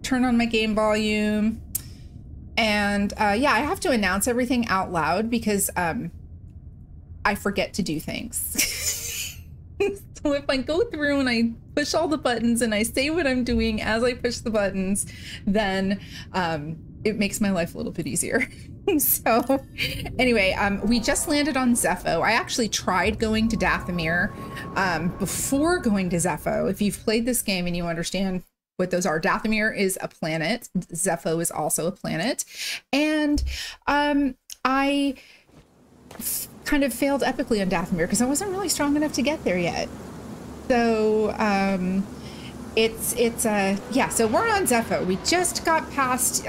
turn on my game volume. And yeah, I have to announce everything out loud because I forget to do things. So if I go through and I push all the buttons and I say what I'm doing as I push the buttons, then it makes my life a little bit easier. So anyway, we just landed on Zepho. I actually tried going to Dathomir before going to Zepho. If you've played this game and you understand what those are, Dathomir is a planet. Zepho is also a planet. And I kind of failed epically on Dathomir because I wasn't really strong enough to get there yet. So yeah, so we're on Zepho. We just got past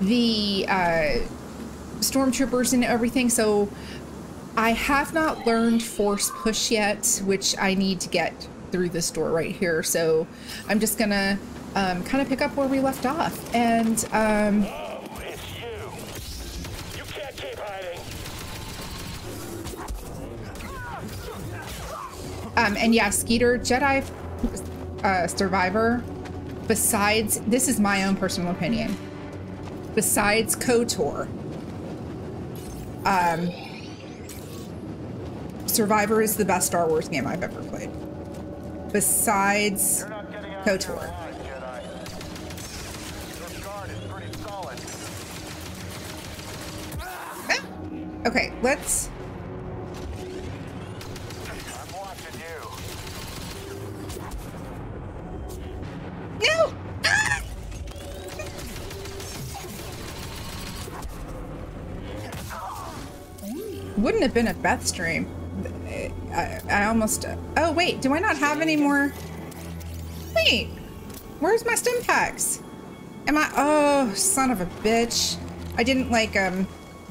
the stormtroopers and everything, so I have not learned force push yet, which I need to get through this door right here. So I'm just gonna kind of pick up where we left off. And oh, it's you. You can't keep hiding. And yeah, Skeeter, Jedi survivor, besides, this is my own personal opinion, besides KOTOR, Survivor is the best Star Wars game I've ever played. Besides KOTOR. Okay, let's... I'm watching you. No! Ah! Wouldn't have been a Beth stream. I almost... Oh, wait, do I not have any more? Wait, where's my stim packs? Am I... Oh, son of a bitch. I didn't, like,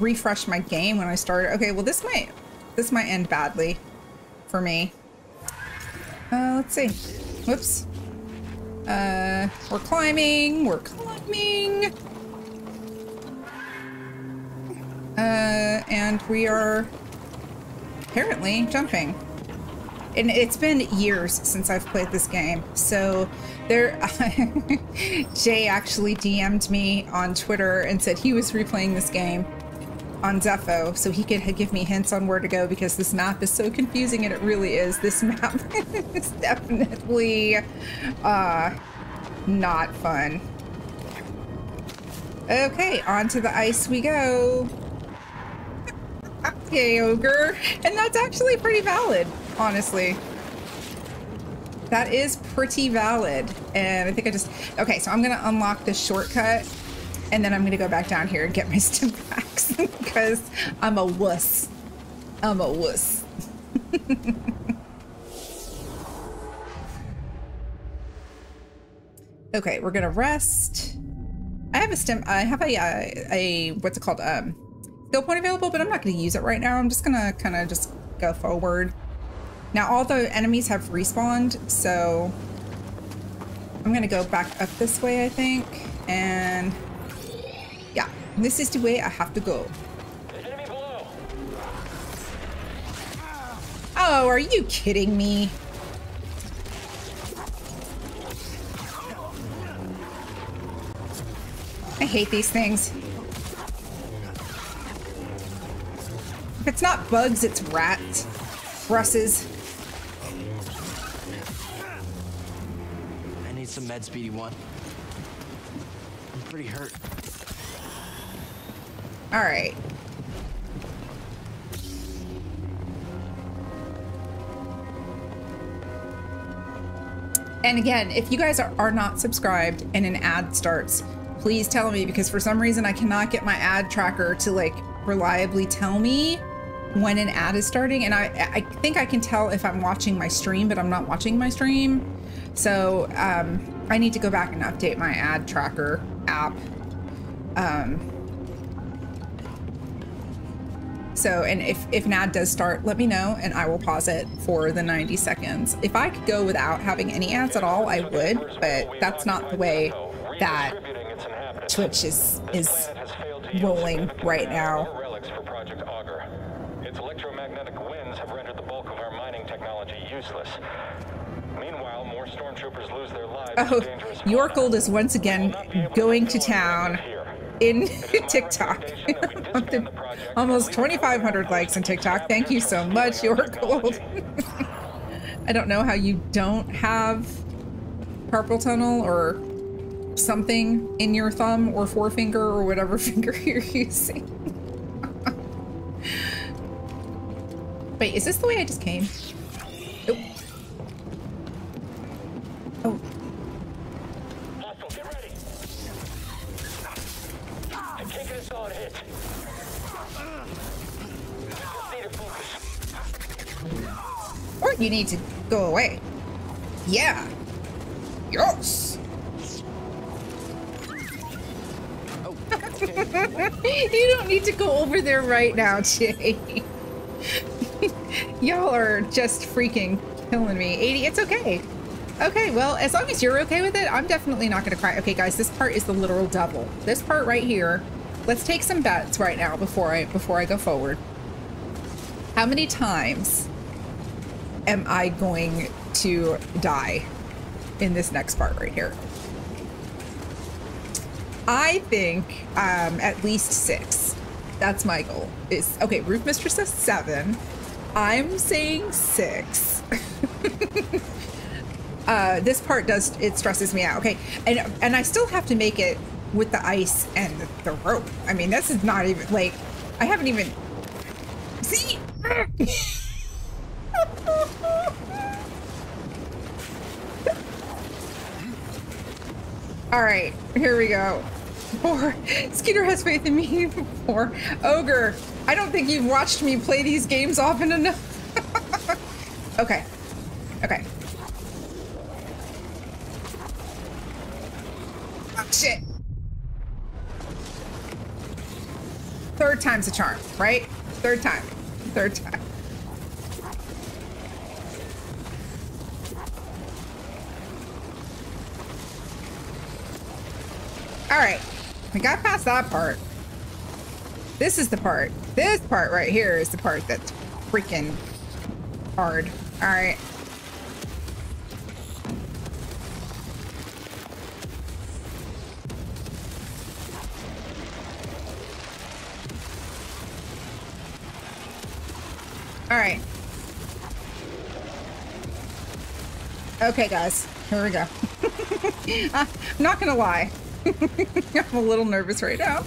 refresh my game when I started. Okay, well, this might end badly for me. Let's see. Whoops. We're climbing. We're climbing. And we are apparently jumping. And it's been years since I've played this game. So there, Jay actually DM'd me on Twitter and said he was replaying this game on Zepho so he could give me hints on where to go, because this map is so confusing, and it really is. This map is definitely not fun. Okay, onto the ice we go. Okay, ogre. And that's actually pretty valid, honestly. That is pretty valid. And I think I just... Okay, so I'm going to unlock this shortcut, and then I'm going to go back down here and get my stim packs because I'm a wuss. I'm a wuss. Okay, we're going to rest. I have a stim... I have a what's it called? Skill point available, but I'm not going to use it right now. I'm just going to kind of just go forward. Now all the enemies have respawned, so I'm going to go back up this way, I think. And yeah, this is the way I have to go. Enemy below. Oh, are you kidding me? I hate these things. If it's not bugs, it's rats. Russes. I need some meds, BD1. I'm pretty hurt. All right. And again, if you guys are not subscribed and an ad starts, please tell me, because for some reason I cannot get my ad tracker to like reliably tell me when an ad is starting. And I think I can tell if I'm watching my stream, but I'm not watching my stream. So I need to go back and update my ad tracker app. So, and if an ad does start, let me know and I will pause it for the 90 seconds. If I could go without having any ads at all, I would, but that's not the way that Twitch is rolling right now. Its electromagnetic winds have rendered the bulk of our mining technology useless. Meanwhile, more stormtroopers lose their lives in dangerous Yorkold is once again going to town in TikTok. Almost 2,500 likes in TikTok. Thank you so much, Yorkold. I don't know how you don't have carpal tunnel or something in your thumb or forefinger or whatever finger you're using. Wait, is this the way I just came? Nope. Oh. Hostile, get ready. I'm taking a solid hit. Need to focus. Or you need to go away. Yeah. Yes. Oh, okay. You don't need to go over there right now, Jay. Y'all are just freaking killing me. 80, it's okay. Okay, well, as long as you're okay with it, I'm definitely not gonna cry. Okay, guys, this part is the literal devil. This part right here. Let's take some bets right now before I go forward. How many times am I going to die in this next part right here? I think at least 6. That's my goal. Is okay, Roof Mistress says 7. I'm saying 6. This part it stresses me out. Okay, and I still have to make it with the ice and the rope. I mean, this is not even like I haven't even see. All right, here we go. Poor Skeeter has faith in me. Poor Ogre. I don't think you've watched me play these games often enough. Okay. Okay. Oh, shit. Third time's a charm, right? Third time. Third time. All right. We got past that part. This is the part. This part right here is the part that's freaking hard. All right. All right. Okay, guys. Here we go. I'm not gonna lie. I'm a little nervous right now.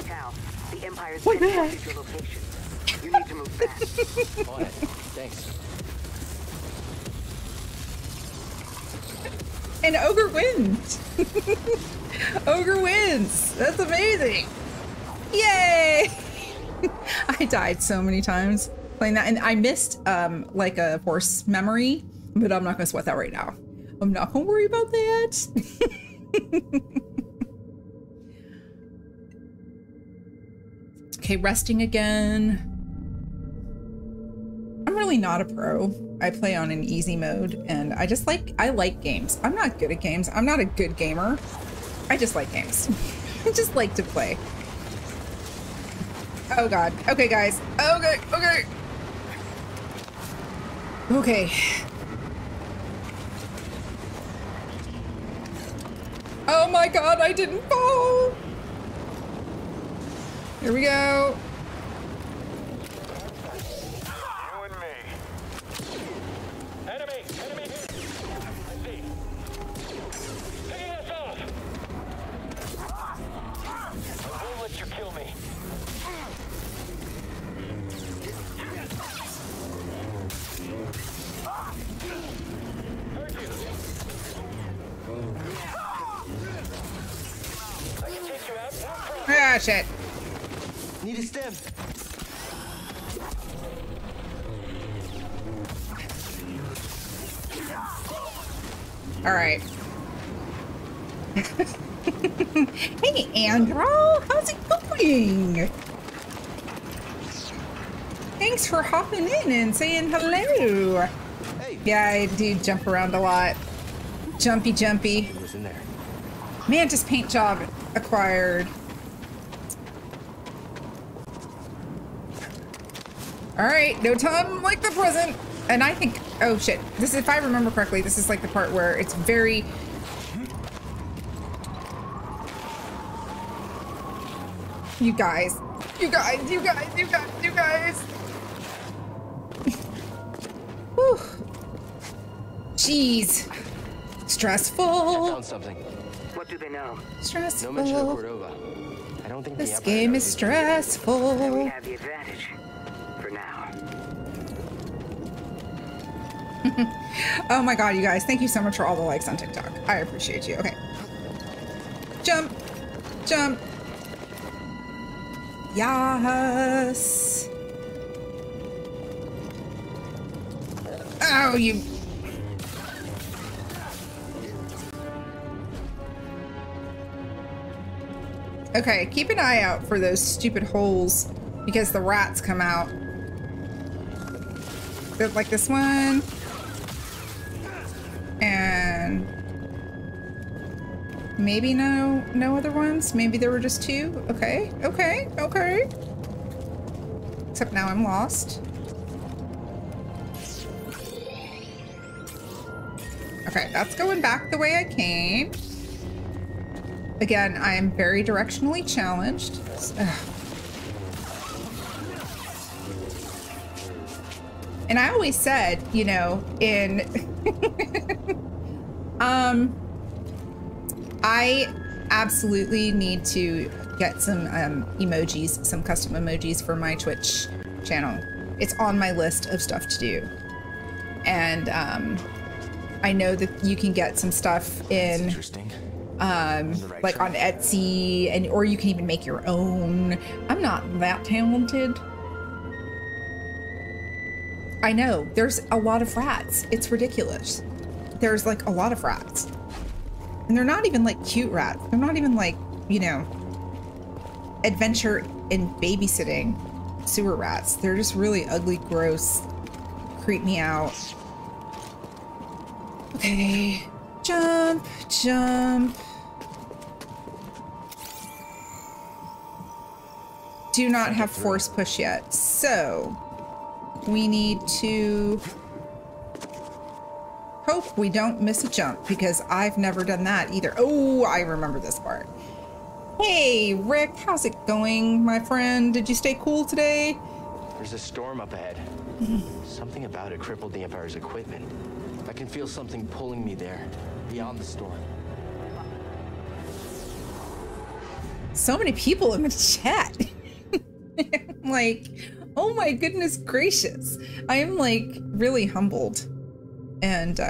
Cal, the Empire's What the been heck? at your location. You need to move fast. On it. Thanks. And Ogre wins. Ogre wins. That's amazing. Yay! I died so many times playing that, and I missed like a horse memory, but I'm not gonna sweat that right now. I'm not gonna worry about that. Okay, resting again. I'm really not a pro. I play on an easy mode, and I like games. I'm not good at games. I'm not a good gamer. I just like games. I just like to play. Oh god. Okay, guys. Okay, okay. Okay. Oh my god, I didn't fall. Here we go. You and me. Enemy! Enemy here! I see. Taking us off! I won't let you kill me. Heard you. I can take you out. No problem. Ah, shit. Need a stem. All right. Hey, Andro, how's it going? Thanks for hopping in and saying hello. Hey. Yeah, I do jump around a lot. Jumpy, jumpy. He was in there. Mantis paint job acquired. All right, no time like the present. And I think, oh shit, this is, if I remember correctly, this is like the part where it's very... You guys. Whew. Jeez. Stressful. I found something. What do they know? Stressful. No mention of Cordova. I don't think This the Empire game knows is these stressful. We have the advantage. For now. Oh my god, you guys. Thank you so much for all the likes on TikTok. I appreciate you. Okay. Jump. Jump. Yes. Oh, you... Okay, keep an eye out for those stupid holes because the rats come out. Like this one. And maybe no other ones. Maybe there were just two. Okay. Except now I'm lost. Okay, that's going back the way I came. Again, I am very directionally challenged. Ugh. And I always said, you know, in I absolutely need to get some emojis, some custom emojis for my Twitch channel. It's on my list of stuff to do. And I know that you can get some stuff in interesting. like on Etsy, and or you can even make your own. I'm not that talented. I know there's a lot of rats. It's ridiculous. There's like a lot of rats, and they're not even like cute rats. They're not even like, you know, adventure and babysitting sewer rats. They're just really ugly, gross, creep me out. Okay, jump. Do not have force push yet, so we need to hope we don't miss a jump because I've never done that either. Oh, I remember this part. Hey, Rick, how's it going, my friend? Did you stay cool today? There's a storm up ahead. Something about it crippled the Empire's equipment. I can feel something pulling me there, beyond the storm. So many people in the chat. I'm like, oh my goodness gracious. I am like really humbled. And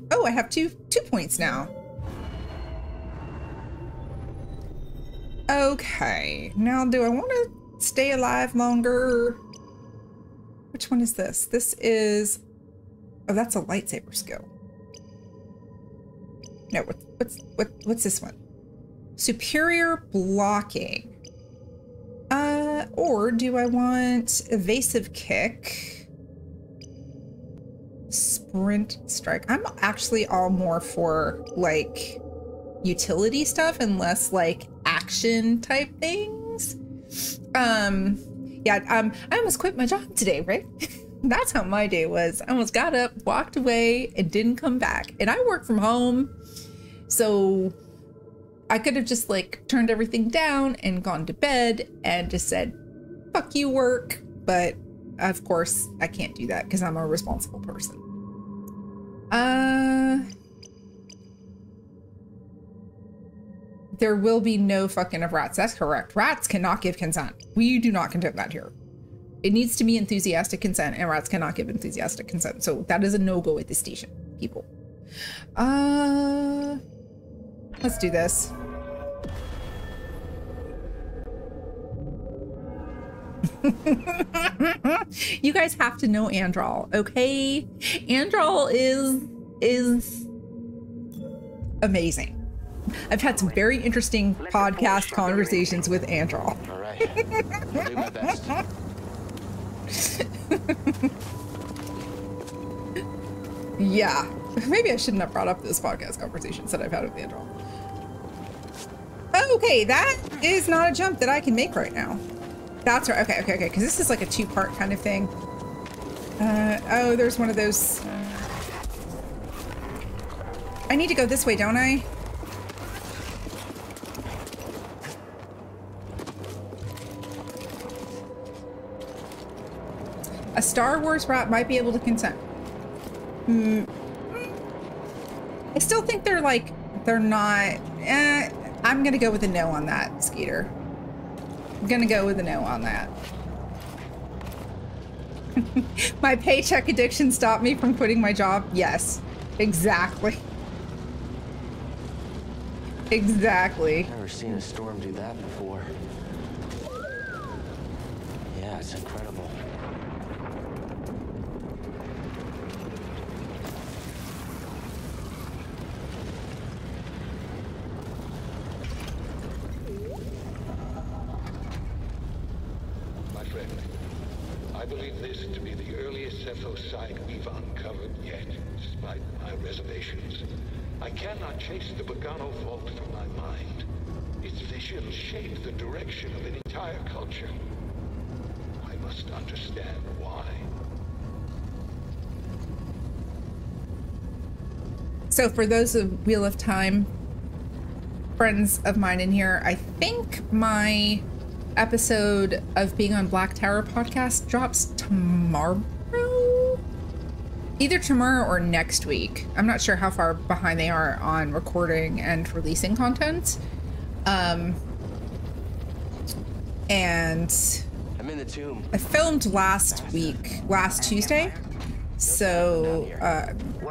oh, I have two points now. Okay, now do I want to stay alive longer? Which one is this? This is, oh, that's a lightsaber skill. No, what's this one? Superior blocking. Or do I want evasive kick? Sprint strike. I'm actually all more for like utility stuff and less like action type things. Yeah, I almost quit my job today, right? That's how my day was. I almost got up, walked away, and didn't come back. And I work from home, so I could have just like turned everything down and gone to bed and just said, fuck you, work. But of course I can't do that because I'm a responsible person. There will be no fucking of rats. That's correct. Rats cannot give consent. We do not condone that here. It needs to be enthusiastic consent, and rats cannot give enthusiastic consent. So that is a no-go at the station, people. Let's do this. You guys have to know Andral, okay? Andral is amazing. I've had some very interesting podcast conversations with Andral. All right, I'll do my best. Yeah, maybe I shouldn't have brought up those podcast conversations that I've had with Andral. Okay, that is not a jump that I can make right now. That's right. Okay, because this is like a two-part kind of thing. Oh, there's one of those. I need to go this way, don't I? A Star Wars rat might be able to consent. I still think they're like, they're not. I'm gonna go with a no on that, Skeeter. I'm gonna go with a no on that. My paycheck addiction stopped me from quitting my job. Yes, exactly. Exactly. Never seen a storm do that before. Yeah, it's incredible. My friend, I believe this to be the earliest Zepho site we've uncovered yet, despite my reservations. I cannot chase the Bogano fault from my mind. Its visions shape the direction of an entire culture. I must understand why. So for those of Wheel of Time friends of mine in here, I think my episode of Being on Black Tower podcast drops tomorrow? Either tomorrow or next week. I'm not sure how far behind they are on recording and releasing content. And I'm in the tomb. I filmed last Tuesday. So,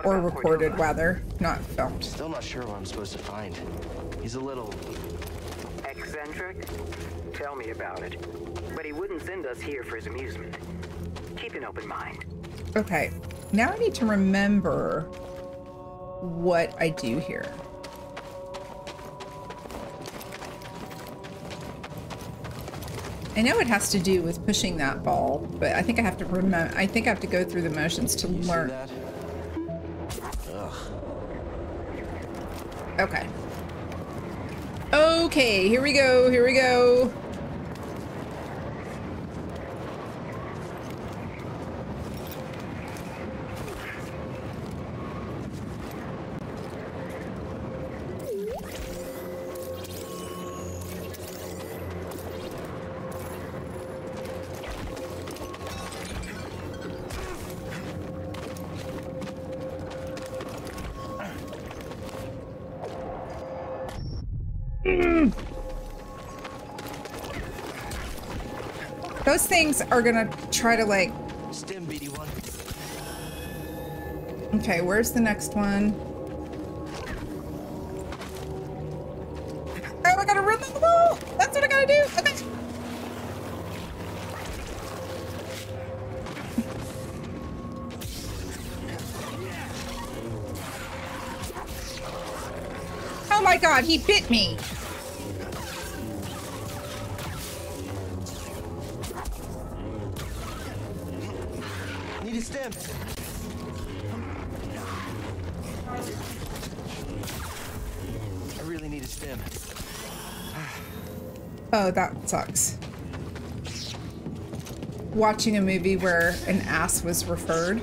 or recorded rather, not filmed. Still not sure what I'm supposed to find. He's a little... Eccentric? Tell me about it. But he wouldn't send us here for his amusement. Keep an open mind. Okay, now I need to remember what I do here. I know it has to do with pushing that ball, but I think I have to remember. I think I have to go through the motions to learn. that? Ugh. Okay. Okay, here we go. Here we go. Those things are gonna try to like... Stim, BD1. Okay, where's the next one? Oh, I gotta run the wall! That's what I gotta do! Okay. Oh my god, he bit me! Need a stim. I really need a stim. Oh, that sucks. Watching a movie where an ass was referred.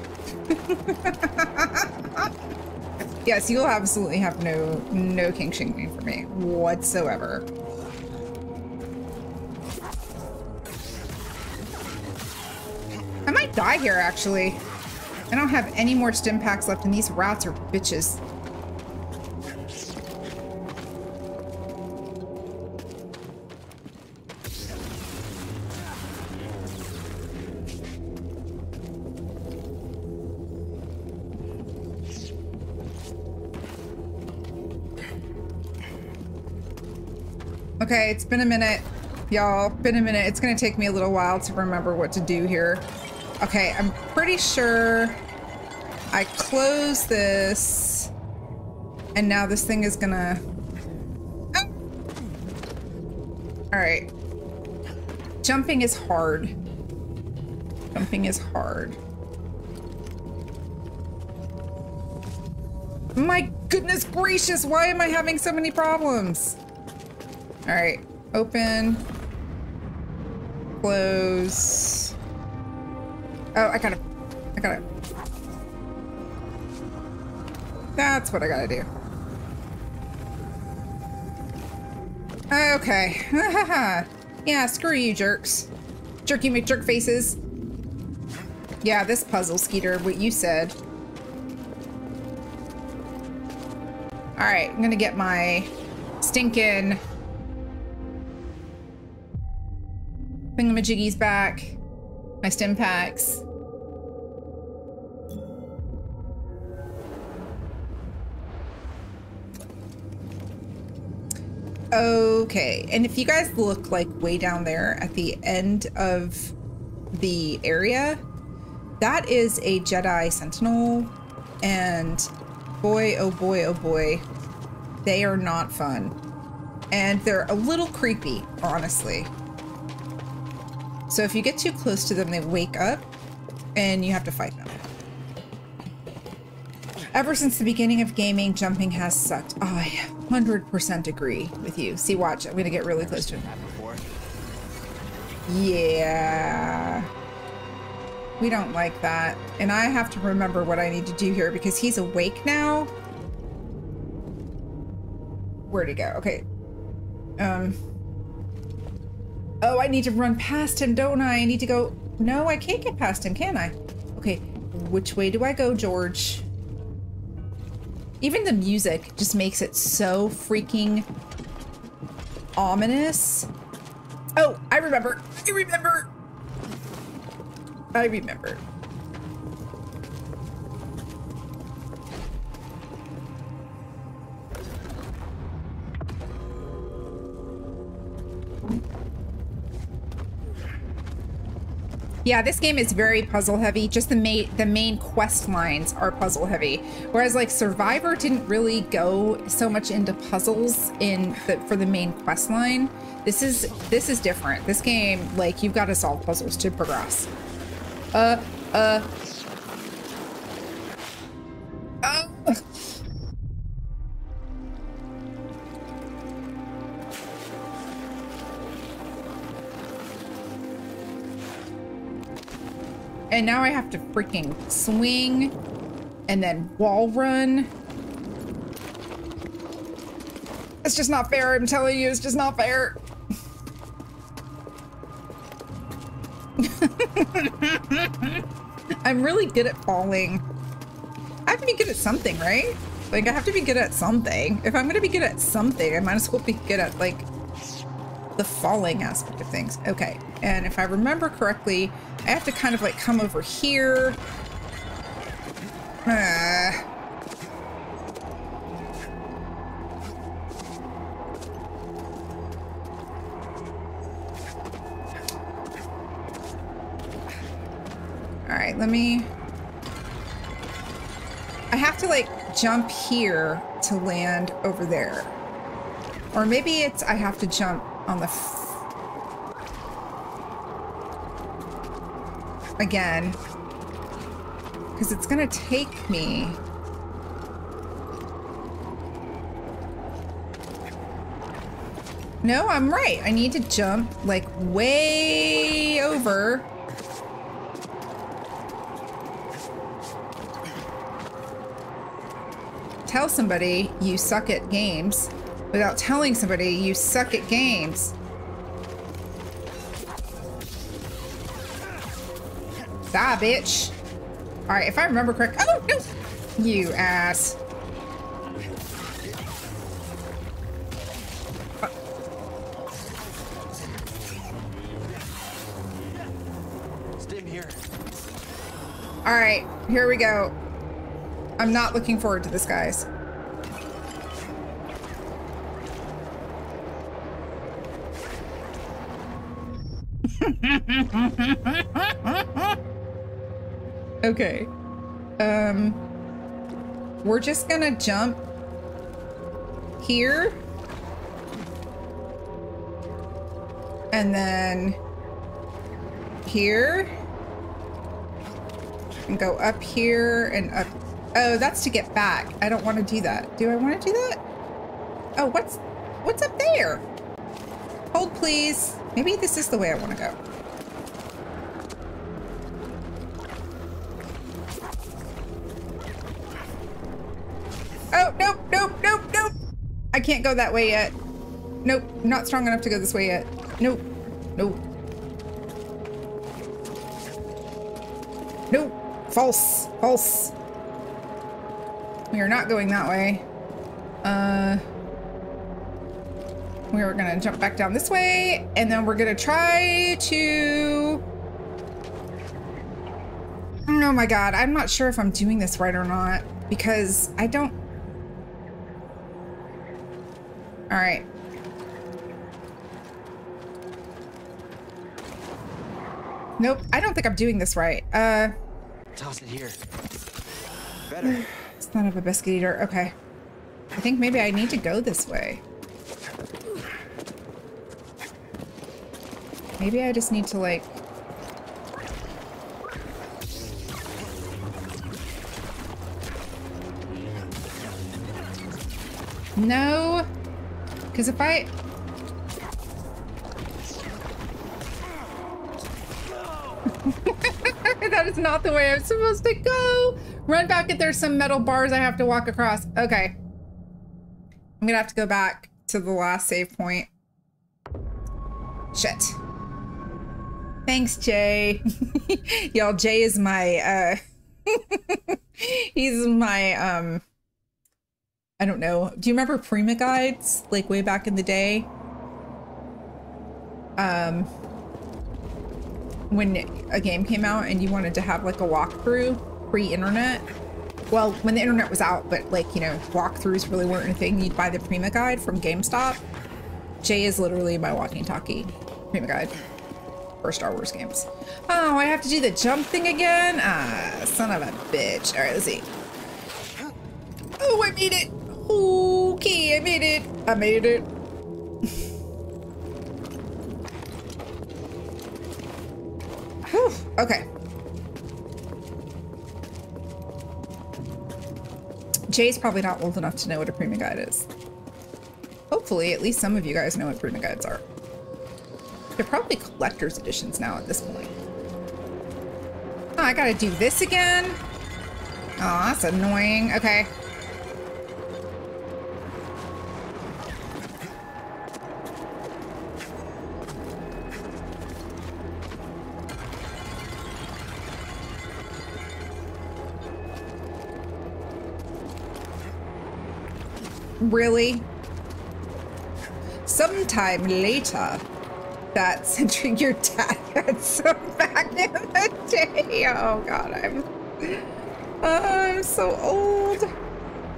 Yes, you'll absolutely have no kink shaming for me whatsoever. I might die here, actually. I don't have any more stim packs left, and these rats are bitches. Okay, it's been a minute, y'all. Been a minute. It's gonna take me a little while to remember what to do here. Okay, I'm pretty sure I close this, and now this thing is gonna... Oh. All right. Jumping is hard. Jumping is hard. My goodness gracious, why am I having so many problems? All right, open, close. Oh, I gotta I gotta... That's what I gotta do. Okay. Yeah, screw you, jerks. Jerky McJerk faces. Yeah, this puzzle, Skeeter, what you said. Alright, I'm gonna get my stinking thingamajiggies back. My stim packs. Okay, and if you guys look like way down there at the end of the area, that is a Jedi Sentinel, and boy, oh boy, oh boy, they are not fun. And they're a little creepy, honestly. So if you get too close to them, they wake up, and you have to fight them. Ever since the beginning of gaming, jumping has sucked. Oh, I 100% agree with you. See, watch. I'm going to get really close to him. Yeah. We don't like that. And I have to remember what I need to do here because he's awake now. Where'd he go? Okay. Oh, I need to run past him, don't I? I need to go... No, I can't get past him, can I? Okay. Which way do I go, George? Even the music just makes it so freaking ominous. Oh, I remember. I remember. I remember. Yeah, this game is very puzzle heavy. Just the main quest lines are puzzle heavy. Whereas like Survivor didn't really go so much into puzzles for the main quest line. This is different. This game, like, you've got to solve puzzles to progress. Oh. And now I have to freaking swing and then wall run. It's just not fair. I'm telling you, it's just not fair. I'm really good at falling. I have to be good at something, right? Like, I have to be good at something. If I'm going to be good at something, I might as well be good at, like, the falling aspect of things. Okay, and if I remember correctly, I have to kind of like come over here. All right, let me... I have to like jump here to land over there. Or maybe it's I have to jump on the... again. Because it's gonna take me... No, I'm right. I need to jump like way over. Tell somebody you suck at games without telling somebody you suck at games. Die, bitch. All right, if I remember correct. Oh, no. You ass. Stim here. All right, here we go. I'm not looking forward to this, guys. Okay. We're just gonna jump here. And then here. And go up here and up. Oh, that's to get back. I don't want to do that. Do I want to do that? Oh, what's up there? Hold, please. Maybe this is the way I want to go. I can't go that way yet. Nope, not strong enough to go this way yet. Nope, nope. Nope, false, false. We are not going that way. We are gonna jump back down this way, and then we're gonna try to... Oh my god, I'm not sure if I'm doing this right or not, because I don't... Alright. Nope, I don't think I'm doing this right. Toss it here. Better. Son of a biscuit eater. Okay. I think maybe I need to go this way. Maybe I just need to, like... No. Because if I... That is not the way I'm supposed to go. Run back if there's some metal bars I have to walk across. Okay. I'm gonna have to go back to the last save point. Shit. Thanks, Jay. Y'all, Jay is my, he's my, I don't know. Do you remember Prima guides? Like way back in the day? When a game came out and you wanted to have like a walkthrough pre-internet. Well, when the internet was out, but like, you know, walkthroughs really weren't a thing. You'd buy the Prima guide from GameStop. Jay is literally my walkie-talkie Prima guide for Star Wars games. Oh, I have to do the jump thing again? Ah, son of a bitch. All right, let's see. Oh, I made it. Okay, I made it. I made it. Whew, okay. Jay's probably not old enough to know what a Prima guide is. Hopefully, at least some of you guys know what Prima guides are. They're probably collector's editions now at this point. Oh, I gotta do this again? Oh, that's annoying. Okay. Really? Sometime later, that's your dad had some back in the day. Oh god, I'm so old.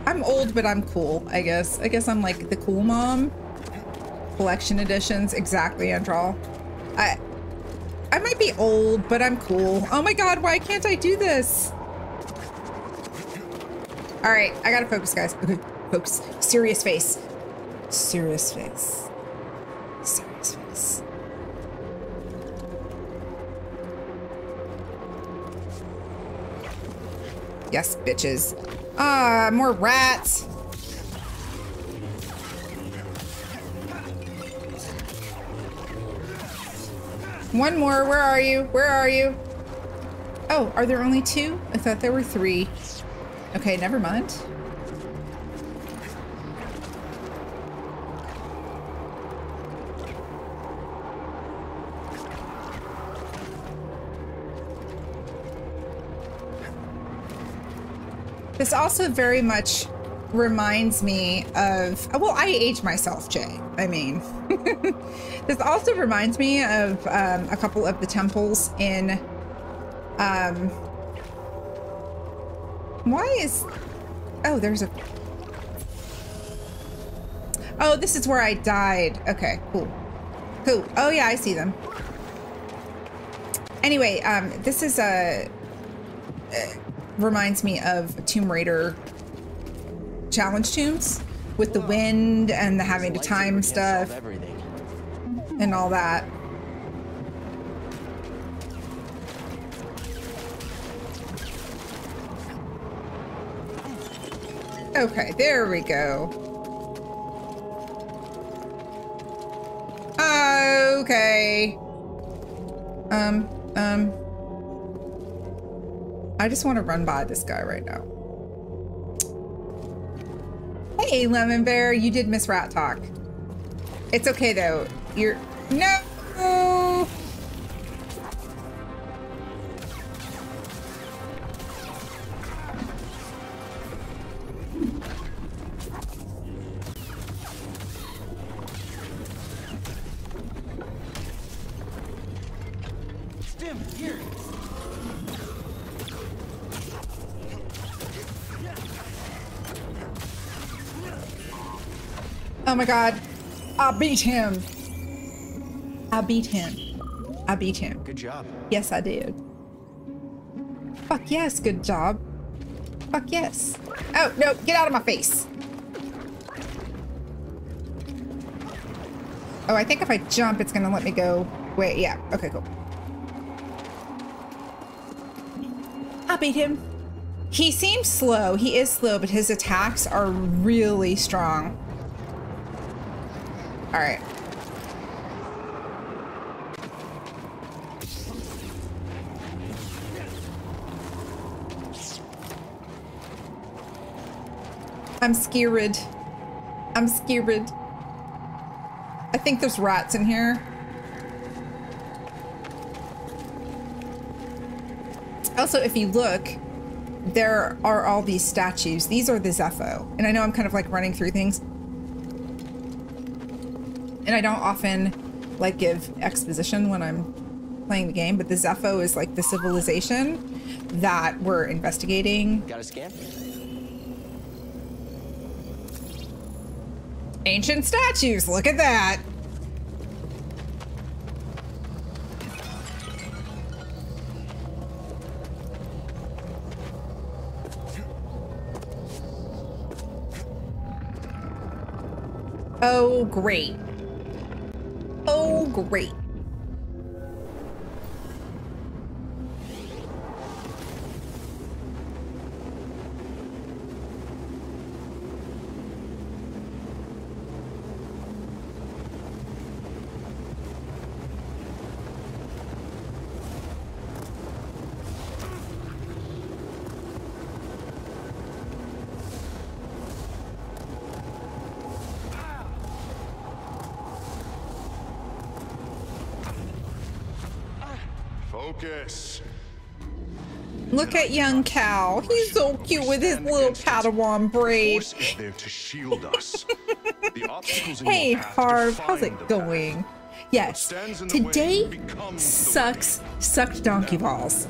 I'm old, but I'm cool, I guess. I guess I'm like the cool mom. Collection editions, exactly, Andral. I might be old, but I'm cool. Oh my god, why can't I do this? All right, I gotta focus, guys. Okay. Focus. Serious face. Serious face. Serious face. Yes, bitches. Ah, more rats. One more. Where are you? Where are you? Oh, are there only two? I thought there were three. Okay, never mind. This also very much reminds me of, well, I age myself, Jay. I mean, this also reminds me of a couple of the temples in, why is, oh, there's a, oh, this is where I died. Okay, cool. Cool. Oh yeah, I see them. Anyway, this is a, reminds me of Tomb Raider challenge tombs with the wind and the having to time stuff and all that. Okay, there we go. Okay. I just want to run by this guy right now. Hey, Lemon Bear, you did miss Rat Talk. It's okay though. You're no. Stim, here. Oh my god. I beat him. I beat him. I beat him. Good job. Yes, I did. Fuck yes, good job. Fuck yes. Oh, no, get out of my face. Oh, I think if I jump, it's gonna let me go. Wait, yeah. Okay, cool. I beat him. He seems slow. He is slow, but his attacks are really strong. All right. I'm scared. I'm scared. I think there's rats in here. Also, if you look, there are all these statues. These are the Zepho. And I know I'm kind of like running through things. And I don't often like give exposition when I'm playing the game, but the Zepho is like the civilization that we're investigating. Got a scan? Ancient statues, look at that. Oh, great. Oh, great. Focus. Look at young Cal. He's so cute with his little Padawan braid. Force is there to shield us. The obstacles in Hey, your path Harv, how's define it the going? path. Yes, stands in the way today becomes the sucked donkey balls.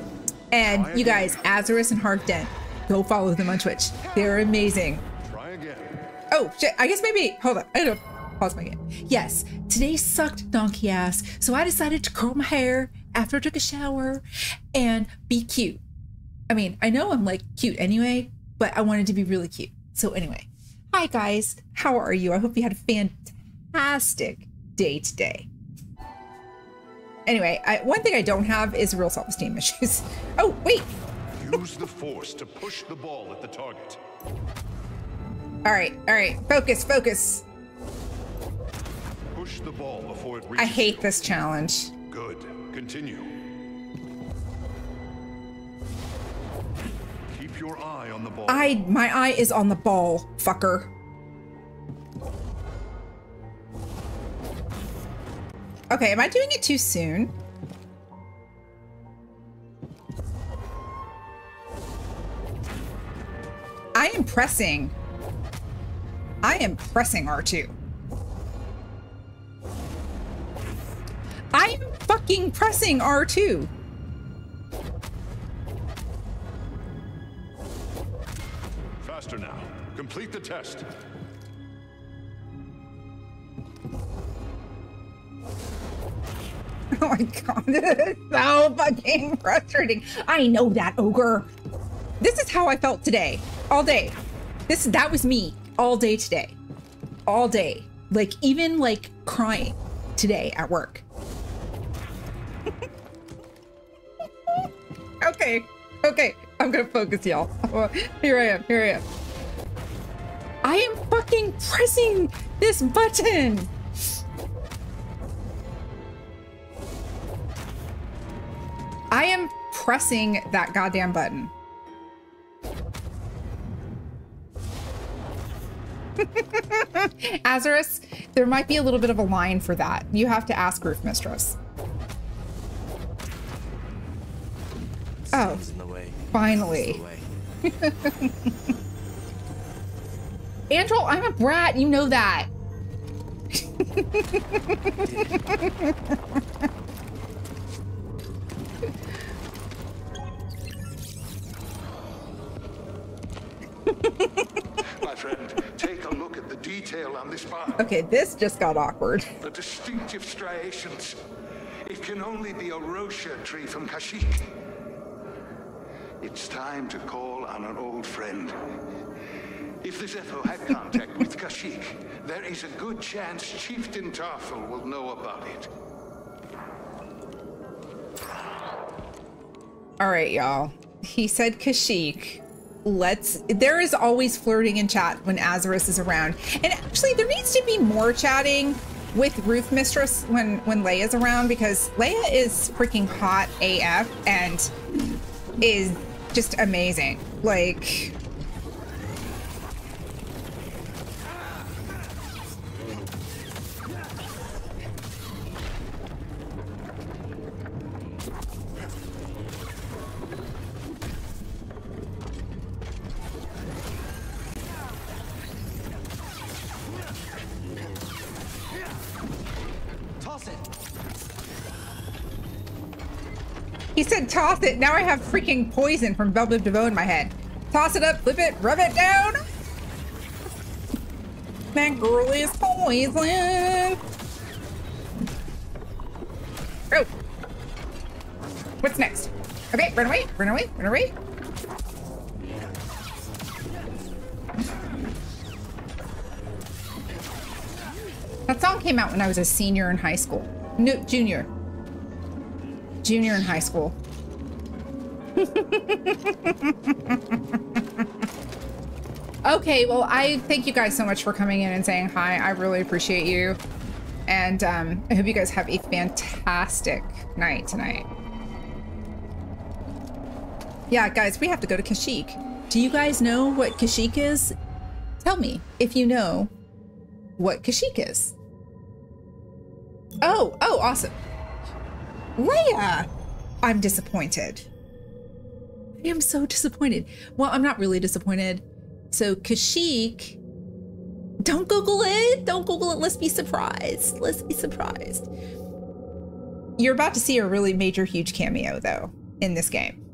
And you guys, Azarus and Harv Dent, go follow them on Twitch. They're amazing. Try again. Oh, shit, I guess maybe, hold on, I gotta pause my game. Yes, today sucked donkey ass, so I decided to curl my hair after I took a shower and be cute. I mean, I know I'm like cute anyway, but I wanted to be really cute. So anyway, hi guys, how are you? I hope you had a fantastic day today. Anyway, one thing I don't have is real self-esteem issues. Oh, wait. Use the force to push the ball at the target. All right, focus, focus. Push the ball before it reaches I hate you. this challenge. Good. Continue. Keep your eye on the ball. My eye is on the ball, fucker. Okay, am I doing it too soon? I am pressing R2. I am fucking pressing R2. Faster now. Complete the test. Oh my god, this is so fucking frustrating. I know that, ogre. This is how I felt today. All day. That was me. All day today. All day. Like, even like crying today at work. Okay. I'm gonna focus, y'all. Here I am. I am fucking pressing this button. I am pressing that goddamn button. Azarus, there might be a little bit of a line for that. You have to ask Roof Mistress. Oh, Stands in the way. finally. It's the way. Andrew, I'm a brat. You know that. My friend, take a look at the detail on this bar. Okay, this just got awkward. The distinctive striations. It can only be a Rocha tree from Kashyyyk. It's time to call on an old friend. If the Zepho had contact with Kashyyyk, there is a good chance Chieftain Tarful will know about it. All right, y'all. He said Kashyyyk. There is always flirting in chat when Azarus is around. And actually, there needs to be more chatting with Roof Mistress when Leia's around, because Leia is freaking hot AF and is just amazing. Like... He said toss it. Now I have freaking poison from Velvet DeVoe in my head. Toss it up, flip it, rub it down. That girl is poison. Oh. What's next? Okay, run away, run away, run away. That song came out when I was a senior in high school. No, junior. Junior in high school. Okay, well, I thank you guys so much for coming in and saying hi. I really appreciate you. And I hope you guys have a fantastic night tonight. Yeah, guys, we have to go to Kashyyyk. Do you guys know what Kashyyyk is? Tell me if you know what Kashyyyk is. Oh, awesome. Leia! I'm disappointed. I am so disappointed. Well, I'm not really disappointed. So Kashyyyk, don't Google it. Don't Google it. Let's be surprised. Let's be surprised. You're about to see a really major, huge cameo, though, in this game.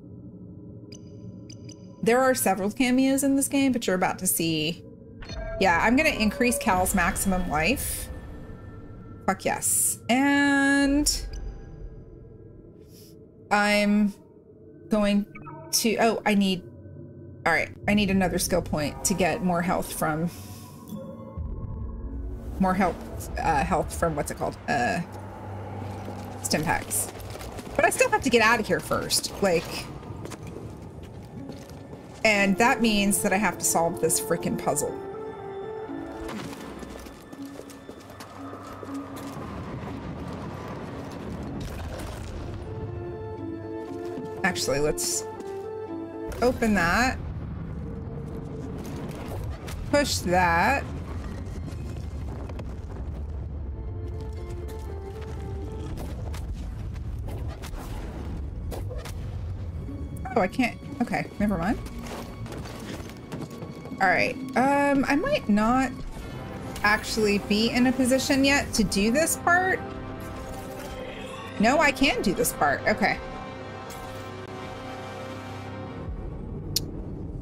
There are several cameos in this game, but you're about to see... Yeah, I'm going to increase Cal's maximum life. Fuck yes. And... I'm going to... Oh, I need... All right, I need another skill point to get more health from... More health from, what's it called? Stim packs. But I still have to get out of here first. Like... And that means that I have to solve this freaking puzzle. Actually, let's open that. Push that. Oh, I can't. Okay, never mind. All right. I might not actually be in a position yet to do this part. No, I can do this part. Okay.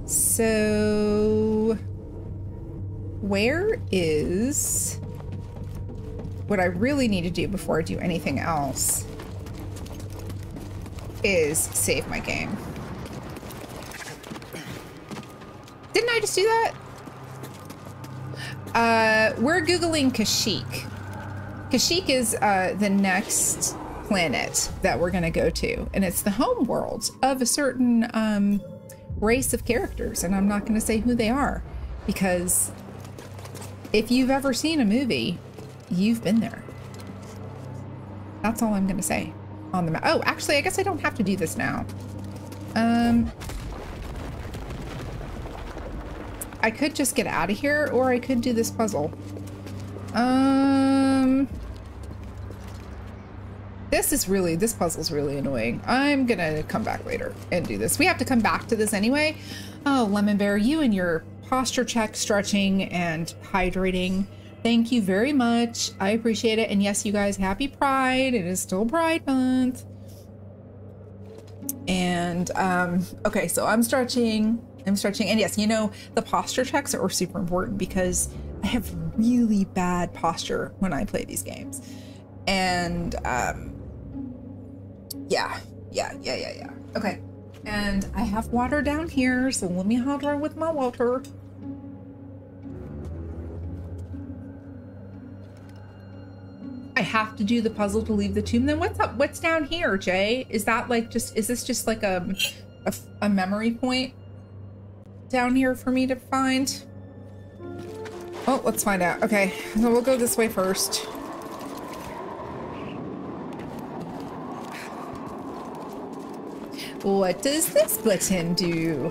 So, where is what I really need to do before I do anything else is save my game. Didn't I just do that? We're Googling Kashyyyk. Kashyyyk is the next planet that we're gonna go to, and it's the home world of a certain race of characters, and I'm not going to say who they are, because if you've ever seen a movie, you've been there. That's all I'm going to say on the map. Oh, actually, I guess I don't have to do this now. I could just get out of here, or I could do this puzzle. This puzzle's really annoying. I'm gonna come back later and do this. We have to come back to this anyway. Oh, Lemon Bear, you and your posture check, stretching, and hydrating. Thank you very much. I appreciate it. And yes, you guys, happy Pride. It is still Pride Month. And, okay, so I'm stretching. And yes, you know, the posture checks are super important because I have really bad posture when I play these games. And, yeah. Okay. And I have water down here, so let me hydrate with my water. I have to do the puzzle to leave the tomb. Then what's up? What's down here, Jay? Is that like is this just like a memory point down here for me to find? Oh, let's find out. Okay, so we'll go this way first. What does this button do?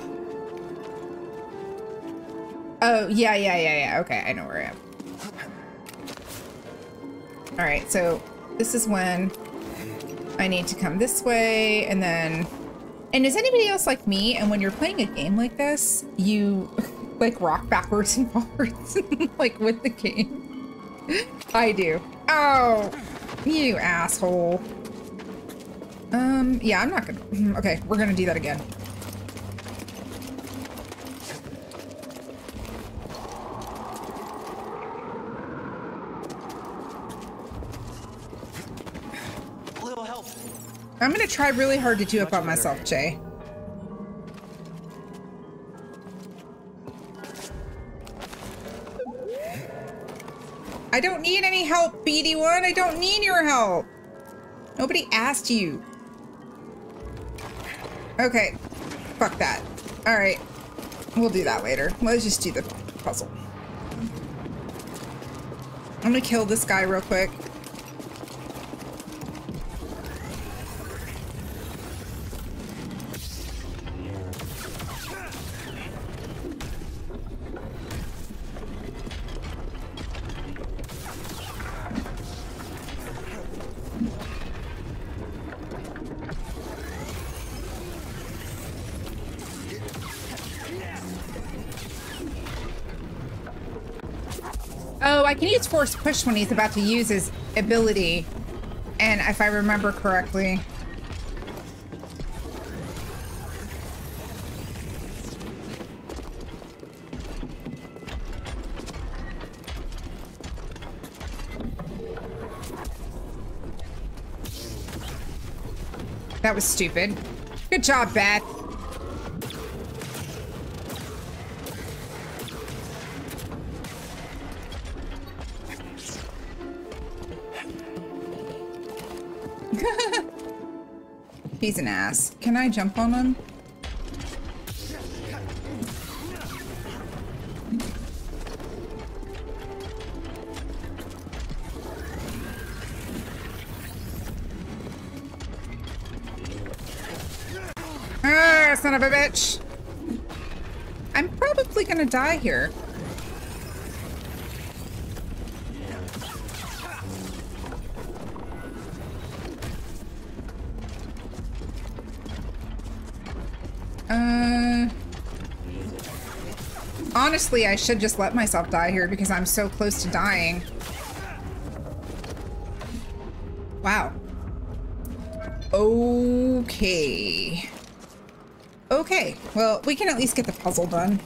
Oh, yeah. Okay, I know where I am. All right, so this is when I need to come this way, and then... And is anybody else like me? And when you're playing a game like this, you like rock backwards and forwards, like with the game. I do. Oh, you asshole. Yeah, I'm not gonna... Okay, we're gonna do that again. A little help. I'm gonna try really hard to do it by myself, Jay. I don't need any help, BD1. I don't need your help. Nobody asked you. Okay, fuck that. All right, we'll do that later. Let's just do the puzzle. I'm gonna kill this guy real quick. Oh, I can use force push when he's about to use his ability. And if I remember correctly. That was stupid. Good job, Beth. He's an ass. Can I jump on him? Ah, son of a bitch. I'm probably gonna die here. Honestly, I should just let myself die here because I'm so close to dying. Wow. Okay. Okay, well, we can at least get the puzzle done.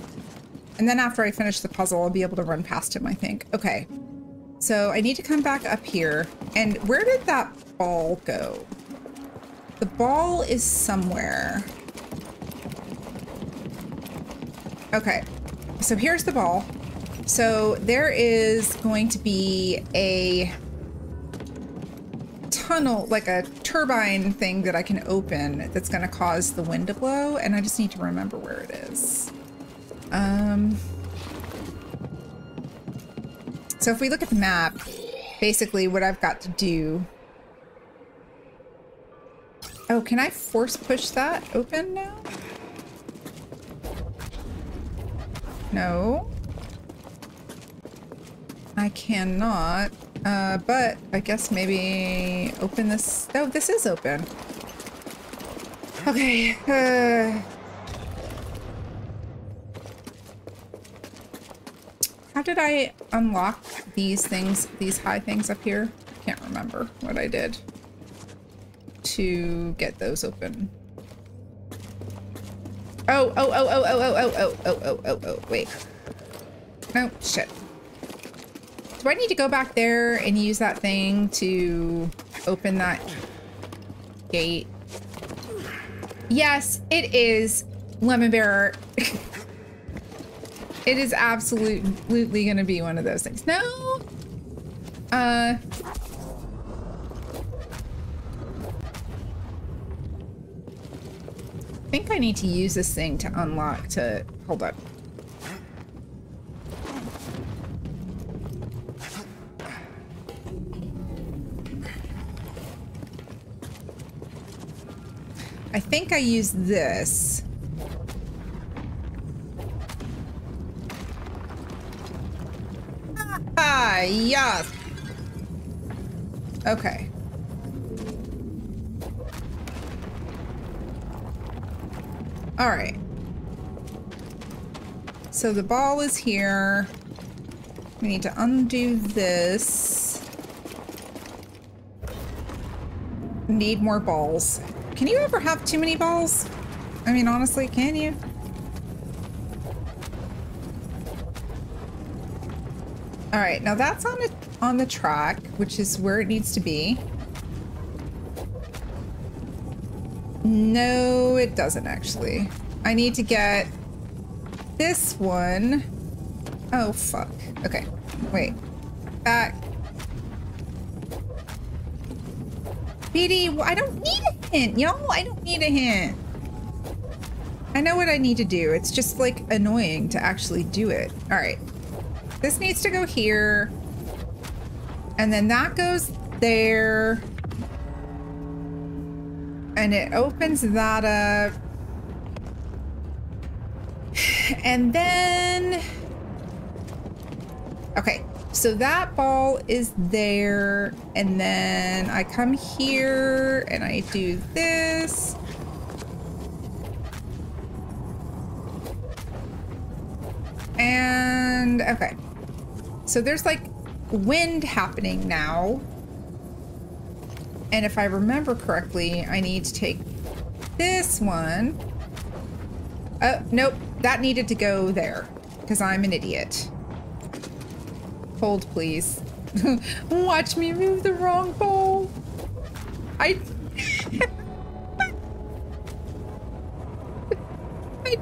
And then after I finish the puzzle, I'll be able to run past him, I think. Okay. So I need to come back up here. And where did that ball go? The ball is somewhere. Okay. So here's the ball. So there is going to be a tunnel, like a turbine thing that I can open that's going to cause the wind to blow, and I just need to remember where it is. So if we look at the map, basically what I've got to do... Oh, can I force push that open now? No. I cannot. But I guess maybe open this. Oh, this is open. Okay. How did I unlock these things, these high things up here? I can't remember what I did to get those open. Oh, wait. No, shit. Do I need to go back there and use that thing to open that gate? Yes, it is, Lemon Bearer. It is absolutely gonna be one of those things. No! I think I need to use this thing to unlock to... Hold up. I think I use this. Ah, yes. Okay. All right. So the ball is here. We need to undo this. Need more balls. Can you ever have too many balls? I mean, honestly, can you? All right, now that's on the track, which is where it needs to be. No, it doesn't actually. I need to get this one. Oh, fuck. Okay, wait. Back. BD, I don't need a hint, y'all. I don't need a hint. I know what I need to do. It's just like annoying to actually do it. All right. This needs to go here. And then that goes there. And it opens that up. And then... Okay. So that ball is there, and then I come here and I do this. And okay. So there's like wind happening now. And if I remember correctly, I need to take this one. Oh, nope. That needed to go there because I'm an idiot. Hold, please. Watch me move the wrong ball. I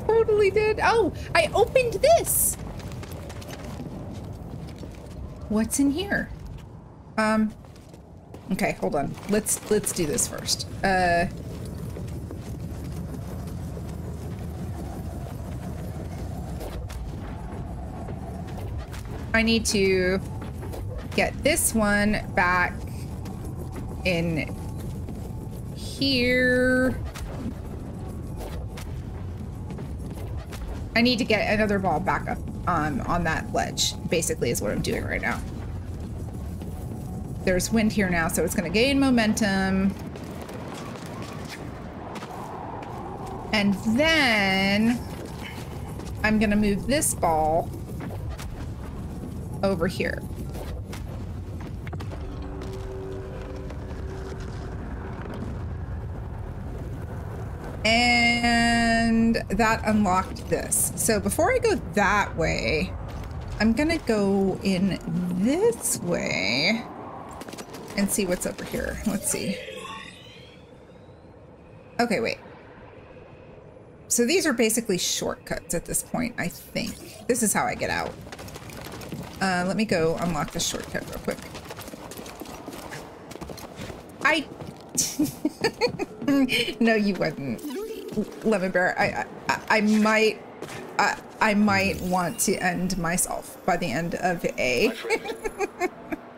totally did. Oh, I opened this. What's in here? Okay, hold on. Let's do this first. I need to get this one back in here. I need to get another ball back up on that ledge, basically is what I'm doing right now. There's wind here now, so it's going to gain momentum. And then I'm going to move this ball over here. And that unlocked this. So before I go that way, I'm gonna go in this way and see what's over here. Let's see. Okay, wait. So these are basically shortcuts at this point, I think. This is how I get out. Let me go unlock the shortcut real quick. No, you wouldn't, Lemon Bear. I might want to end myself by the end of a.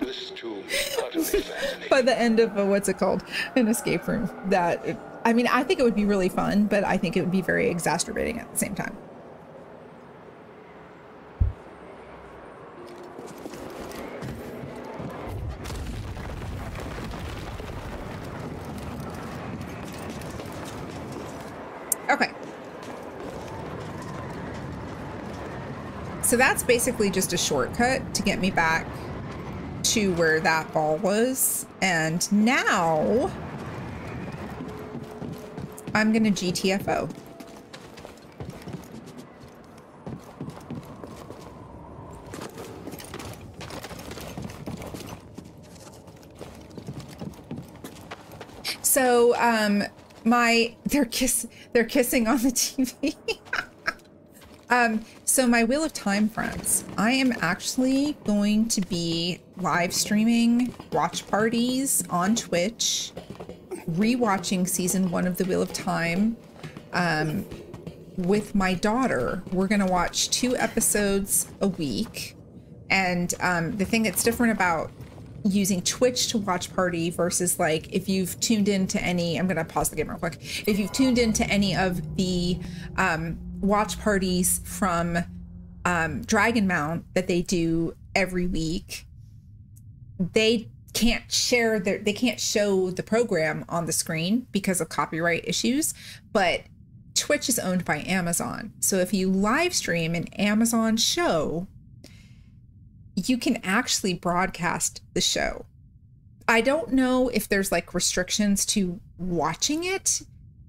This too is utterly fascinating. By the end of what's it called, an escape room. That I mean, I think it would be really fun, but I think it would be very exacerbating at the same time. Okay. So that's basically just a shortcut to get me back to where that ball was. And now I'm gonna GTFO. So they're kissing on the TV. So my Wheel of Time friends, I am actually going to be live streaming watch parties on Twitch, rewatching season 1 of the Wheel of Time with my daughter. We're gonna watch 2 episodes a week. And the thing that's different about using Twitch to watch party versus like if you've tuned into any, I'm gonna pause the game real quick. If you've tuned into any of the watch parties from Dragon Mount that they do every week, they can't show the program on the screen because of copyright issues, but Twitch is owned by Amazon. So if you live stream an Amazon show, you can actually broadcast the show. I don't know if there's like restrictions to watching it.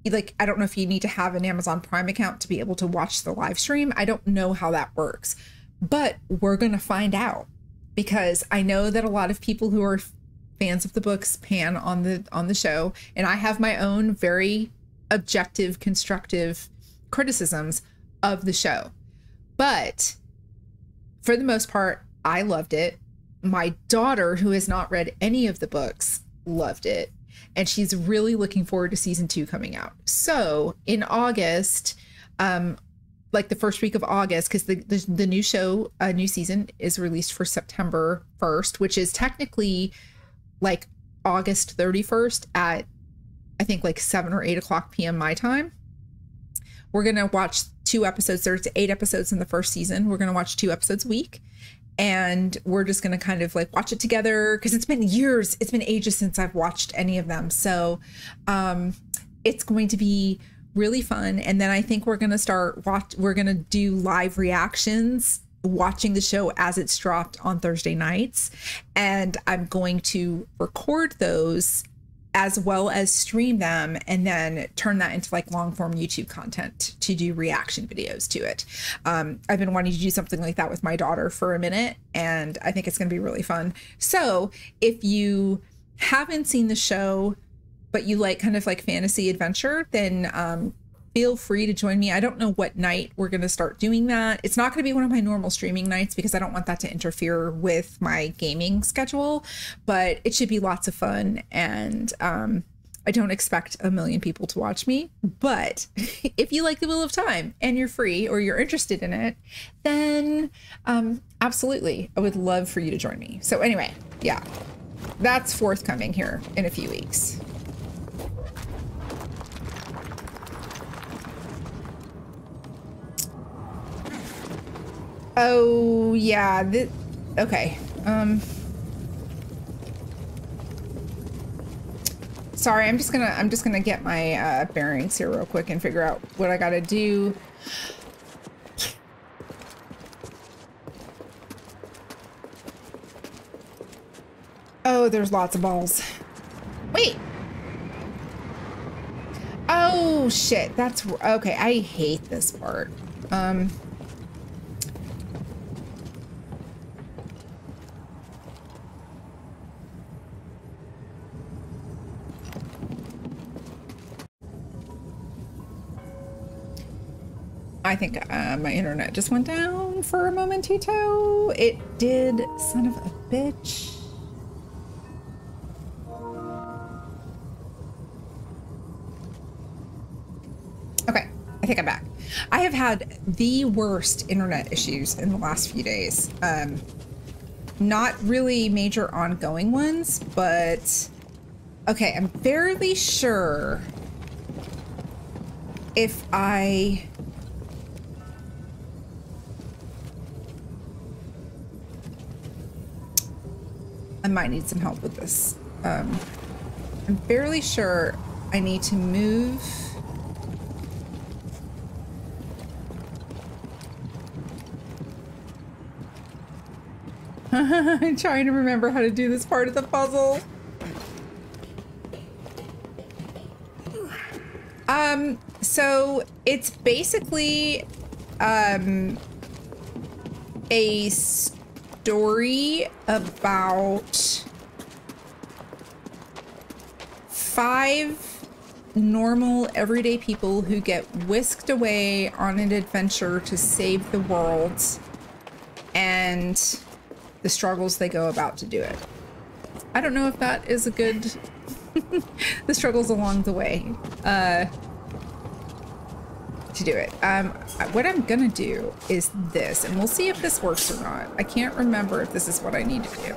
Like, I don't know if you need to have an Amazon Prime account to be able to watch the live stream. I don't know how that works, but we're going to find out, because I know that a lot of people who are fans of the books pan on the show, and I have my own very objective, constructive criticisms of the show. But for the most part, I loved it. My daughter, who has not read any of the books, loved it. And she's really looking forward to season 2 coming out. So in August, like the first week of August, because the new show, new season is released for September 1st, which is technically like August 31st at, I think, like 7 or 8 o'clock p.m. my time. We're going to watch 2 episodes. There's 8 episodes in the first season. We're going to watch 2 episodes a week. And we're just going to kind of like watch it together, because it's been years. It's been ages since I've watched any of them. So it's going to be really fun. And then I think we're going to we're going to do live reactions watching the show as it's dropped on Thursday nights. And I'm going to record those as well as stream them, and then turn that into like long form YouTube content to do reaction videos to it. I've been wanting to do something like that with my daughter for a minute, and I think it's going to be really fun. So if you haven't seen the show, but you like kind of like fantasy adventure, then feel free to join me. I don't know what night we're going to start doing that. It's not going to be one of my normal streaming nights, because I don't want that to interfere with my gaming schedule, but it should be lots of fun. And I don't expect a million people to watch me, but if you like the Wheel of Time and you're free or you're interested in it, then absolutely, I would love for you to join me. So anyway, yeah, that's forthcoming here in a few weeks. Oh yeah, okay. Sorry, I'm just gonna get my bearings here real quick and figure out what I gotta do. Oh, there's lots of balls. Wait. Oh shit, that's okay. I hate this part. I think my internet just went down for a momentito. It did, son of a bitch. Okay, I think I'm back. I have had the worst internet issues in the last few days. Not really major ongoing ones, but okay, I'm fairly sure if I might need some help with this. I'm fairly sure I need to move I'm trying to remember how to do this part of the puzzle. So it's basically a story about 5 normal everyday people who get whisked away on an adventure to save the world and the struggles they go about to do it. I don't know if that is a good the struggles along the way to do it. What I'm gonna do is this, and we'll see if this works or not. I can't remember if this is what I need to do.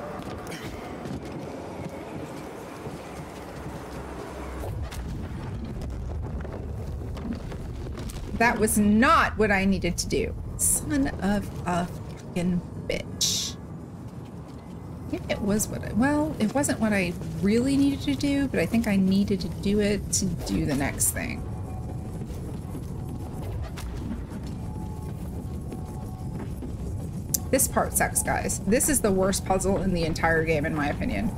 That was not what I needed to do. Son of a fucking bitch. Maybe it was what I, well, it wasn't what I really needed to do, but I think I needed to do it to do the next thing. This part sucks, guys. This is the worst puzzle in the entire game, in my opinion.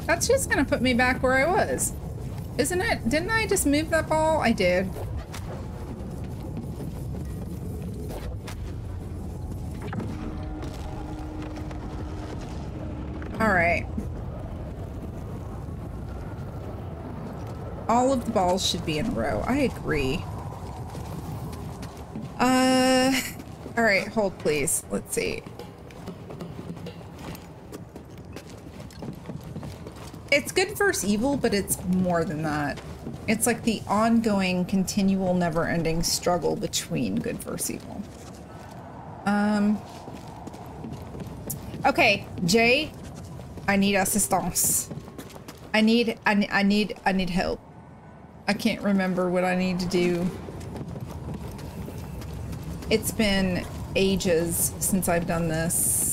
That's just gonna put me back where I was. Isn't it? Didn't I just move that ball? I did. All right. All of the balls should be in a row. I agree. All right, hold please. Let's see. It's good versus evil, but it's more than that. It's like the ongoing, continual, never-ending struggle between good versus evil. Okay, Jay, I need assistance. I need help. I can't remember what I need to do. It's been ages since I've done this.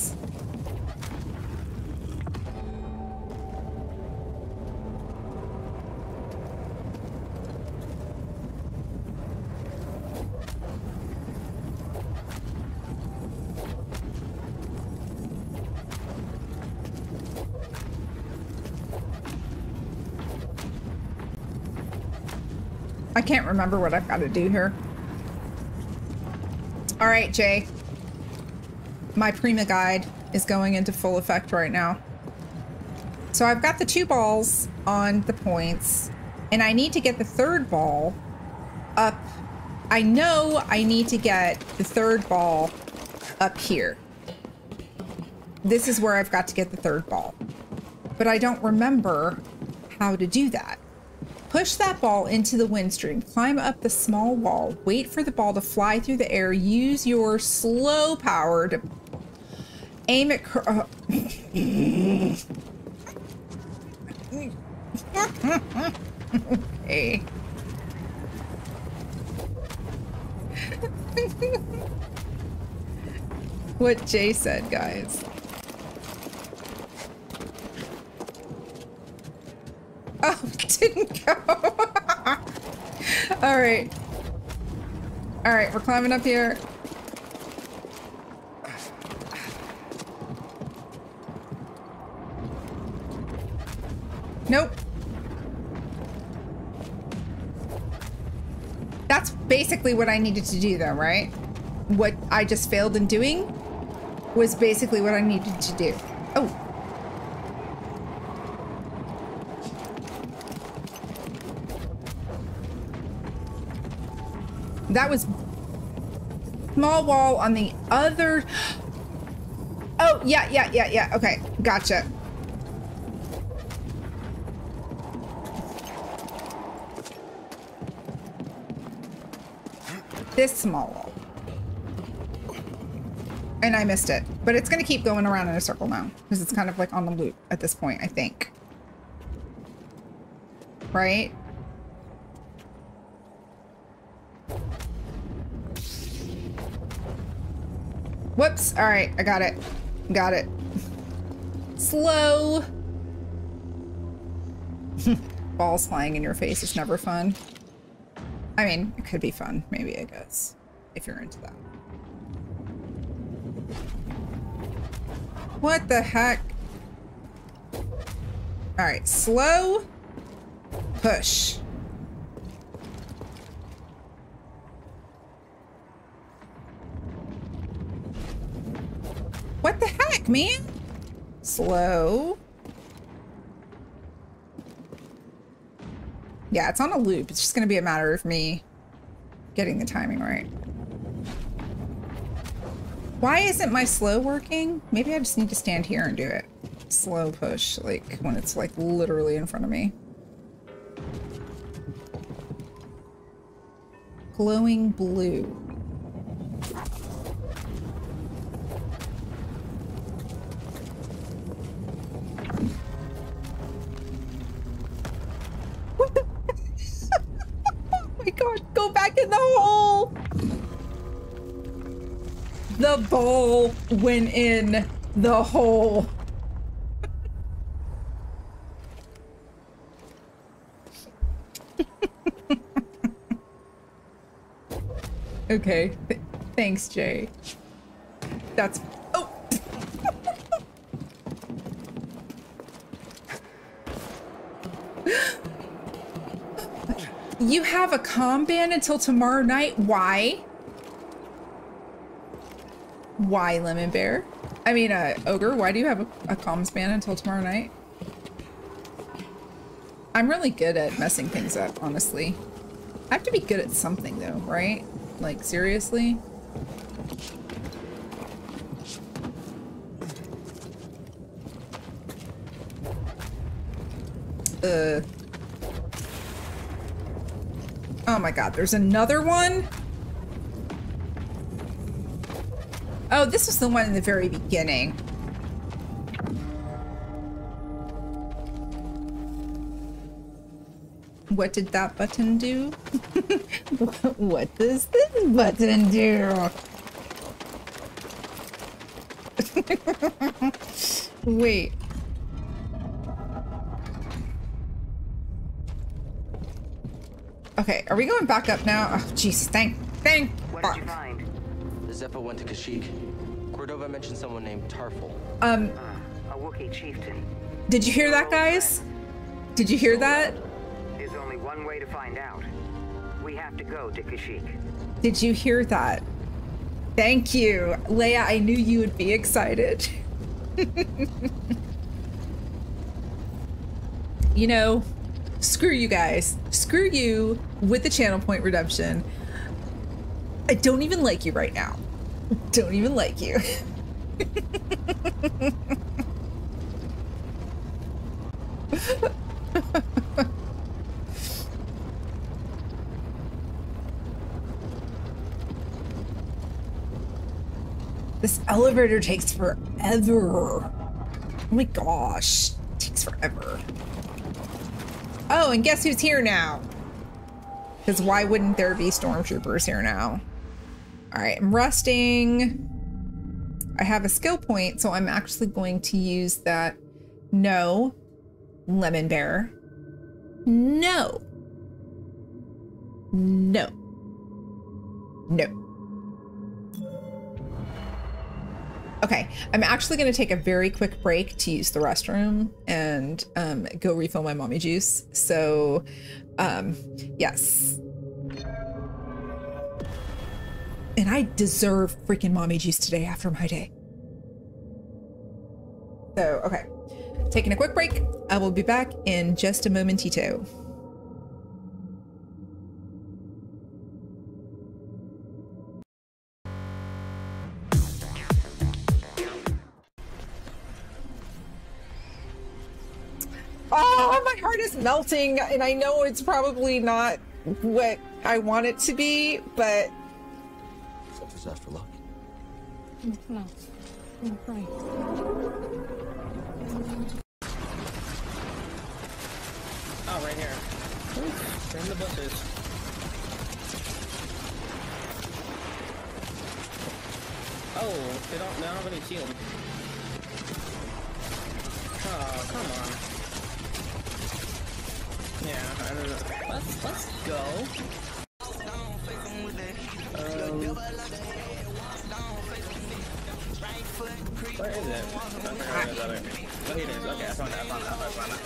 I can't remember what I've got to do here. All right, Jay. My Prima guide is going into full effect right now. So I've got the 2 balls on the points, and I need to get the 3rd ball up. I know I need to get the 3rd ball up here. This is where I've got to get the 3rd ball. But I don't remember how to do that. Push that ball into the wind stream, climb up the small wall, wait for the ball to fly through the air, use your slow power to aim it. Okay. What Jay said, guys. Oh, it didn't go. All right. All right, we're climbing up here. Nope. That's basically what I needed to do though, right? What I just failed in doing was basically what I needed to do. Oh. That was small wall on the other. Oh, yeah. Okay, gotcha. This small wall. And I missed it. But it's going to keep going around in a circle now. Because it's kind of like on the loop at this point, I think. Right? Whoops. All right. I got it. Got it. Slow. balls flying in your face is never fun. I mean, it could be fun, maybe, I guess, if you're into that. What the heck? All right, slow push. What the heck, man? Slow. Yeah, it's on a loop. It's just gonna be a matter of me getting the timing right. Why isn't my slow working? Maybe I just need to stand here and do it. Slow push, like when it's like literally in front of me. Glowing blue. What the? Oh my god, go back in the hole! The ball went in the hole. Okay, thanks, Jay. That's... Oh! You have a comm ban until tomorrow night? Why? Why, Lemon Bear? I mean, Ogre, why do you have a comms ban until tomorrow night? I'm really good at messing things up, honestly. I have to be good at something, though, right? Like, seriously? Oh my god, there's another one? Oh, this was the one in the very beginning. What did that button do? What does this button do? Wait. Okay, are we going back up now? Oh, jeez, thank. What did you find? The Zeppo went to Kashyyyk. Cordova mentioned someone named Tarful. A Wookiee chieftain. Did you hear that, guys? Did you hear that? There's only one way to find out. We have to go to Kashyyyk. Did you hear that? Thank you. Leia, I knew you would be excited. You know, screw you guys. Screw you with the channel point redemption. I don't even like you right now. Don't even like you. This elevator takes forever. Oh my gosh, it takes forever. Oh, and guess who's here now? Because why wouldn't there be stormtroopers here now? All right, I'm resting. I have a skill point, so I'm actually going to use that. No, Lemon Bear. No. No. No. Okay, I'm actually going to take a very quick break to use the restroom and go refill my mommy juice. So, yes. And I deserve freaking mommy juice today after my day. So, okay. Taking a quick break. I will be back in just a momentito. Oh, my heart is melting, and I know it's probably not what I want it to be, but... Is that for luck? No. I'm crying. Oh, right here. Oof, in the bushes. Oh, they don't have any shield. Oh, come on. Yeah, I don't know. Let's go. Where is it? Okay, oh, here it is. Okay, I found it.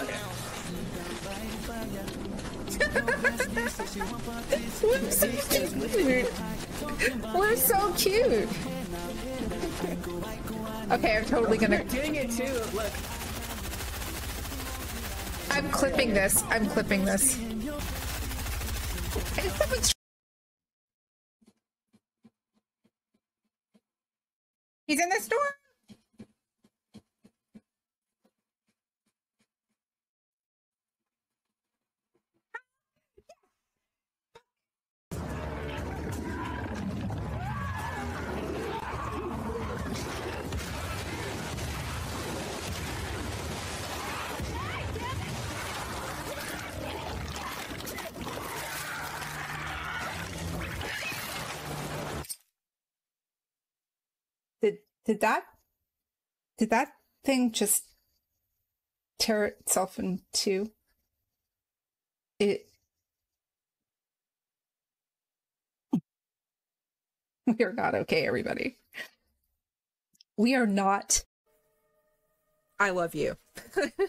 Okay. We're so cute. Okay, I'm totally gonna. You're doing it too. Look. I'm clipping this. I'm clipping this. He's in the store. Did that thing just tear itself in two? We are not okay, everybody. We are not. I love you.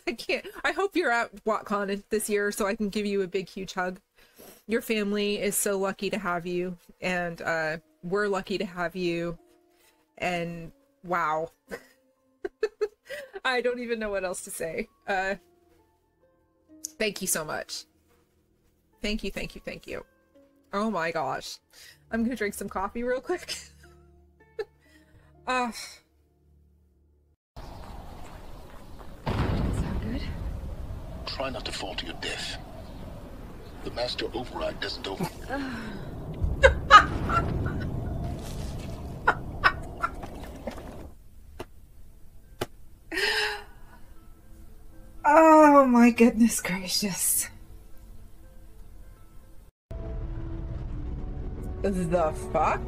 I can't. I hope you're at WatCon this year so I can give you a big, huge hug. Your family is so lucky to have you, and we're lucky to have you. And wow. I don't even know what else to say. Thank you so much. Thank you, thank you, thank you. Oh my gosh. I'm gonna drink some coffee real quick. Sound good? Try not to fall to your death. The master override isn't over. Oh my goodness gracious. The fuck?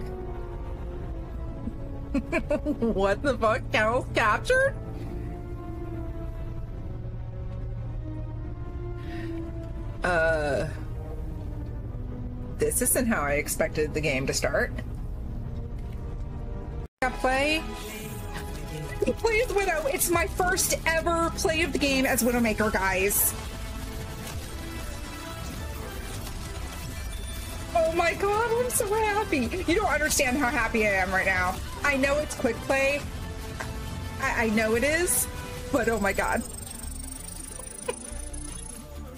What the fuck? Carol's captured? This isn't how I expected the game to start. Play as Widow. It's my first ever play of the game as Widowmaker, guys. Oh my god, I'm so happy. You don't understand how happy I am right now. I know it's quick play. I know it is, but oh my god.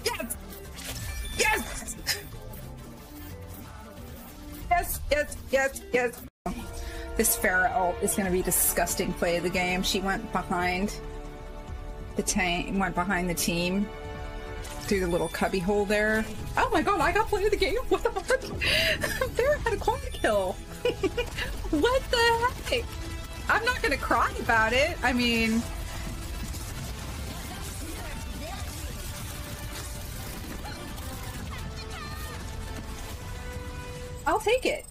Yes! Yes! Yes, yes, yes, yes. This Farrell is going to be disgusting play of the game. She went behind the tank, went behind the team through the little cubby hole there. Oh my god, I got play of the game? What the fuck? Farrell had a quad kill. What the heck? I'm not going to cry about it. I mean... I'll take it.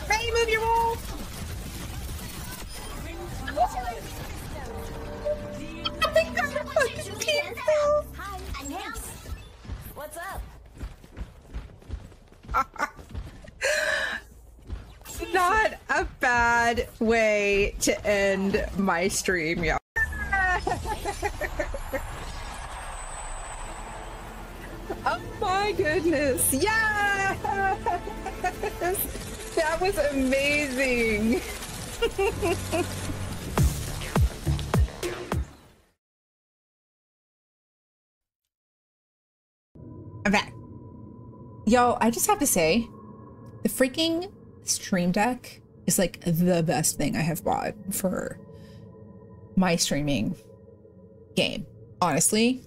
Ray, move your wall. I think that's a fucking pencil. Hi, I'm Hams. What's up? Not a bad way to end my stream, y'all. Oh my goodness, yes! That was amazing. I'm back. Yo, I just have to say, the freaking Stream Deck is like the best thing I have bought for my streaming game, honestly.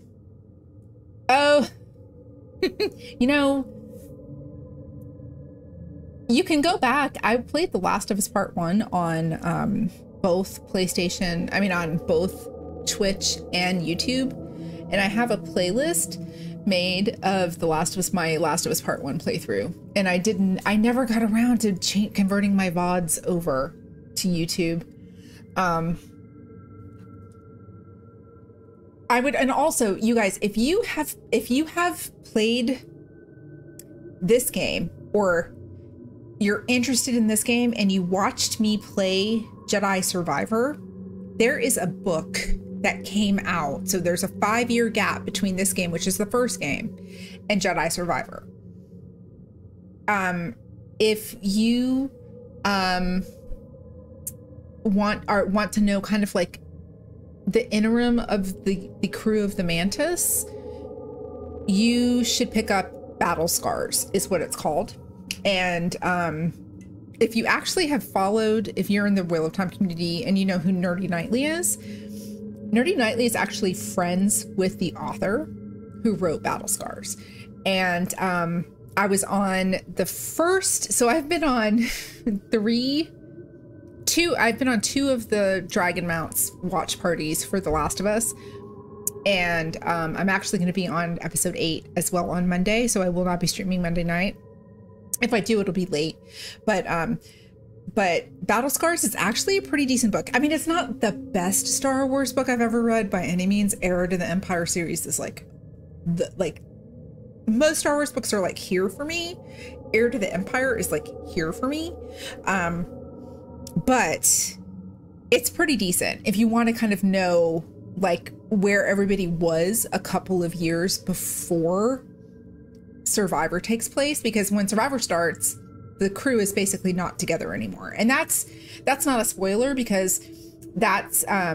Oh, you know, you can go back. I played The Last of Us Part 1 on both PlayStation, I mean on both Twitch and YouTube. And I have a playlist made of my Last of Us Part 1 playthrough. And I never got around to converting my VODs over to YouTube. And also, you guys, if you have played this game, or you're interested in this game and you watched me play Jedi Survivor, there is a book that came out. So there's a 5-year gap between this game, which is the first game, and Jedi Survivor. If you want to know kind of like the interim of the crew of the Mantis, you should pick up Battle Scars, is what it's called. And if you actually have followed, if you're in the Wheel of Time community and you know who Nerdy Nightly is actually friends with the author who wrote Battle Scars. And I was on the first, so I've been on I've been on 2 of the Dragon Mounts watch parties for The Last of Us. And I'm actually going to be on episode 8 as well on Monday. So I will not be streaming Monday night. If I do, it'll be late. But Battle Scars is actually a pretty decent book. I mean, it's not the best Star Wars book I've ever read by any means. Heir to the Empire series is like most Star Wars books are like here for me. Heir to the Empire is like here for me. But it's pretty decent if you want to kind of know like where everybody was a couple of years before Survivor takes place, because when Survivor starts, the crew is basically not together anymore. And that's not a spoiler, because that's a,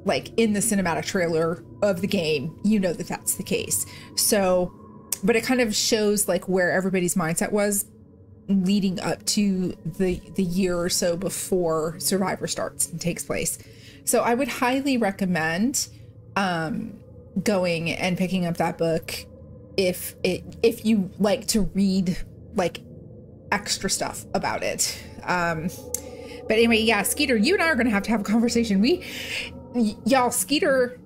like, in the cinematic trailer of the game, you know that's the case. So, but it kind of shows like where everybody's mindset was leading up to the year or so before Survivor starts and takes place. So I would highly recommend going and picking up that book if you like to read like extra stuff about it. But anyway, yeah, Skeeter, you and I are gonna have to have a conversation. Y'all, Skeeter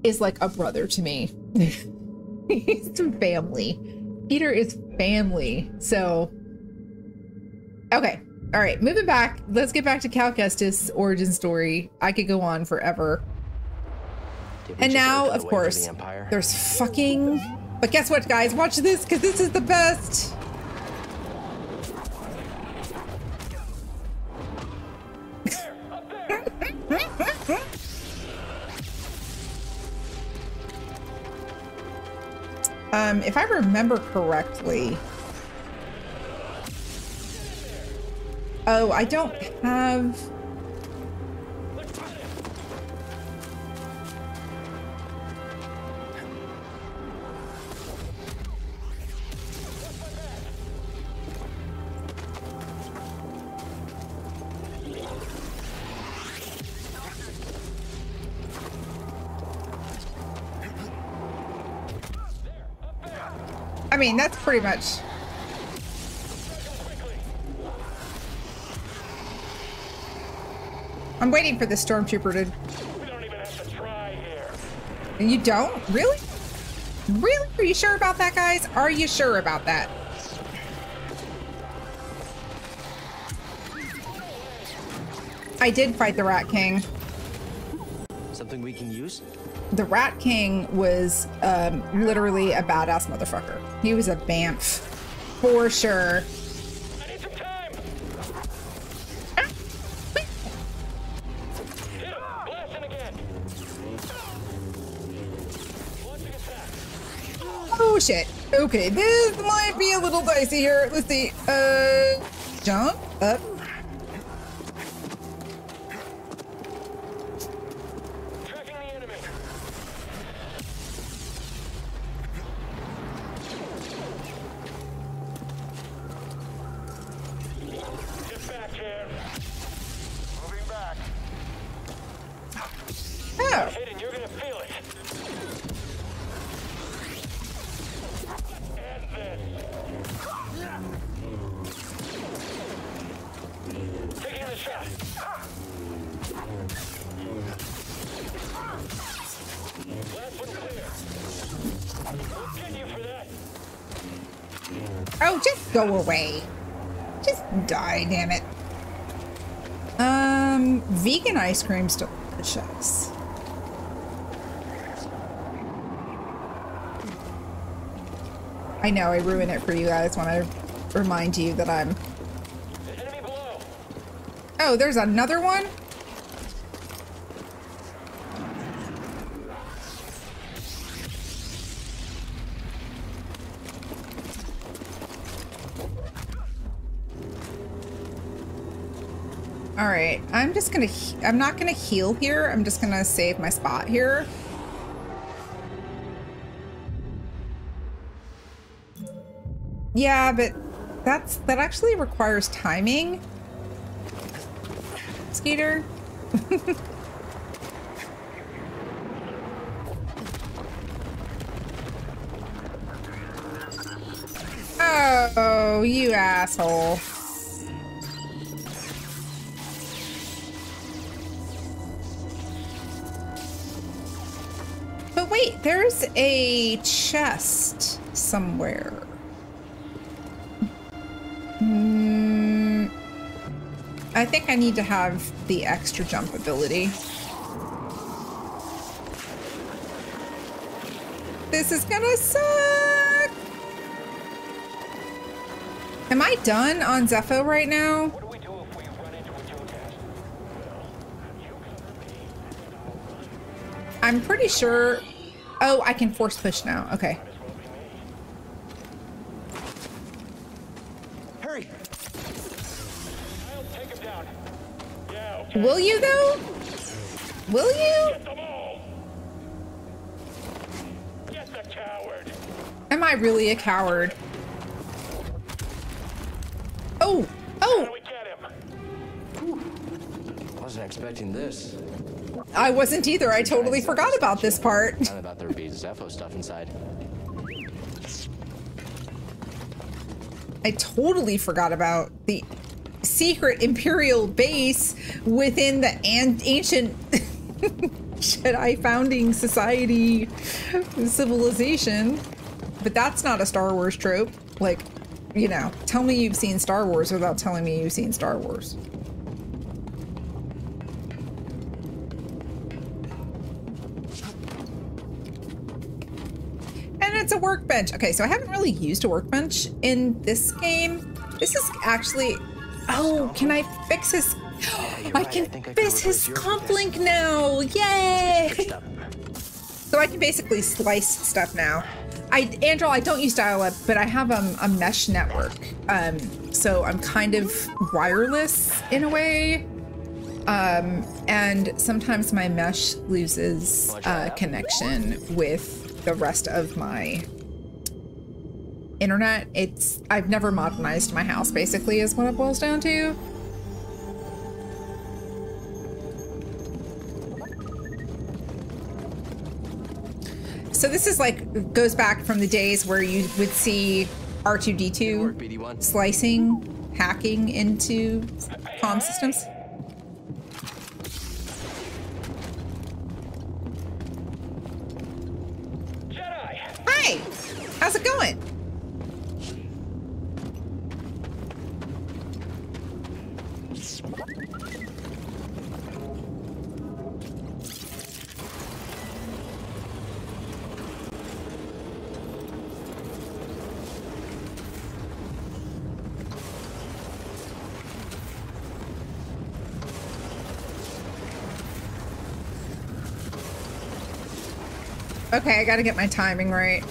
is like a brother to me. He's family. Skeeter is family. So, okay. All right, moving back. Let's get back to Cal Kestis' origin story. I could go on forever. And now, of course, there's fucking... But guess what, guys? Watch this, because this is the best. If I remember correctly... Oh, I don't have... I mean, that's pretty much... I'm waiting for the stormtrooper to... We don't even have to try here. And you don't? Really? Really? Are you sure about that, guys? Are you sure about that? I did fight the Rat King. Something we can use? The Rat King was literally a badass motherfucker. He was a bamf. For sure. I need some time. Hit him. Blasting again. Launching attack. Oh shit. Okay, this might be a little dicey here. Let's see. Jump up. Tracking the enemy. Get back here. Moving back. Oh. Hit it, you're gonna feel it. And this. Taking the shot. Last one clear. We'll get you for that. Oh, just go away. Just die, damn it. Vegan ice cream's delicious. I know I ruin it for you guys when I remind you that I'm... Enemy below. Oh, there's another one? All right, I'm just gonna, I'm not gonna heal here. I'm just gonna save my spot here. Yeah, but that actually requires timing. Skeeter. Oh, you asshole. But wait, there's a chest somewhere. I think I need to have the extra jump ability. This is gonna suck! Am I done on Zepho right now? What do we do if we run into a Jotast? Well, you cover me. I'm pretty sure... Oh, I can force push now. Okay. Hurry! I'll take him down. Yeah, okay. Will you, though? Will you? Get them all. Get the coward. Am I really a coward? Oh! How Oh! do we get him? Wasn't expecting this. I wasn't either. I totally forgot about this part. Not about there being Zepho stuff inside. I totally forgot about the secret Imperial base within the ancient Jedi founding society civilization. But that's not a Star Wars trope. Like, you know, tell me you've seen Star Wars without telling me you've seen Star Wars. And it's a workbench. Okay, so I haven't really used a workbench in this game. This is actually... Oh, can I fix his... I can fix his comp link now! Yay! So I can basically slice stuff now. Andrew, I don't use dial-up, but I have a mesh network. So I'm kind of wireless in a way. And sometimes my mesh loses connection with the rest of my internet. I've never modernized my house, basically, is what it boils down to. So this is like, goes back from the days where you would see R2-D2 slicing, hacking into comm systems. Jedi! Hi! How's it going? Okay, I gotta get my timing right.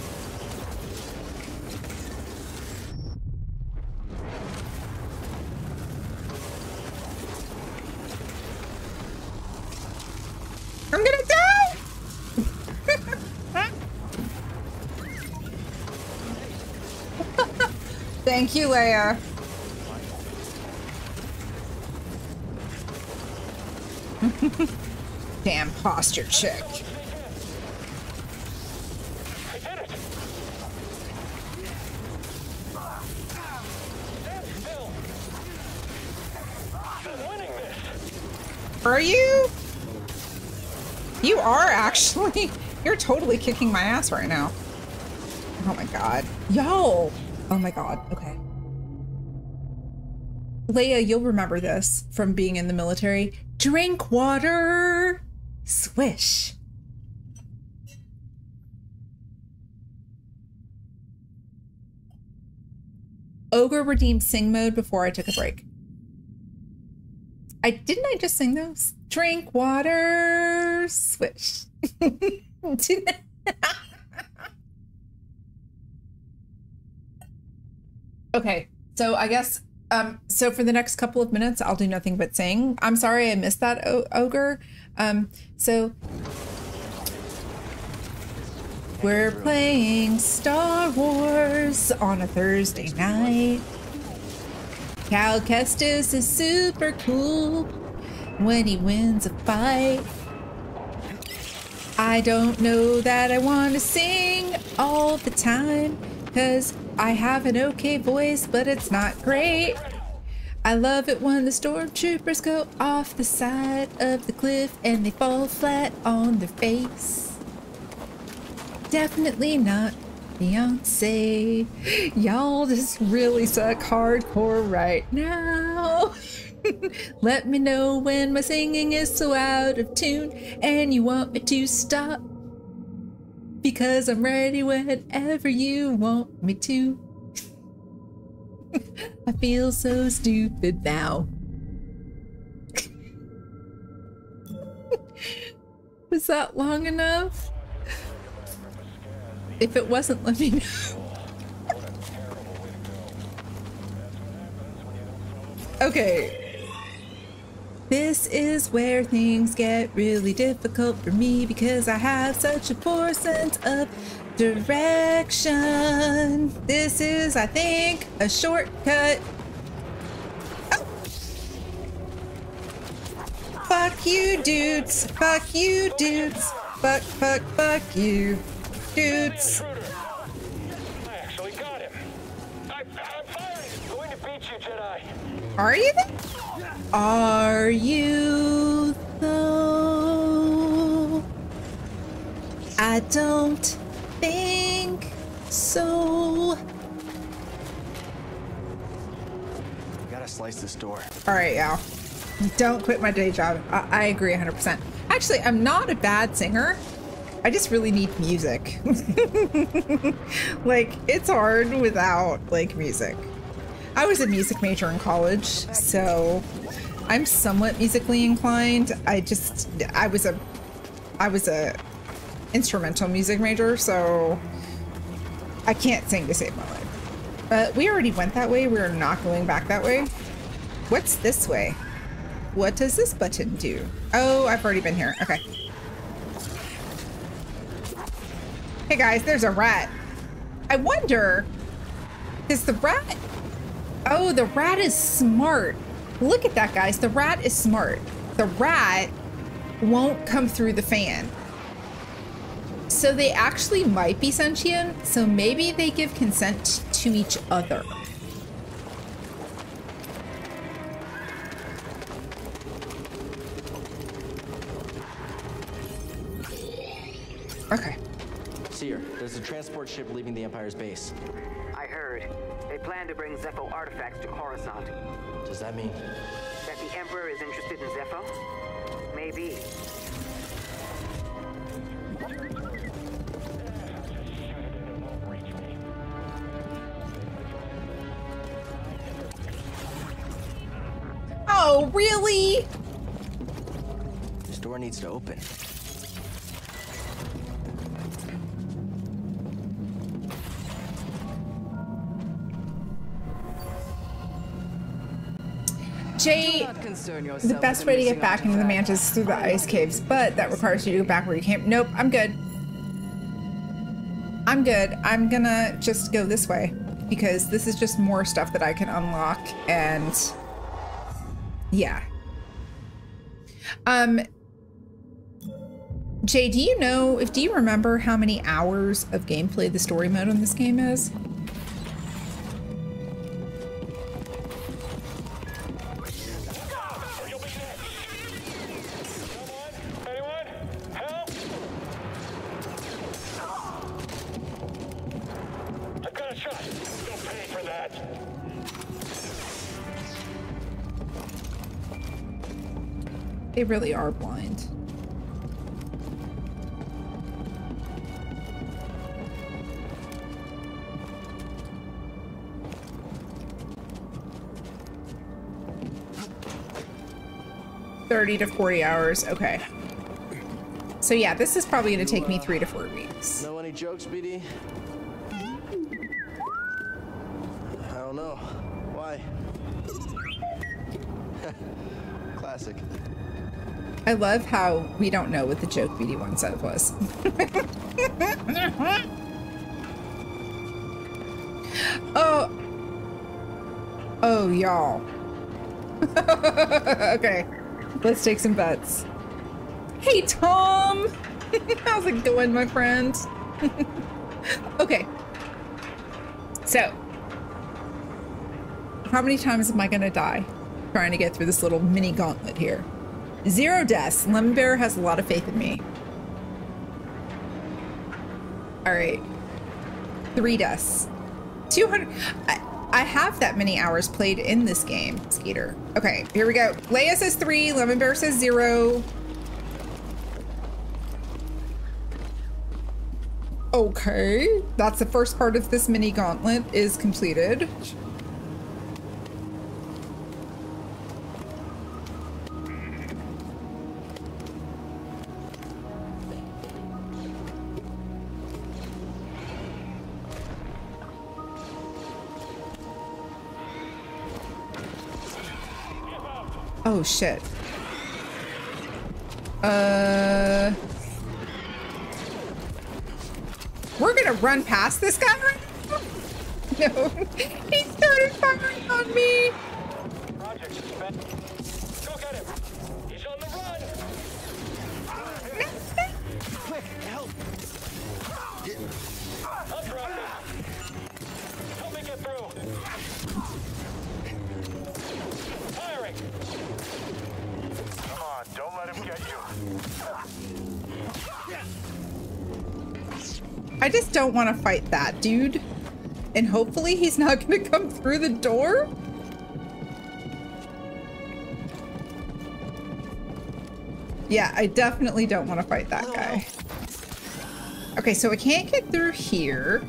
I'm gonna die! Thank you, Leia. Damn posture check. Are you? You are actually. You're totally kicking my ass right now. Oh my god. Yo! Oh my god. Okay. Leia, you'll remember this from being in the military. Drink water! Swish. Ogre redeemed sing mode before I took a break. Didn't I just sing those? Drink water, swish. Okay, so I guess so for the next couple of minutes I'll do nothing but sing. I'm sorry I missed that, Ogre. So we're playing Star Wars on a Thursday night. Cal Kestis is super cool when he wins a fight. I don't know that I want to sing all the time, cause I have an okay voice, but it's not great. I love it when the stormtroopers go off the side of the cliff and they fall flat on their face. Definitely not Beyonce. Y'all just really suck hardcore right now. Let me know when my singing is so out of tune and you want me to stop, because I'm ready whenever you want me to. I feel so stupid now. Was that long enough? If it wasn't, let me know. Okay. This is where things get really difficult for me because I have such a poor sense of direction. This is, I think, a shortcut. Oh. Fuck you, dudes. Fuck you, dudes. Fuck you, dudes. I actually got him. I'm going to beat you, Jedi. Are you then? Are you though? I don't think so. We gotta slice this door. All right, y'all. Don't quit my day job. I agree 100%. Actually, I'm not a bad singer. I just really need music. Like, it's hard without, like, music. I was a music major in college, so I'm somewhat musically inclined. I was a instrumental music major, so I can't sing to save my life. But we already went that way. We're not going back that way. What's this way? What does this button do? Oh, I've already been here. Okay. Hey guys, there's a rat. I wonder, is the rat... Oh, the rat is smart. Look at that, guys. The rat is smart. The rat won't come through the fan. So they actually might be sentient, so maybe they give consent to each other. Okay. Seer, there's a transport ship leaving the Empire's base. I heard. They plan to bring Zepho artifacts to Coruscant. Does that mean? That the Emperor is interested in Zepho? Maybe. Oh, really? This door needs to open. Jay, the best way to get back into the mantis is through the ice caves, but that requires you to go back where you came. Nope, I'm good. I'm good. I'm gonna just go this way because this is just more stuff that I can unlock, and yeah. Jay, do you remember how many hours of gameplay the story mode on this game is? They really are blind. $30 to 40 hours. Okay. So yeah, this is probably going to take me 3 to 4 weeks. Know any jokes, BD? I don't know. Why? Classic. I love how we don't know what the joke BD one said was. Oh, y'all. Okay, let's take some bets. Hey, Tom! How's it going, my friend? Okay. So, how many times am I gonna die trying to get through this little mini gauntlet here? 0 deaths. Lemon Bear has a lot of faith in me. All right. 3 deaths. 200. I have that many hours played in this game, Skeeter. Okay, here we go. Leia says 3. Lemon Bear says 0. Okay, that's the first part of this mini gauntlet is completed. Oh shit. We're gonna run past this guy right now? No, he started firing on me. Project suspended. Go get him. He's on the run. Quick, help! I'll drop him. Help me get through. Firing. Come on, don't let him get you. I just don't want to fight that dude. And hopefully he's not going to come through the door. Yeah, I definitely don't want to fight that guy. Okay, so I can't get through here.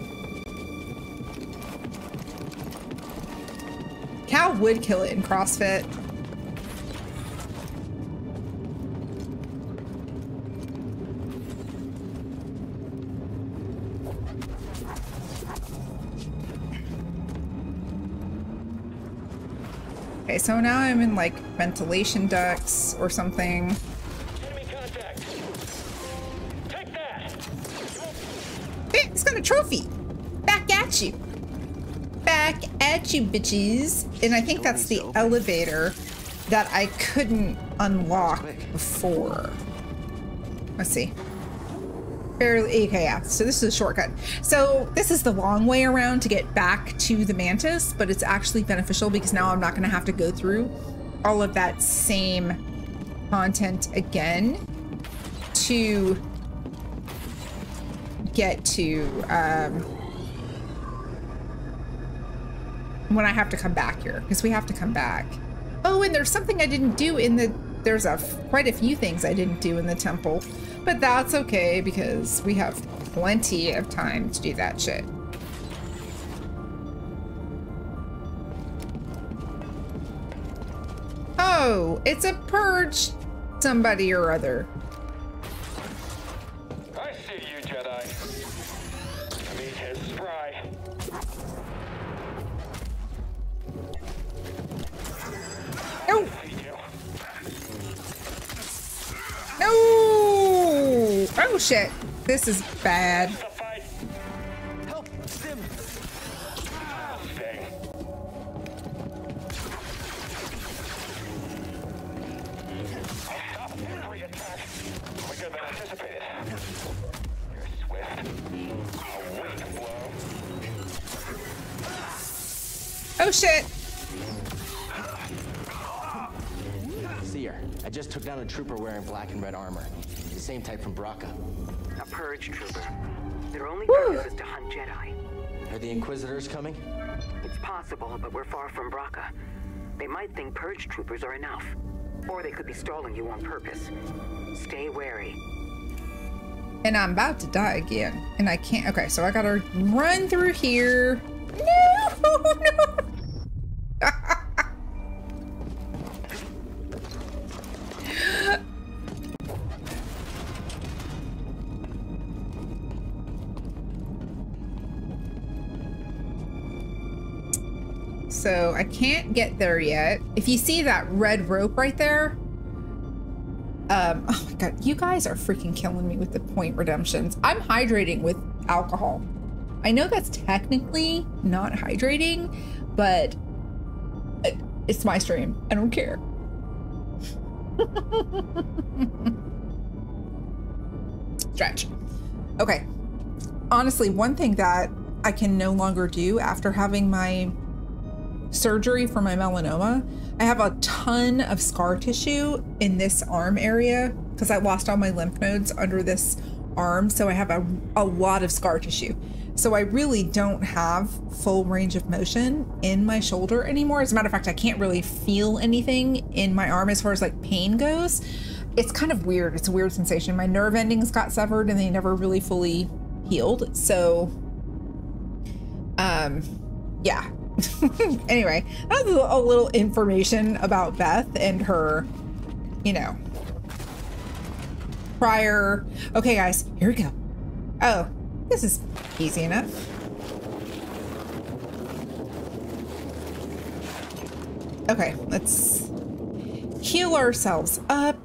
Cal would kill it in CrossFit. Okay, so now I'm in like ventilation ducts or something. Enemy contact. Take that. Hey, it's got a trophy. Back at you. Back at you, bitches. And I think that's the elevator that I couldn't unlock before. Let's see. Barely, okay, yeah. So this is a shortcut. So this is the long way around to get back to the Mantis, but it's actually beneficial because now I'm not going to have to go through all of that same content again to get to when I have to come back here, because we have to come back. Oh, and there's something I didn't do in the, there's quite a few things I didn't do in the temple. But that's okay because we have plenty of time to do that shit. Oh, it's a purge somebody or other. I see you, Jedi. Meat is spry. No. No! Oh shit. This is bad. Help! Sim! Stay. Stop every attack. Quicker than anticipated. You're swift. A weak blow. Oh shit. See her. I just took down a trooper wearing black and red armor. The same type from Braca. A purge trooper. Their only purpose is to hunt Jedi. Are the Inquisitors coming? It's possible, but we're far from Braca. They might think purge troopers are enough. Or they could be stalling you on purpose. Stay wary. And I'm about to die again. And I can't. Okay, so I gotta run through here. No, no. So I can't get there yet. If you see that red rope right there, oh my god, you guys are freaking killing me with the point redemptions. I'm hydrating with alcohol. I know that's technically not hydrating, but it's my stream. I don't care. Stretch. Okay. Honestly, one thing that I can no longer do after having my surgery for my melanoma, I have a ton of scar tissue in this arm area because I lost all my lymph nodes under this arm. So I have a lot of scar tissue. So I really don't have full range of motion in my shoulder anymore. As a matter of fact, I can't really feel anything in my arm as far as like pain goes. It's kind of weird. It's a weird sensation. My nerve endings got severed and they never really fully healed. So, yeah. Anyway, that was a little information about Beth and her, you know, prior. Okay, guys, here we go. Oh, this is easy enough. Okay, let's heal ourselves up.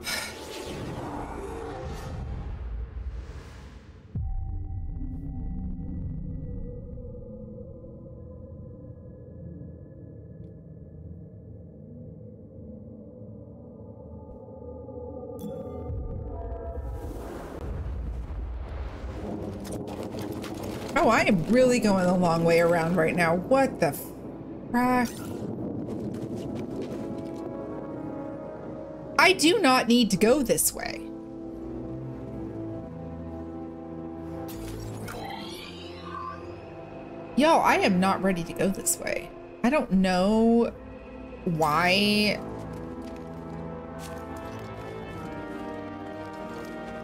Oh, I am really going the long way around right now. What the frack? I do not need to go this way. Yo, I am not ready to go this way. I don't know why.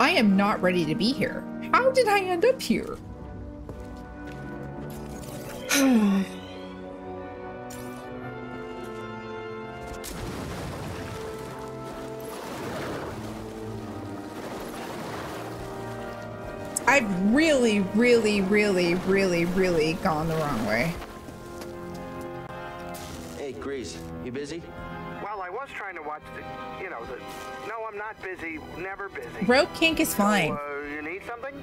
I am not ready to be here. How did I end up here? I've really gone the wrong way. Hey, Grease, you busy? Well, I was trying to watch the, no, I'm not busy, never busy. Rope kink is fine. So, you need something?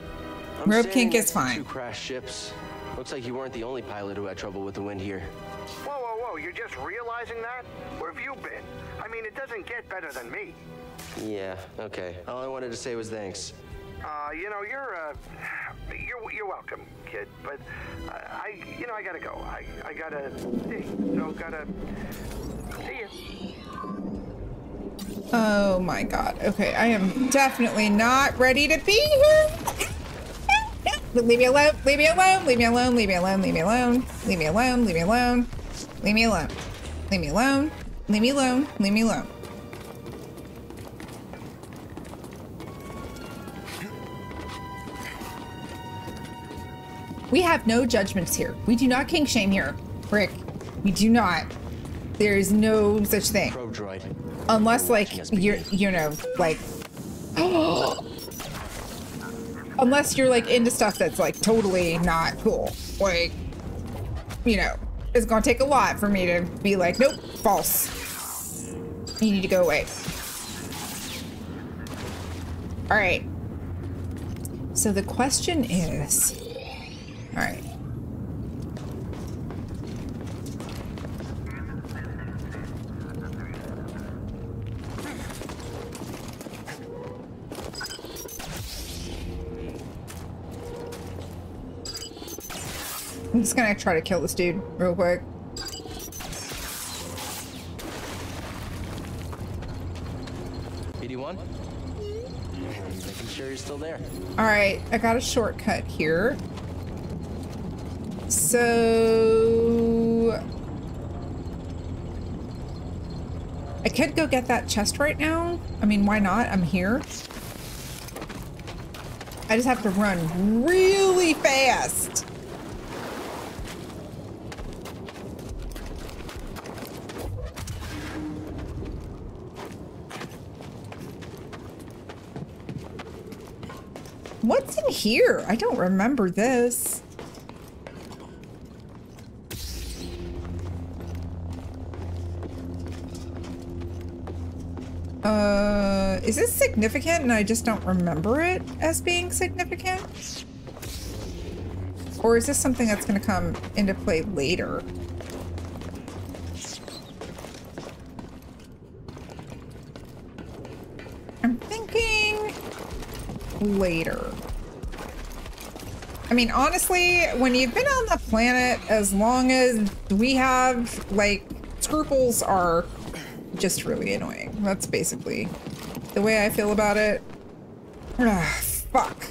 Rope kink is fine. Two crashed ships. Looks like you weren't the only pilot who had trouble with the wind here. Whoa, you're just realizing that? Where have you been? I mean, it doesn't get better than me. Yeah, okay. All I wanted to say was thanks. You're welcome, kid. But I gotta go. I gotta see. So gotta see you. Oh my god. Okay, I am definitely not ready to be here. Leave me alone. Leave me alone. Leave me alone. Leave me alone. Leave me alone. Leave me alone. Leave me alone. Leave me alone. Leave me alone. Leave me alone. Leave me alone. We have no judgments here. We do not kink shame here, Rick. We do not. There is no such thing. Probe droid. Unless, like, unless you're, like, into stuff that's, like, totally not cool. Like, it's gonna take a lot for me to be like, nope, false. You need to go away. All right. So the question is... All right. I'm just gonna try to kill this dude real quick. BD1? Making sure you're still there. All right, I got a shortcut here. So I could go get that chest right now. I mean, why not? I'm here. I just have to run really fast. What's in here? I don't remember this. Is this significant and I just don't remember it as being significant? Or is this something that's going to come into play later? I'm thinking later. I mean, honestly, when you've been on the planet as long as we have, like, scruples are just really annoying. That's basically the way I feel about it. Ugh, fuck.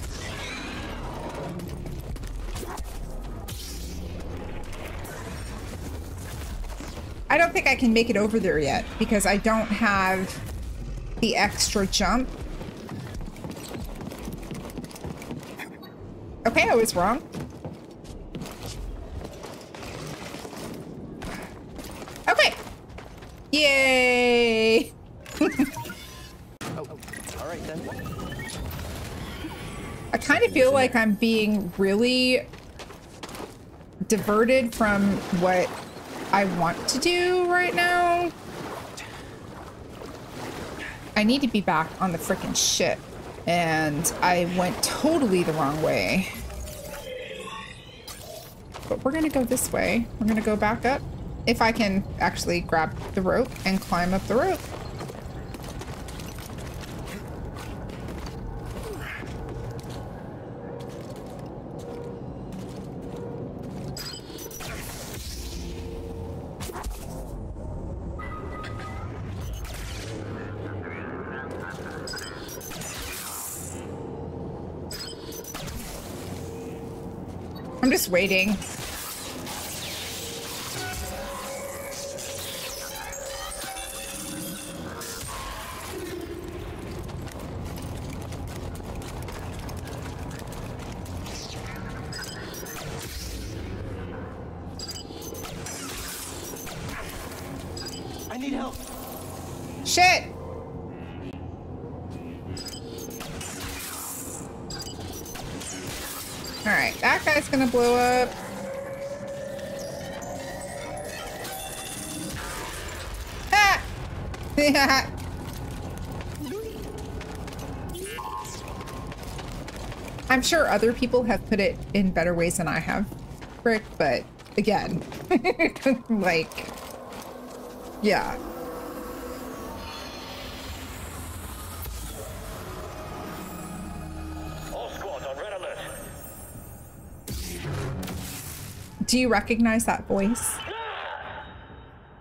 I don't think I can make it over there yet because I don't have the extra jump. Okay, I was wrong. Okay. Yay! All right then. I kind of feel like I'm being really diverted from what I want to do right now. I need to be back on the frickin' ship, and I went totally the wrong way. But we're gonna go this way. We're gonna go back up. If I can actually grab the rope and climb up the rope. I'm just waiting. I need help. Shit! Alright, that guy's gonna blow up. Ah! I'm sure other people have put it in better ways than I have, Rick, but again, like, yeah. All squads on red alert. Do you recognize that voice?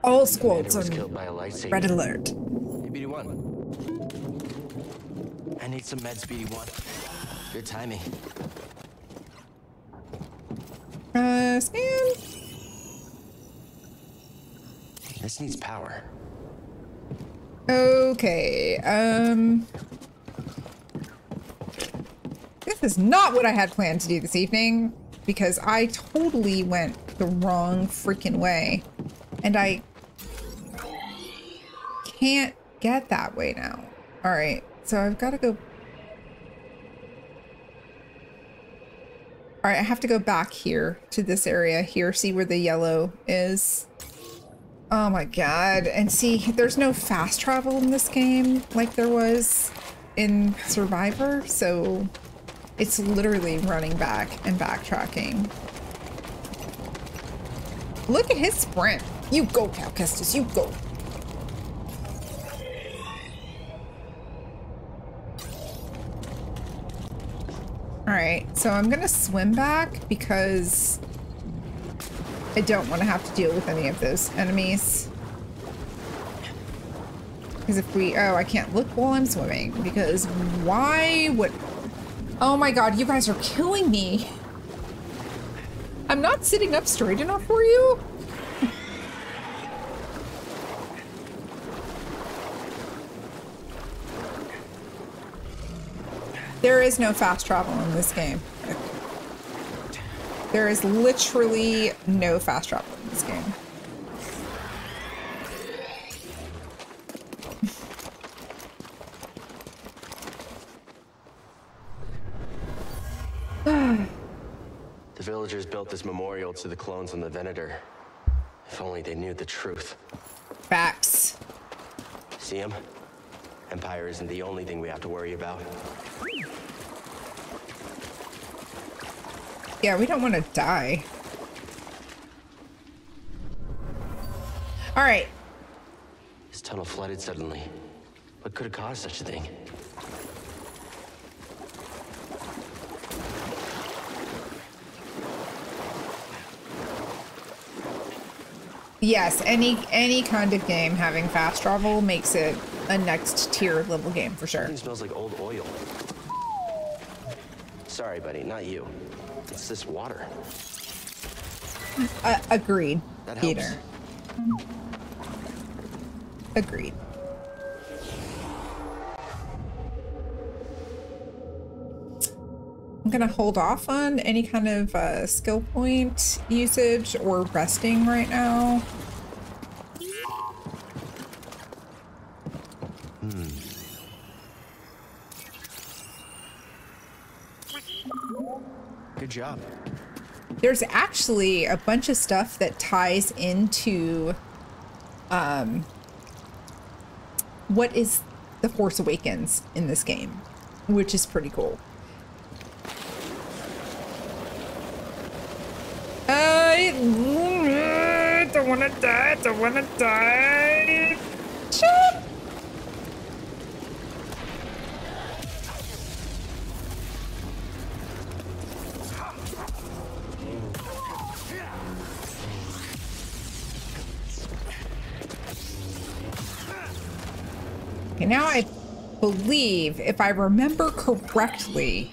All squads Was on killed by a lightsaber. red alert. Hey, BD1. I need some meds, BD1. Good timing. Scan. This needs power. Okay, this is not what I had planned to do this evening, because I totally went the wrong freaking way, and I can't get that way now. All right, so I've got to go. All right, I have to go back here to this area here, see where the yellow is. Oh my god, and see, there's no fast travel in this game like there was in Survivor, so it's literally running back and backtracking. Look at his sprint. You go, Cal Kestis, you go. Alright, so I'm gonna swim back because I don't want to have to deal with any of those enemies. Because if we... Oh, I can't look while I'm swimming. Because why would... Oh my god, you guys are killing me. I'm not sitting up straight enough for you? There is no fast travel in this game. There is literally no fast travel in this game. The villagers built this memorial to the clones on the Venator. If only they knew the truth. Facts. See him? Empire isn't the only thing we have to worry about. Yeah, we don't want to die. All right. This tunnel flooded suddenly. What could have caused such a thing? Yes, any kind of game having fast travel makes it a next tier level game for sure. It smells like old oil. Sorry, buddy, not you. It's this water. Agreed, That Peter. helps. Agreed. I'm gonna hold off on any kind of skill point usage or resting right now. Good job. There's actually a bunch of stuff that ties into what is The Force Awakens in this game, which is pretty cool. I don't want to die. Don't want to die. Chop. Okay, now I believe, if I remember correctly,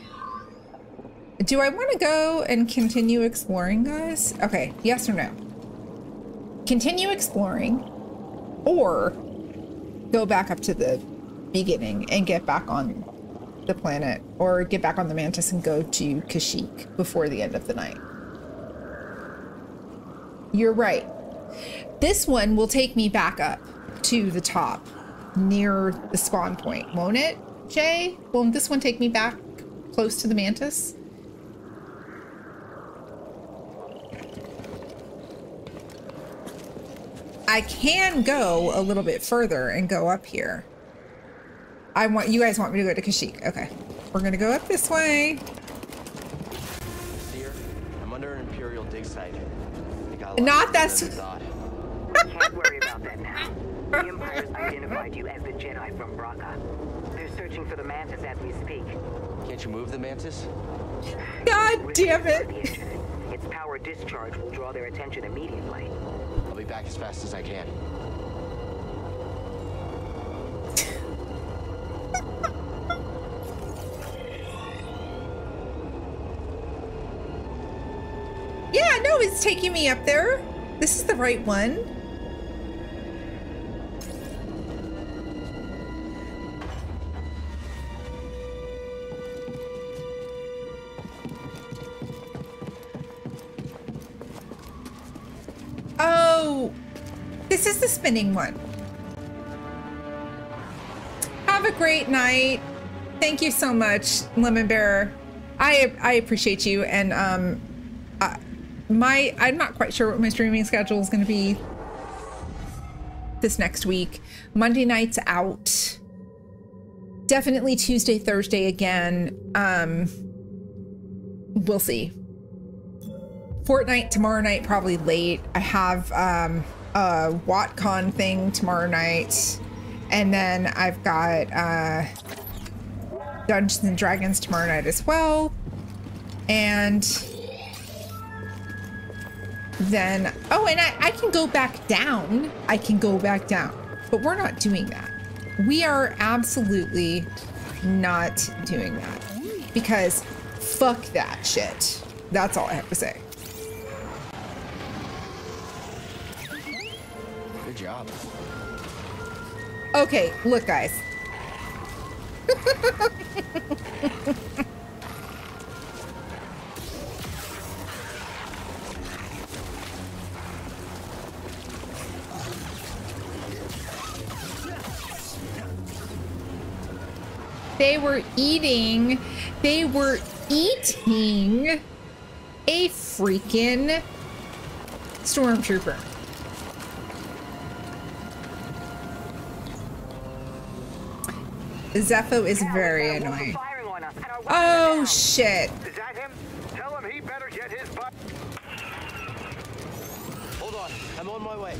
do I want to go and continue exploring, guys? Okay, yes or no? Continue exploring, or go back up to the beginning and get back on the planet, or get back on the Mantis and go to Kashyyyk before the end of the night. You're right. This one will take me back up to the top near the spawn point, won't it, Jay? Won't this one take me back close to the Mantis? I can go a little bit further and go up here. You guys want me to go to Kashyyyk? Okay. We're gonna go up this way. Seer, I'm under an Imperial dig site. Not that's... Can't worry about that now. The Empire's identified you as the Jedi from Braca. They're searching for the Mantis as we speak. Can't you move the Mantis? God damn it! Its power discharge will draw their attention immediately. I'll be back as fast as I can. Yeah, no, it's taking me up there. This is the right one. Oh, this is the spinning one. Have a great night. Thank you so much, Lemon Bear. I appreciate you, and I'm not quite sure what my streaming schedule is going to be this next week. Monday night's out. Definitely Tuesday, Thursday again. We'll see. Fortnite tomorrow night, probably late. I have a WatCon thing tomorrow night, and then I've got Dungeons and Dragons tomorrow night as well. And then, oh, and I can go back down. I can go back down, but we're not doing that. We are absolutely not doing that, because fuck that shit. That's all I have to say. Good job. Okay, look, guys. They were eating a freaking stormtrooper. Zepho is very annoying. Oh shit. Is that him? Tell him he better get his butt. Hold on, I'm on my way.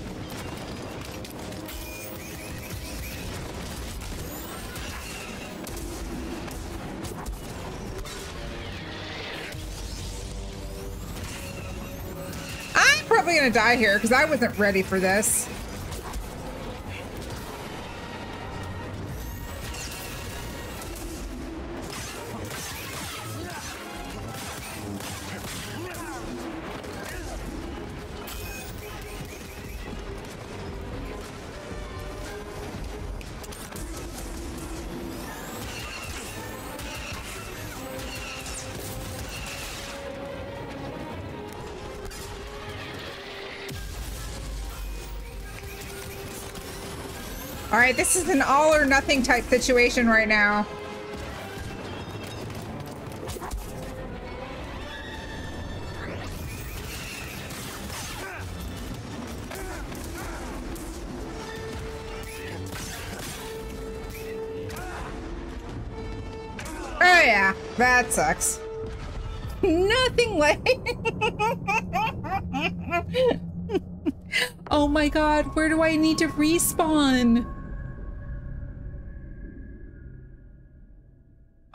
I'm probably gonna die here because I wasn't ready for this. All right, this is an all or nothing type situation right now. Oh yeah, that sucks. Nothing like... Oh my god, where do I need to respawn?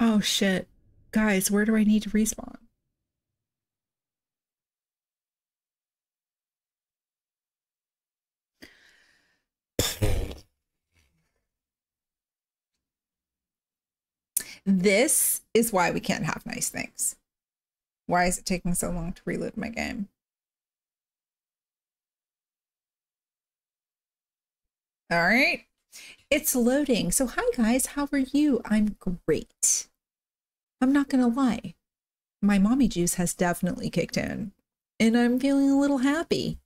Oh shit. Guys, where do I need to respawn? This is why we can't have nice things. Why is it taking so long to reload my game? All right. It's loading. So hi guys, how are you? I'm great. I'm not gonna lie. My mommy juice has definitely kicked in and I'm feeling a little happy.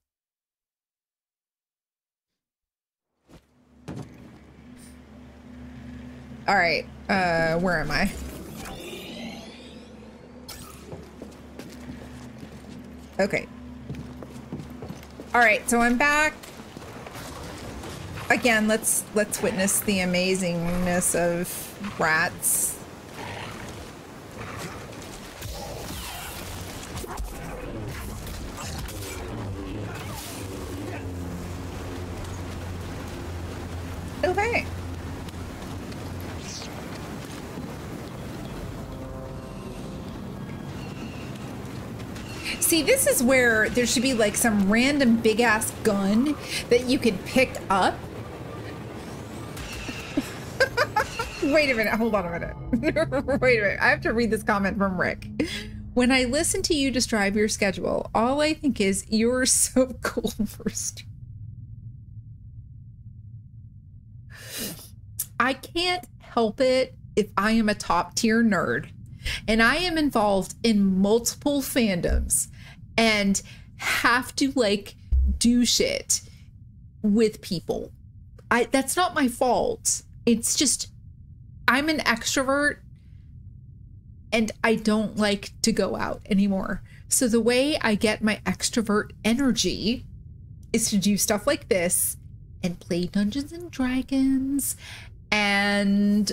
All right, where am I? Okay. All right, so I'm back. Again, let's witness the amazingness of rats. Okay. See, this is where there should be like some random big ass gun that you could pick up. Wait a minute, hold on a minute. Wait a minute, I have to read this comment from Rick. When I listen to you describe your schedule, all I think is you're so cool first. I can't help it if I am a top tier nerd and I am involved in multiple fandoms and have to like do shit with people. That's not my fault. It's just I'm an extrovert and I don't like to go out anymore. So the way I get my extrovert energy is to do stuff like this and play Dungeons and Dragons and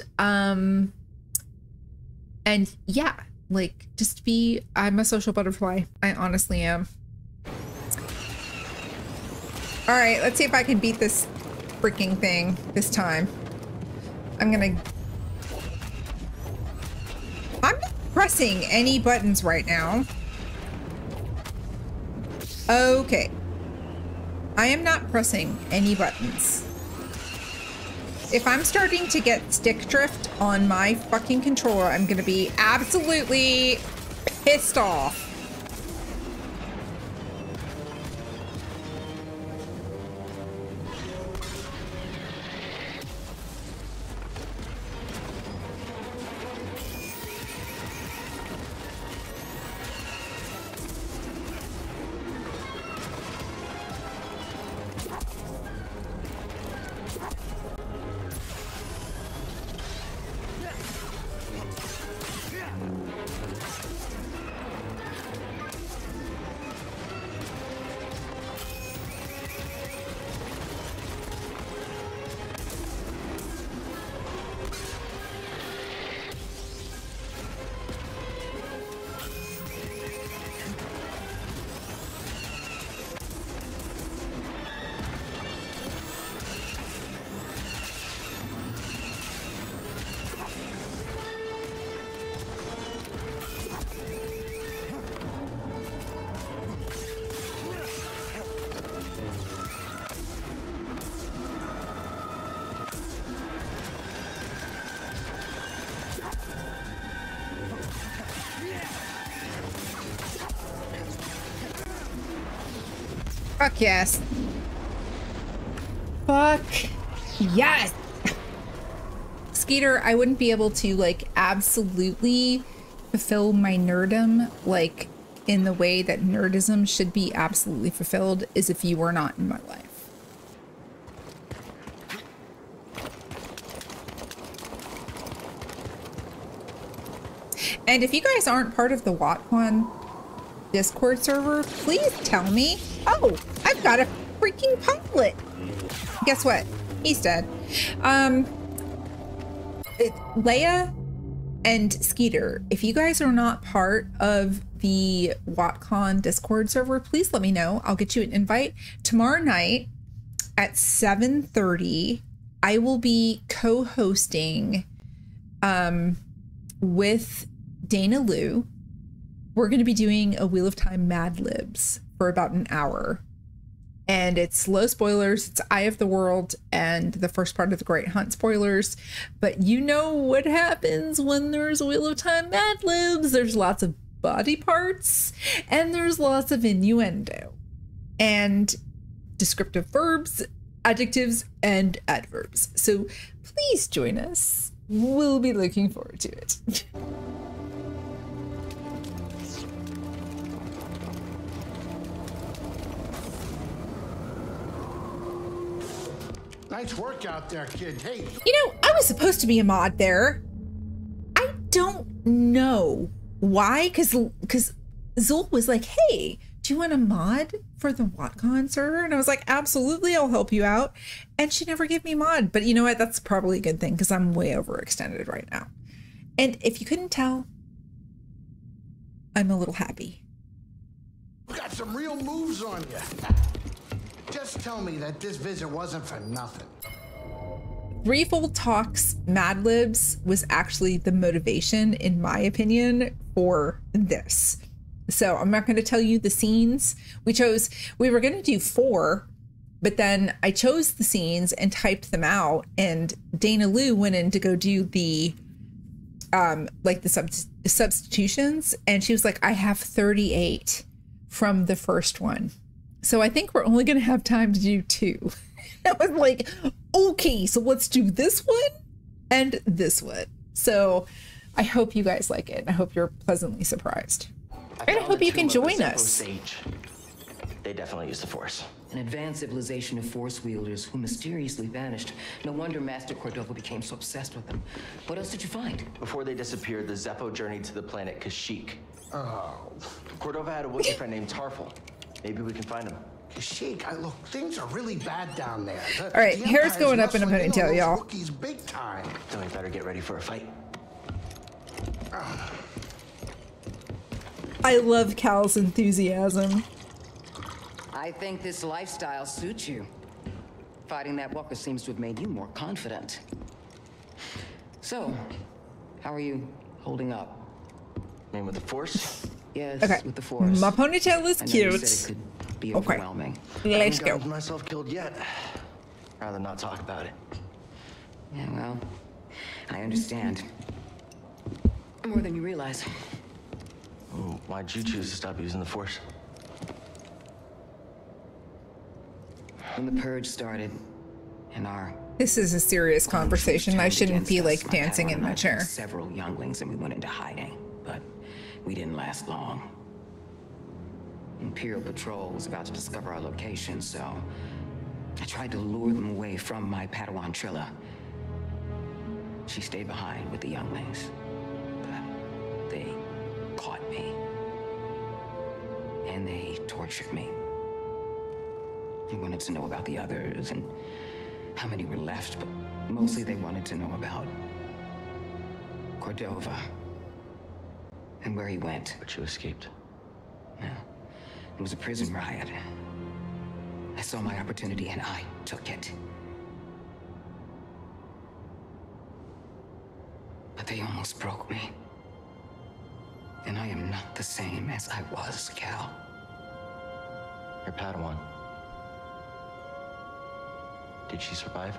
yeah, like just be, I'm a social butterfly. I honestly am. All right, let's see if I can beat this freaking thing this time. I'm not pressing any buttons right now. Okay. I am not pressing any buttons. If I'm starting to get stick drift on my fucking controller, I'm gonna be absolutely pissed off. Fuck yes. Fuck yes. Skeeter, I wouldn't be able to like absolutely fulfill my nerdom like in the way that nerdism should be absolutely fulfilled is if you were not in my life. And if you guys aren't part of the WatCon Discord server, please tell me. Oh, I've got a freaking pilot. Guess what? He's dead. Leia and Skeeter, if you guys are not part of the WatCon Discord server, please let me know. I'll get you an invite. Tomorrow night at 7:30, I will be co-hosting with Dana Liu. We're going to be doing a Wheel of Time Mad Libs for about an hour. And it's low spoilers. It's Eye of the World and the first part of the Great Hunt spoilers. But you know what happens when there's Wheel of Time Mad Libs. There's lots of body parts and there's lots of innuendo and descriptive verbs, adjectives, and adverbs. So please join us. We'll be looking forward to it. Nice work out there, kid. Hey. You know, I was supposed to be a mod there. I don't know why, because Zul was like, hey, do you want a mod for the WatCon server? And I was like, absolutely, I'll help you out. And she never gave me mod. But you know what? That's probably a good thing because I'm way overextended right now. And if you couldn't tell, I'm a little happy. You got some real moves on you. Just tell me that this visit wasn't for nothing. Threefold Talks Mad Libs was actually the motivation, in my opinion, for this. So I'm not going to tell you the scenes. We were going to do 4, but then I chose the scenes and typed them out, and Dana Liu went in to go do the substitutions, and she was like, I have 38 from the first one. So I think we're only going to have time to do 2. I was like, okay, so let's do this one and this one. So I hope you guys like it. I hope you're pleasantly surprised. And I hope you can join us. Sage. They definitely use the Force. An advanced civilization of Force wielders who mysteriously vanished. No wonder Master Cordova became so obsessed with them. What else did you find? Before they disappeared, the Zeppo journeyed to the planet Kashyyyk. Oh. Cordova had a Wookiee friend named Tarful. Maybe we can find him. Kashyyyk, look, things are really bad down there. All right, hair's going up in a ponytail, y'all. Wookiees big time. Then we better get ready for a fight. I love Cal's enthusiasm. I think this lifestyle suits you. Fighting that walker seems to have made you more confident. So, how are you holding up? I mean, with the Force? Yes, okay. With the Force. My ponytail is cute. You said it could be overwhelming. Let's I go. haven't gotten myself killed yet. Rather not talk about it. Yeah, well, I understand. More than you realize. Why'd you choose to stop using the Force? When the purge started, and our This is a serious conversation. I shouldn't be like dancing in my chair. Several younglings, and we went into hiding, but we didn't last long. Imperial Patrol was about to discover our location, so I tried to lure them away from my Padawan Trilla. She stayed behind with the younglings, but they caught me. And they tortured me. They wanted to know about the others and how many were left, but mostly they wanted to know about Cordova and where he went. But you escaped. Yeah. It was a prison riot. I saw my opportunity and I took it. But they almost broke me. And I am not the same as I was, Cal. Your Padawan. Did she survive?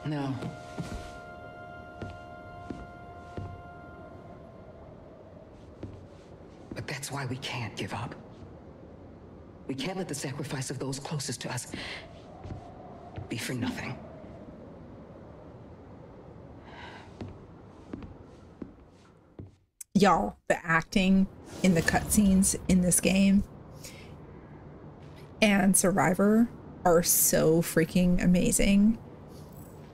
No. But that's That's why we can't give up. We can't let the sacrifice of those closest to us be for nothing. Y'all, the acting in the cutscenes in this game and Survivor are so freaking amazing.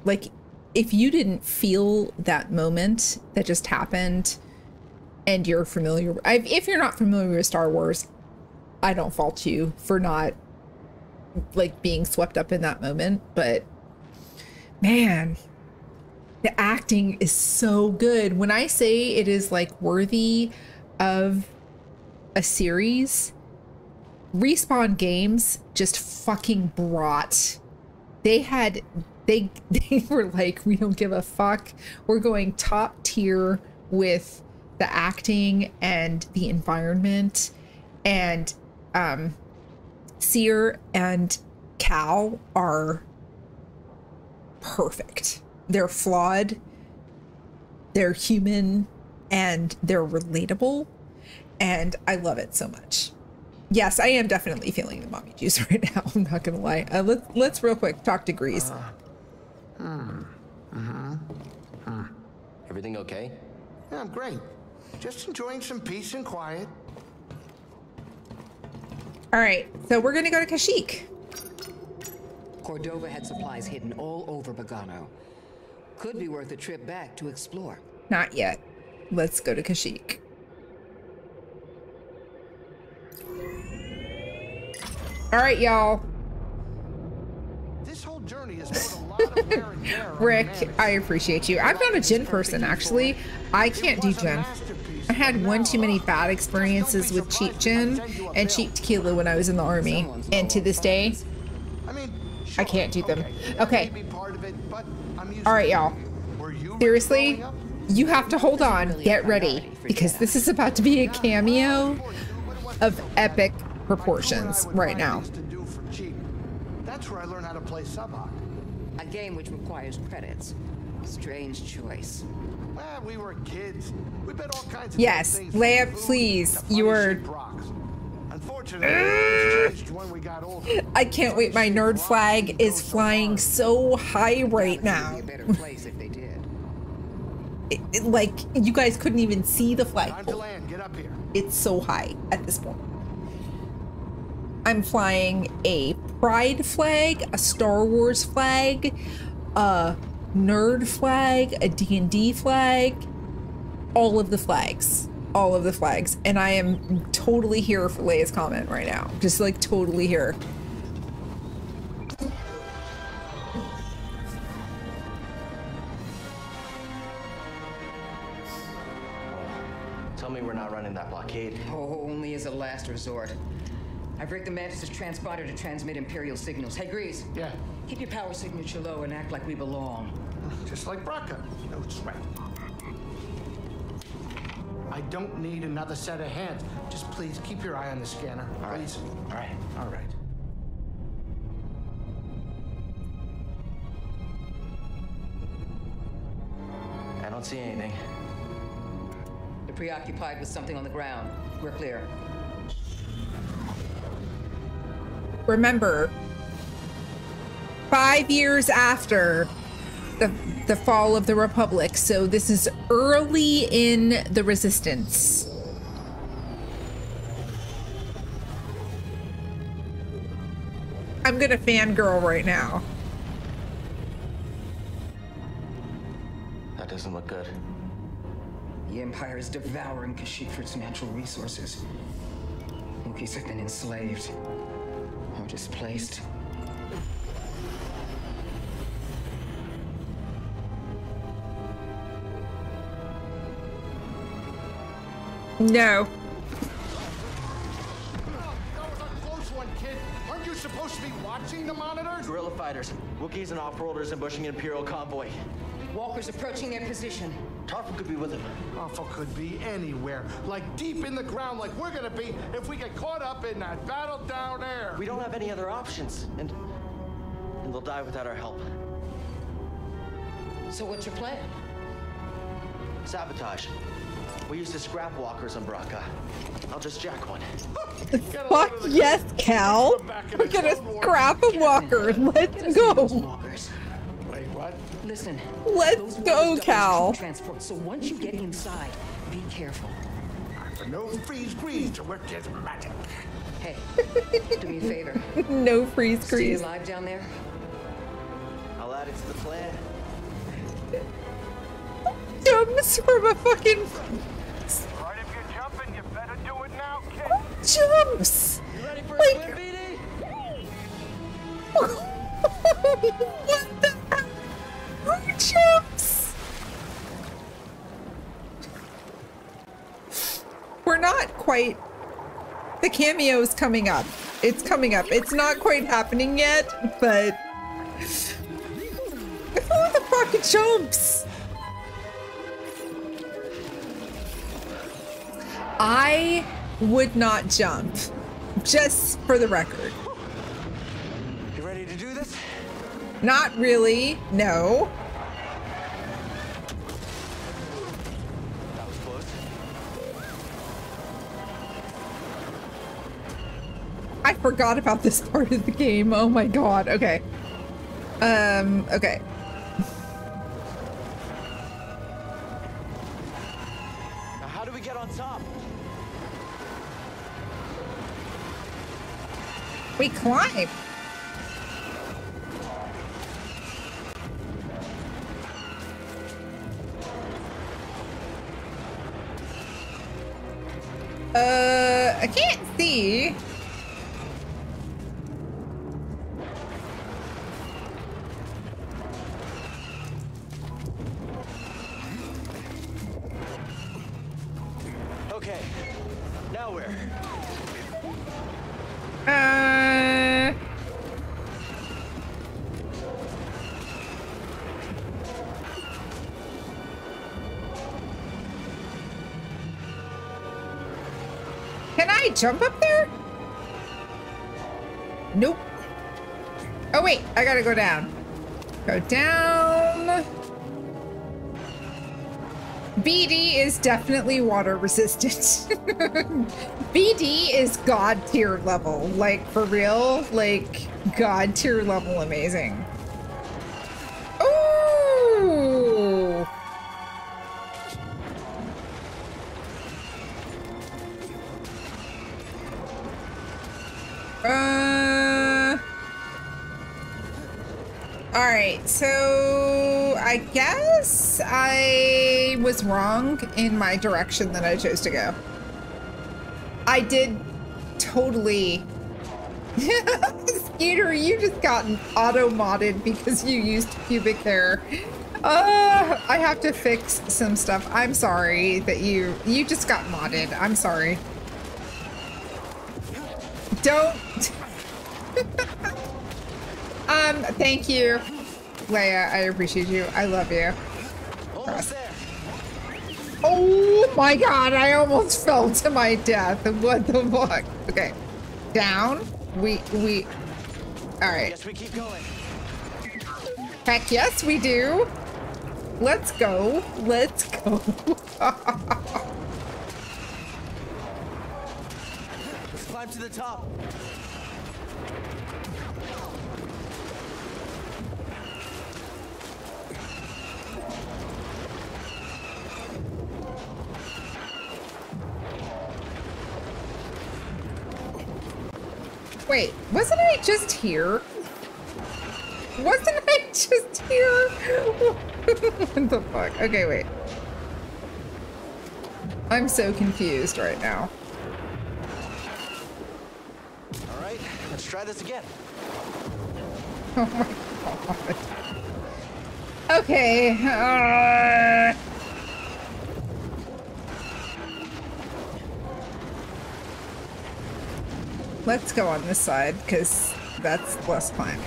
Like, if you didn't feel that moment that just happened and you're familiar, if you're not familiar with Star Wars, I don't fault you for not like being swept up in that moment, but man, the acting is so good. When I say it is like worthy of a series, Respawn Games just fucking brought, they were like, we don't give a fuck. We're going top tier with the acting and the environment. And Seer and Cal are perfect. They're flawed, they're human, and they're relatable. And I love it so much. Yes, I am definitely feeling the mommy juice right now. I'm not gonna lie. Let's real quick talk to Grease. Everything okay? Yeah, I'm great. Just enjoying some peace and quiet. All right, so we're gonna go to Kashyyyk. Cordova had supplies hidden all over Bogano. Could be worth a trip back to explore. Not yet. Let's go to Kashyyyk. All right, y'all. This whole journey has put a lot of wear and tear on Rick, humanity. I appreciate you. I'm not a gin person, actually. I can't do gin. I had one too many bad experiences with cheap gin and cheap tequila when I was in the army. And to this day, I can't do them. Okay. All right, y'all. Seriously, you have to hold on. Get ready. Because this is about to be a cameo of epic proportions right now. That's where I learned how to play Subhawk. A game which requires credits. Strange choice. Well, we were kids. We bet all kinds of Yes, things. Leia, please. You are. Unfortunately, things changed when we got older. I can't wait. My nerd flag is flying so high right now. A better place if they did. Like, you guys couldn't even see the Time to flagpole. land. Get up here. It's so high at this point. I'm flying a Pride flag, a Star Wars flag, a nerd flag, a D&D flag, all of the flags. All of the flags. And I am totally here for Leia's comment right now. Just like totally here. Tell me we're not running that blockade. Oh, only as a last resort. I've rigged the Mantis' transponder to transmit Imperial signals. Hey, Grease. Yeah. Keep your power signature low and act like we belong. Just like Braca. No sweat. I don't need another set of hands. Just please keep your eye on the scanner. All right. Please. All right. All right. I don't see anything. You're preoccupied with something on the ground. We're clear. Remember, 5 years after the fall of the Republic, so this is early in the Resistance. I'm gonna fangirl right now. That doesn't look good. The Empire is devouring Kashyyyk for its natural resources. Wookiees have been enslaved or displaced. No. That was a close one, kid. Aren't you supposed to be watching the monitors? Guerrilla fighters, Wookiees and off-worlders ambushing an Imperial convoy. Walkers approaching their position. Tarful could be with him. Alpha could be anywhere, like deep in the ground, like we're gonna be if we get caught up in that battle down there. We don't have any other options, and they'll die without our help. So what's your plan? Sabotage. We used to scrap walkers on Braca. I'll just jack one. Fuck yes, Cal. We're gonna scrap a walker. Let's go. Wait, what? Listen. Let's go, Cal. Transport. So once you get inside, be careful. No freeze grease to work this magic. Hey, do me a favor. No freeze Stay grease. alive down there. I'll add it to the plan. Jumps from a fucking Right, if you're jumping, you better do it now, kid. jumps. You ready for a Like- swim, BD? What the heck? Who jumps? We're not quite. The cameo's coming up. It's coming up. It's not quite happening yet, but who the fuck jumps? I would not jump. Just for the record. You ready to do this? Not really. No. That was close. I forgot about this part of the game. Oh my god. Okay. Okay. Now, how do we get on top? We climb. I can't see. Okay. Now where? Can I jump up there? Nope. Oh wait, I gotta go down. Go down. BD is definitely water resistant. BD is god tier level, like for real, like god tier level amazing. Ooh. All right, so I guess I was wrong in my direction that I chose to go. I did totally. Skeeter, you just got auto-modded because you used pubic hair. I have to fix some stuff. I'm sorry that you just got modded. I'm sorry. Don't. Thank you, Leia. I appreciate you. I love you. Almost there. Oh my god, I almost fell to my death. What the fuck? Okay. Down. We all right. Guess we keep going. Heck yes, we do. Let's go. Let's go. Let's climb to the top. Wait, wasn't I just here? Wasn't I just here? What the fuck? Okay, wait. I'm so confused right now. All right, let's try this again. Oh my god. Okay. Let's go on this side, because that's less climbing.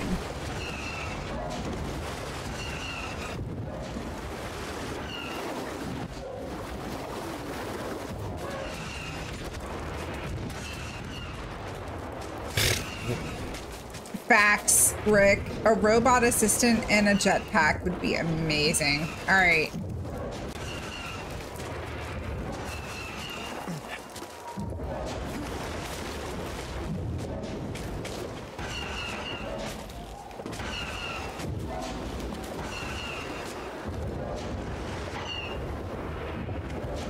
Facts, Rick. A robot assistant and a jetpack would be amazing. All right.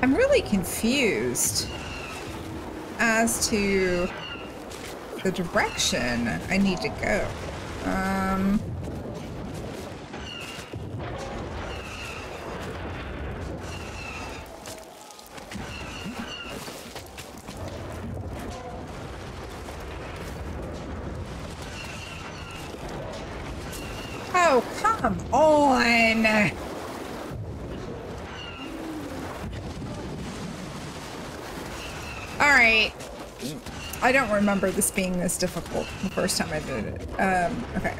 I'm really confused as to the direction I need to go. Oh, come on! Alright. I don't remember this being this difficult the first time I did it. Okay.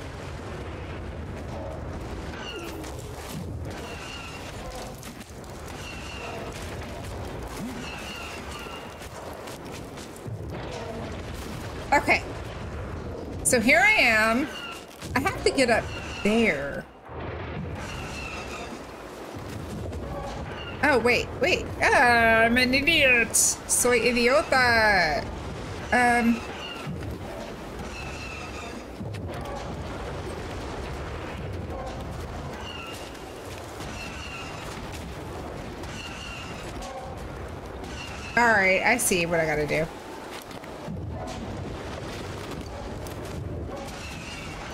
Okay. So here I am. I have to get up there. Oh, wait. Ah, I'm an idiot. Soy idiota. All right, I see what I gotta do.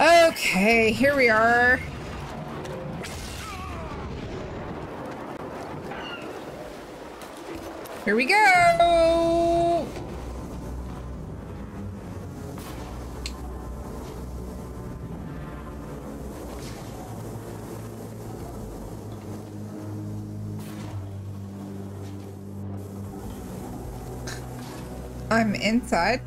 Okay, here we are. Here we go. I'm inside.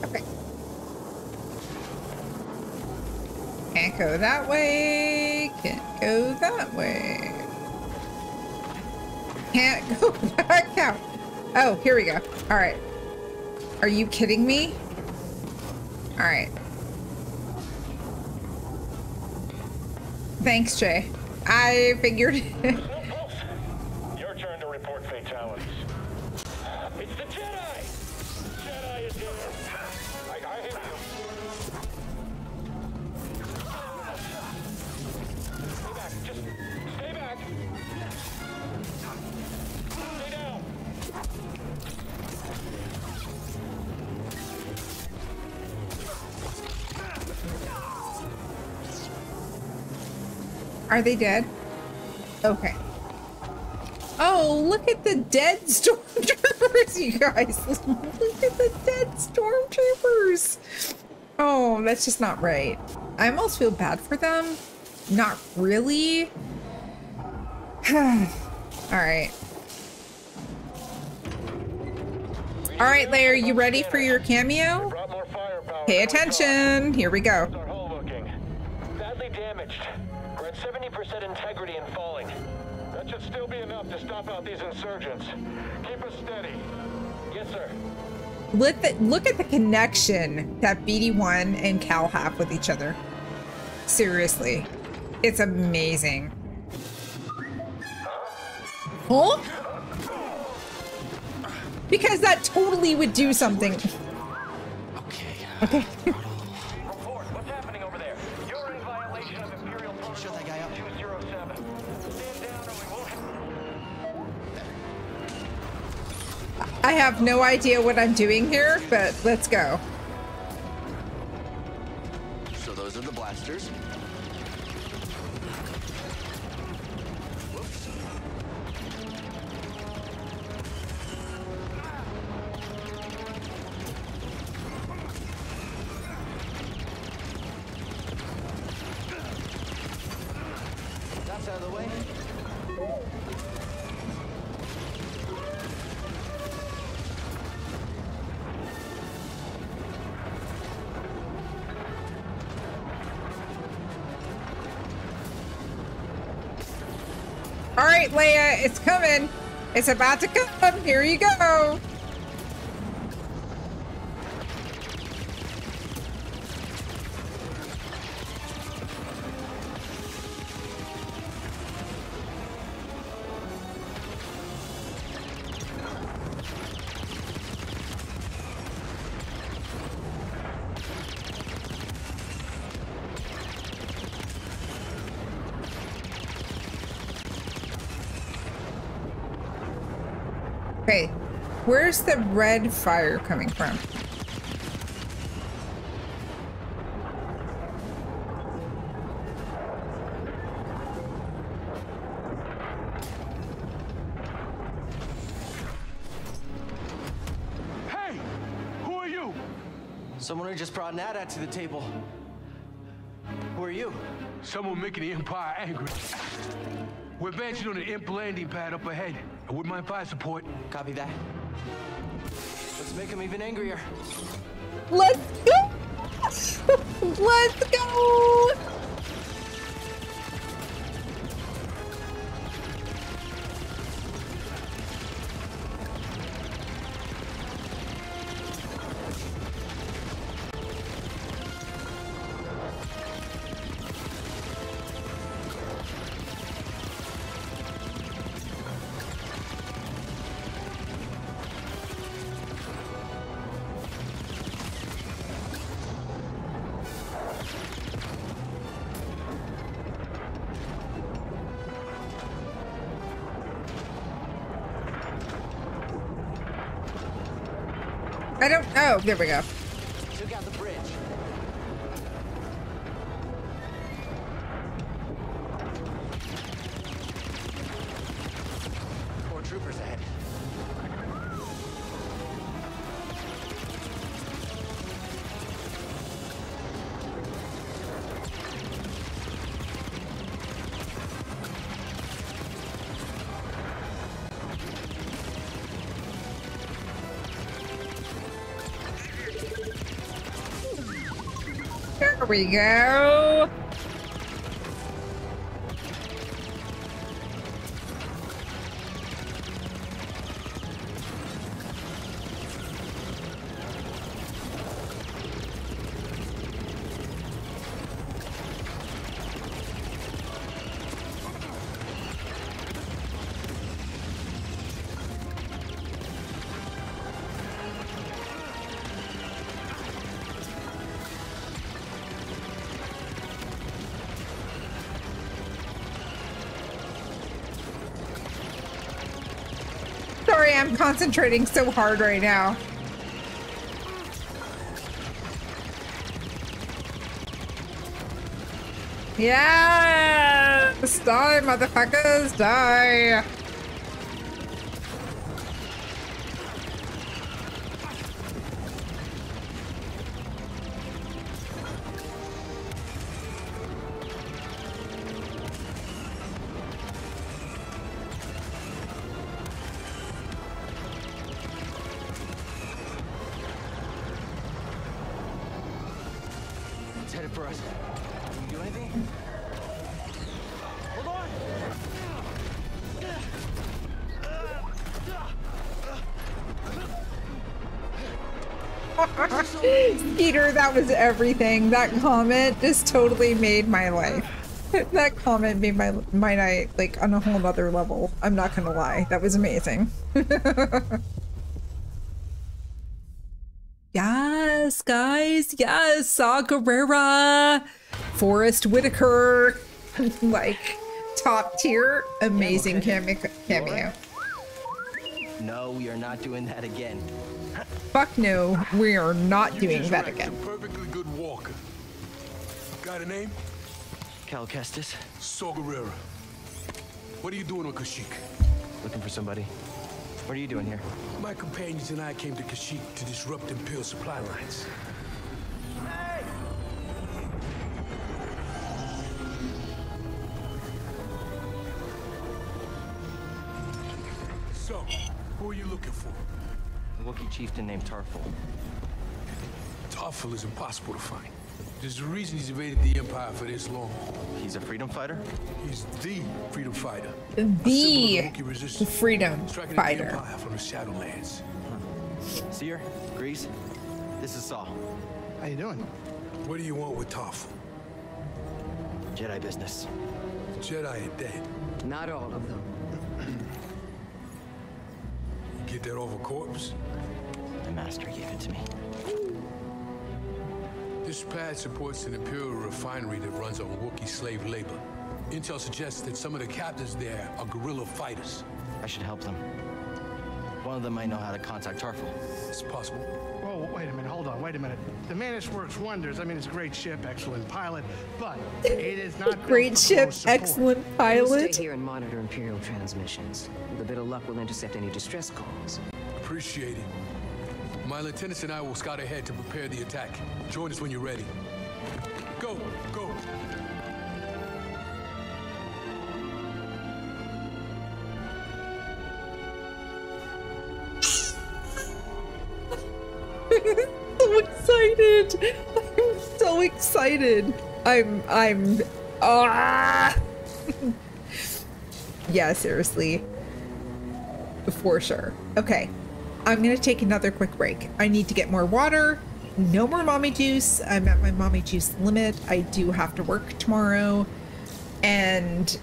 Okay. Can't go that way. Can't go that way. Can't go back out. Oh, here we go. All right. Are you kidding me? All right. Thanks, Jay. I figured it. Your turn to report fatalities. It's the Jedi! Jedi is here! I hear you. Stay back. Just stay back. Stay down. Are they dead? Okay. Oh, look at the dead stormtroopers, you guys. Look at the dead stormtroopers. Oh, that's just not right. I almost feel bad for them. Not really. All right. All right, Leia, you ready for your cameo? Pay attention. Here we go. Badly damaged. We're at 70% integrity and falling. That should still be enough to stop out these insurgents. Keep us steady. Yes, sir. Look at the connection that BD1 and Cal have with each other. Seriously. It's amazing. Huh? Because that totally would do something. Okay. Report. What's happening over there? You're in violation of Imperial Protocol 207. Stand down or we won't. I have no idea what I'm doing here, but let's go. So those are the blasters. Whoops. That's out of the way. All right, Leia, it's coming. It's about to come. Here you go. Where's the red fire coming from? Hey! Who are you? Someone who just brought Nada to the table. Who are you? Someone making the Empire angry. We're advancing on an Imp landing pad up ahead. I wouldn't mind fire support. Copy that. Let's make him even angrier. Let's go! Let's go! I don't. Oh, there we go. Took out the bridge. More troopers ahead. There we go. Sorry, I'm concentrating so hard right now. Yes! Die, motherfuckers, die! It's headed for us. Can we do anything? Hold on! Peter, that was everything. That comment just totally made my life. That comment made my night like on a whole nother level. I'm not gonna lie. That was amazing. Yes, guys. Yes, Saw Gerrera, Forrest Whitaker, like top tier, amazing cameo. No, we are not doing that again. Fuck no, we are not doing that You're again. a perfectly good walker. Got a name? Cal Kestis, Saw Gerrera. What are you doing on Kashyyyk? looking for somebody. What are you doing here? My companions and I came to Kashyyyk to disrupt Imperial supply lines. Hey! So, who are you looking for? A Wookiee chieftain named Tarful. Tarful is impossible to find. There's a reason he's evaded the Empire for this long. He's a freedom fighter? He's the freedom fighter. The freedom Striking fighter. the Empire from the Shadowlands. Seer, Grease, this is Saul. How you doing? What do you want with Tarful? Jedi business. Jedi are dead. Not all of them. You get that off a corpse? The master gave it to me. This pad supports an Imperial refinery that runs on Wookiee slave labor. Intel suggests that some of the captives there are guerrilla fighters. I should help them. One of them might know how to contact Tarful. It's possible. Whoa, wait a minute, hold on, wait a minute. The Mantis works wonders. I mean, it's a great ship, excellent pilot, but it is not built Great for ship, close support. excellent We'll pilot. stay here and monitor Imperial transmissions. With a bit of luck, we'll intercept any distress calls. Appreciate it. My lieutenants and I will scout ahead to prepare the attack. Join us when you're ready. Go, go. So excited. I'm so excited. Ah. Yeah, seriously. For sure. Okay. I'm going to take another quick break. I need to get more water. No more mommy juice. I'm at my mommy juice limit. I do have to work tomorrow. And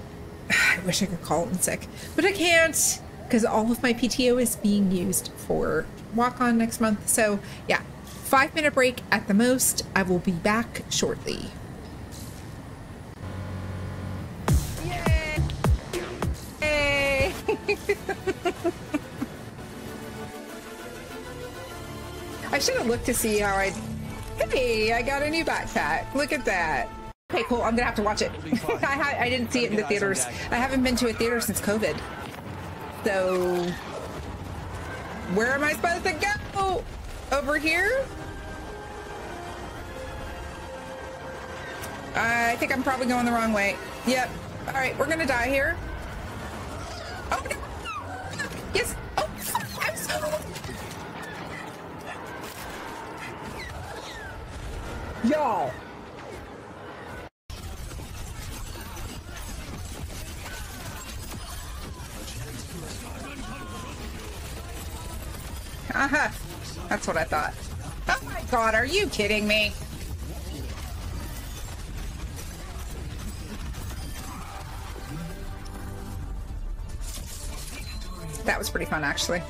I wish I could call in sick, but I can't because all of my PTO is being used for walk-on next month. So yeah, 5-minute break at the most. I will be back shortly. Yay! Yay! I should have looked to see how Hey, I got a new backpack. Look at that. Okay, cool. I'm gonna have to watch it. I didn't see it in the theaters. I haven't been to a theater since COVID. So, where am I supposed to go? Over here? I think I'm probably going the wrong way. Yep. All right, we're gonna die here. Oh no! Yes. Oh, I'm so. Y'all. That's what I thought. Oh my god, are you kidding me? That was pretty fun, actually.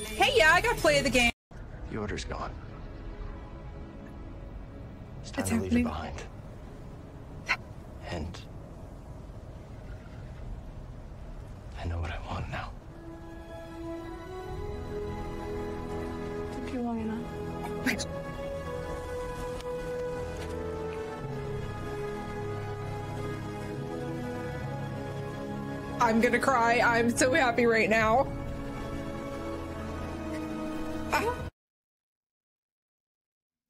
Hey, yeah, I got to play the game. The order's gone. It's time It's to leave it happening. behind. And I know what I want now. Took you long enough. I'm gonna cry. I'm so happy right now. Ah.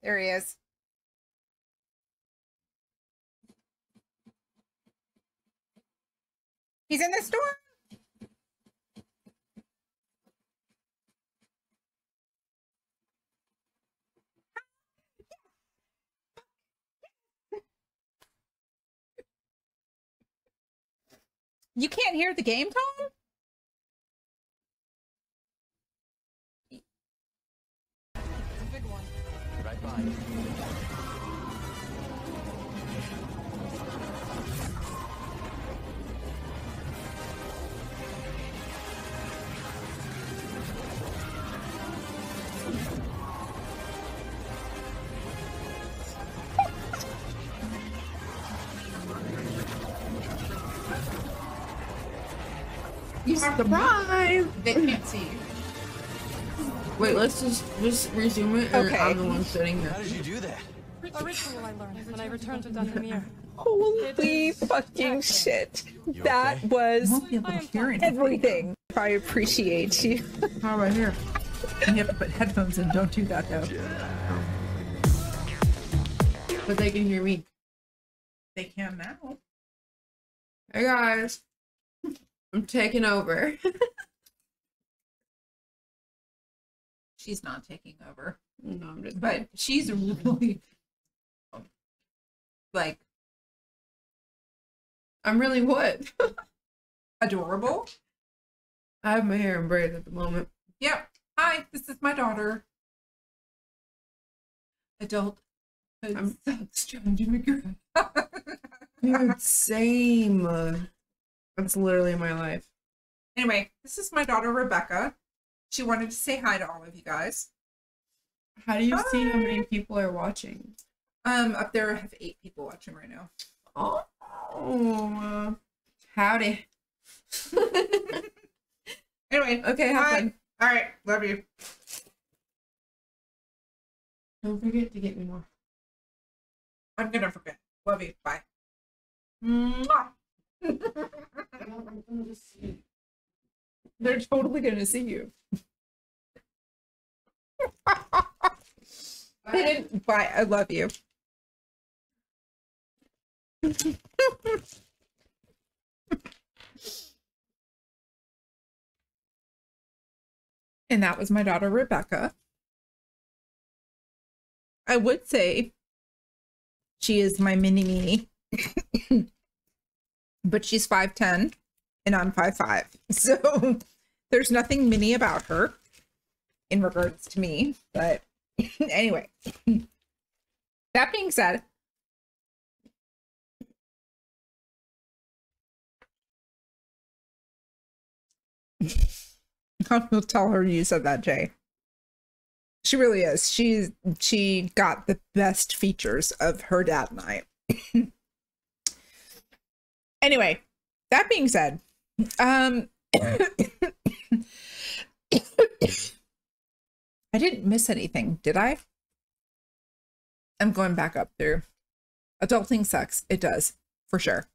There he is. He's in the store. You can't hear the game tone? Big one. Right behind you. You surprise! They can't see you. Wait, let's just resume it. Okay. I'm the one sitting here. How did you do that? A ritual I learned when I returned to Dathomir. Holy fucking shit. That okay? was Won't be able to hear anything. everything. I appreciate you. How about here? You have to put headphones in. Don't do that though. But they can hear me. They can now. Hey guys, I'm taking over. She's not taking over. No, I'm just. But she's really like I'm really what? adorable. I have my hair in braids at the moment. Yep. Hi, this is my daughter. Adult. I'm trying to figure out. Dude, same. That's literally my life. Anyway, this is my daughter Rebecca. She wanted to say hi to all of you guys. How do you see how Hi. many people are watching? Up there I have 8 people watching right now. Oh, howdy. Anyway, okay, have fun. All right, love you. Don't forget to get me more. I'm gonna forget. Love you. Bye. Mwah. They're totally gonna see you. They didn't. Bye. I love you. And that was my daughter, Rebecca. I would say she is my mini me, but she's 5'10" and I'm 5'5". So there's nothing mini about her in regards to me. But anyway, that being said, I'll tell her you said that, Jay. She really is. She got the best features of her dad and I. Anyway, that being said, I didn't miss anything, did I? I'm going back up through. Adulting sucks. It does, for sure.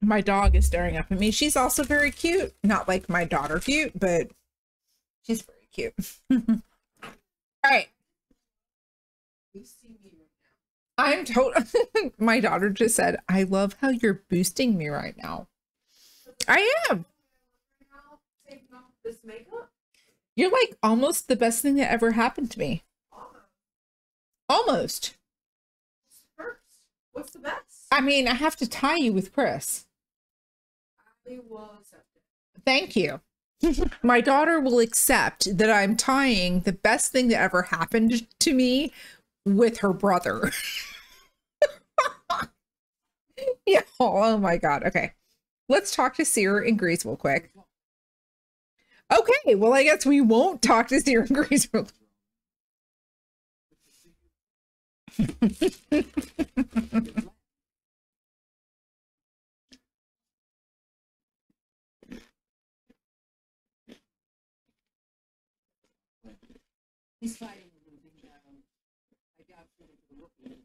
My dog is staring up at me. She's also very cute. Not like my daughter cute, but she's very cute. All right. I'm told. My daughter just said, I love how you're boosting me right now. I am. You're like almost the best thing that ever happened to me. Almost. What's the best? I mean, I have to tie you with Chris. I will accept it. Thank you. My daughter will accept that I'm tying the best thing that ever happened to me with her brother. Yeah. Oh my God. Okay. Let's talk to Seer and Grease real quick. Okay. Well, I guess we won't talk to Seer and Grease real He's fighting a moving down. I doubt for the rookie.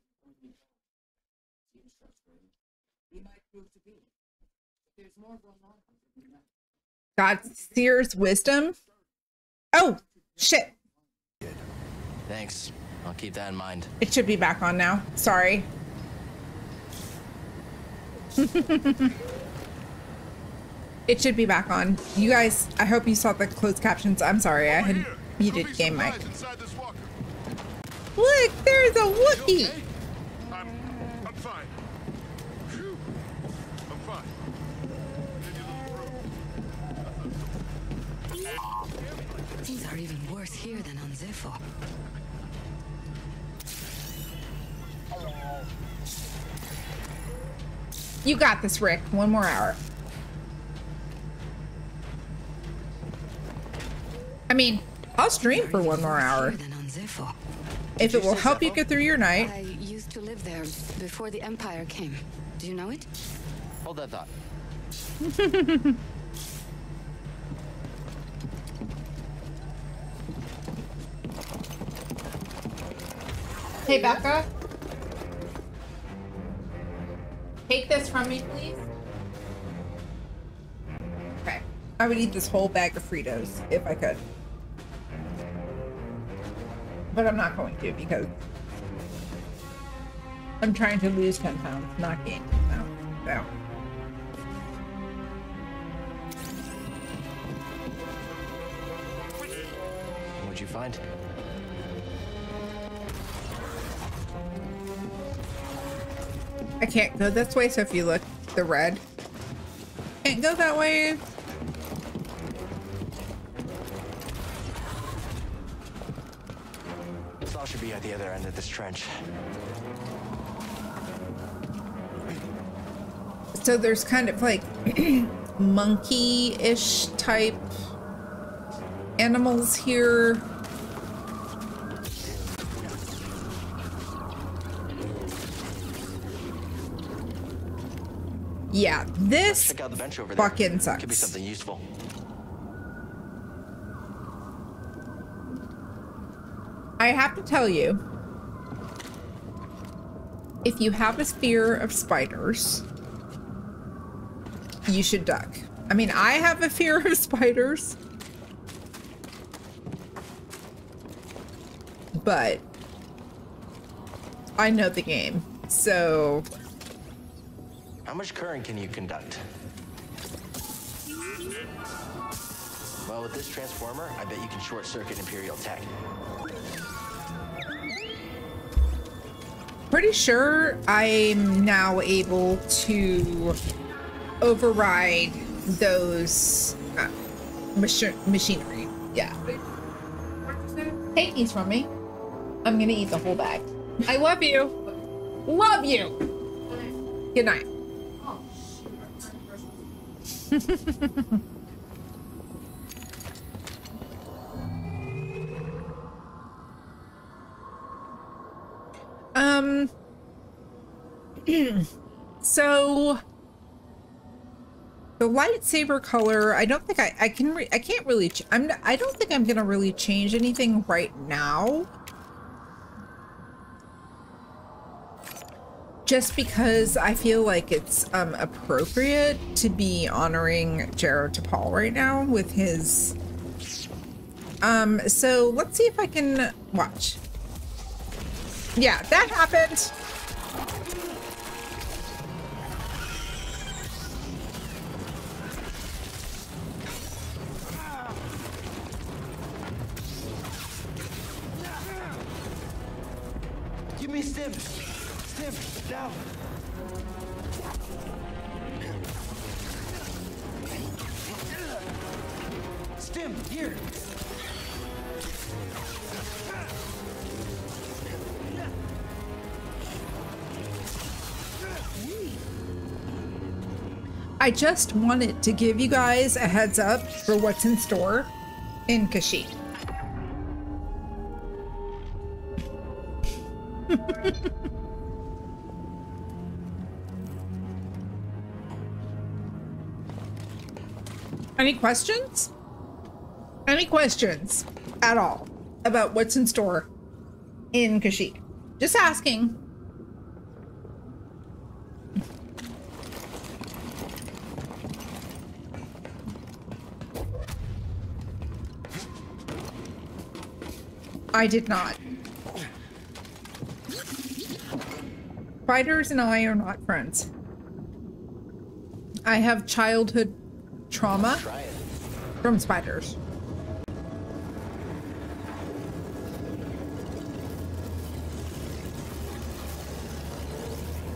He might prove to be. But there's more going on. God, Seer's wisdom. Oh, shit. Thanks. I'll keep that in mind. It should be back on now. Sorry. It should be back on. You guys, I hope you saw the closed captions. I'm sorry, I had muted game mic. Look, there's a Wookiee. I'm fine. Phew. I'm fine. Things are even worse here than on Zephyr. You got this, Rick. One more hour. I mean, I'll stream for one more hour. If it will help you get through your night. I used to live there before the Empire came. Do you know it? Hold that thought. Hey, Becca. Take this from me, please. Okay. I would eat this whole bag of Fritos if I could. But I'm not going to because I'm trying to lose 10 pounds, not gain 10 pounds. So. What'd you find? I can't go this way, so if you look, the red. Can't go that way. Saw should be at the other end of this trench. So there's kind of like monkey-ish type animals here. Yeah, this Check out the bench over there. fucking sucks. Could be something useful. I have to tell you, if you have a fear of spiders, you should duck. I mean, I have a fear of spiders, but I know the game, so... How much current can you conduct? Well, with this transformer, I bet you can short-circuit Imperial tech. Pretty sure I'm now able to override those machinery. Yeah. Take these from me. I'm gonna eat the whole bag. I love you. Love you. Good night. So the lightsaber color, I don't think I can't really I don't think I'm gonna really change anything right now, just because I feel like it's appropriate to be honoring Jared Tapal right now with his so let's see if I can watch. Yeah, that happened. Give me stim. Stim, now. Stim, here. I just wanted to give you guys a heads up for what's in store in Kashyyyk. Any questions? Any questions at all about what's in store in Kashyyyk? Just asking. I did not. Spiders and I are not friends. I have childhood trauma from spiders.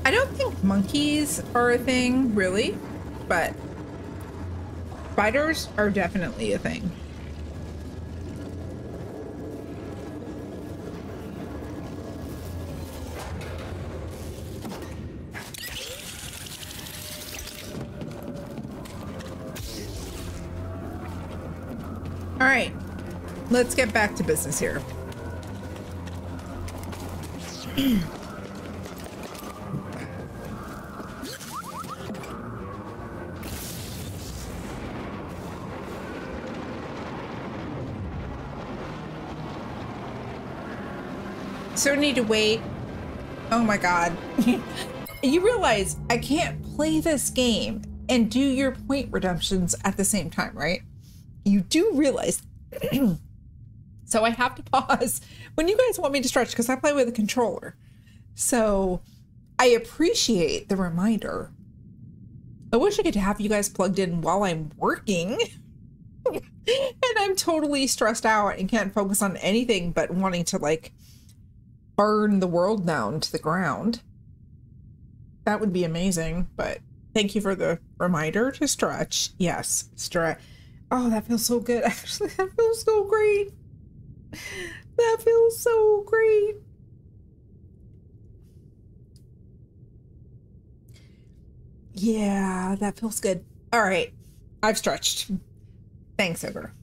I don't think monkeys are a thing, really, but spiders are definitely a thing. All right, let's get back to business here. So need to wait. Oh my God. You realize I can't play this game and do your point redemptions at the same time, right? You do realize. So I have to pause when you guys want me to stretch because I play with a controller. So I appreciate the reminder. I wish I could have you guys plugged in while I'm working. And I'm totally stressed out and can't focus on anything but wanting to like burn the world down to the ground. That would be amazing, but thank you for the reminder to stretch. Yes, stretch. Oh, that feels so good. Actually, that feels so great. That feels so great. Yeah, that feels good. All right, I've stretched. Thanks, Ogre.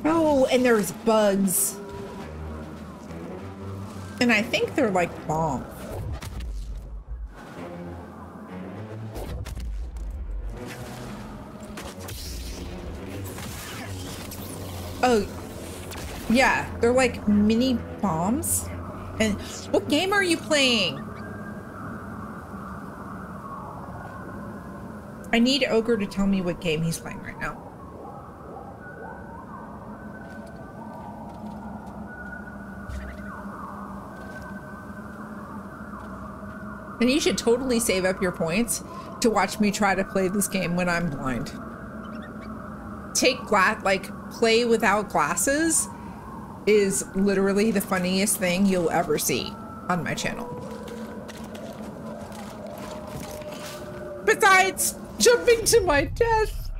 Oh, and there's bugs. And I think they're like bombs. Oh, yeah, they're like mini bombs. And what game are you playing? I need Ogre to tell me what game he's playing right now. And you should totally save up your points to watch me try to play this game when I'm blind. Play without glasses is literally the funniest thing you'll ever see on my channel. Besides jumping to my death.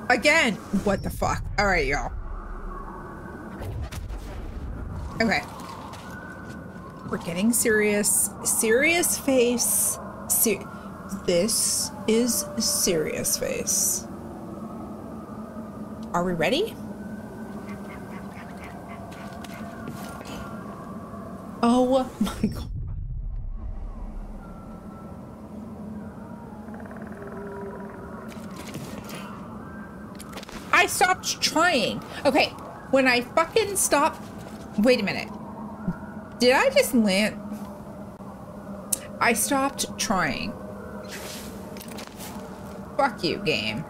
Again, what the fuck? All right, y'all. Okay. We're getting serious. Serious face. This is serious face. Are we ready? Oh my god. I stopped trying. Okay, when I fucking stopped. Wait a minute. Did I just land? I stopped trying. Fuck you, game.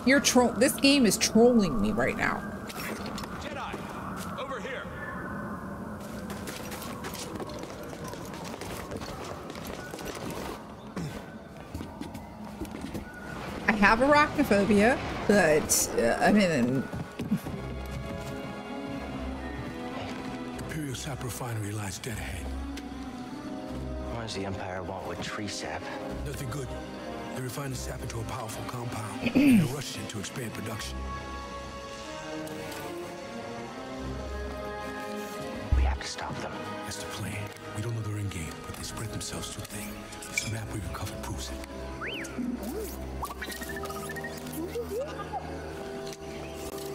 You're this game is trolling me right now. Jedi, over here. I have arachnophobia, but I mean. Imperial sap refinery lies dead ahead. What does the Empire want with tree sap? Nothing good. They refine the sap into a powerful compound and rush it to expand production. We have to stop them. That's the plan. We don't know they're in game, but they spread themselves too thin. This map we recovered proves it.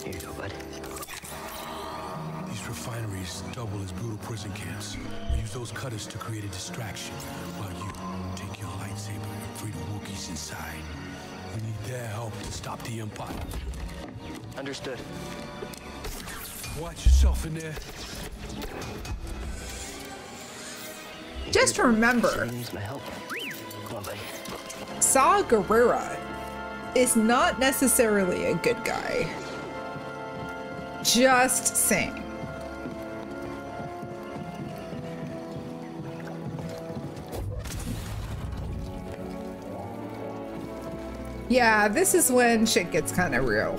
Here you go, bud. These refineries double as brutal prison camps. We use those cutters to create a distraction, while you take your lightsaber and free the Wookiees inside. We need their help to stop the Empire. Understood. Watch yourself in there. Just remember, Needs my help. Come on, buddy. Saw Gerrera is not necessarily a good guy. Just saying. Yeah, this is when shit gets kind of real.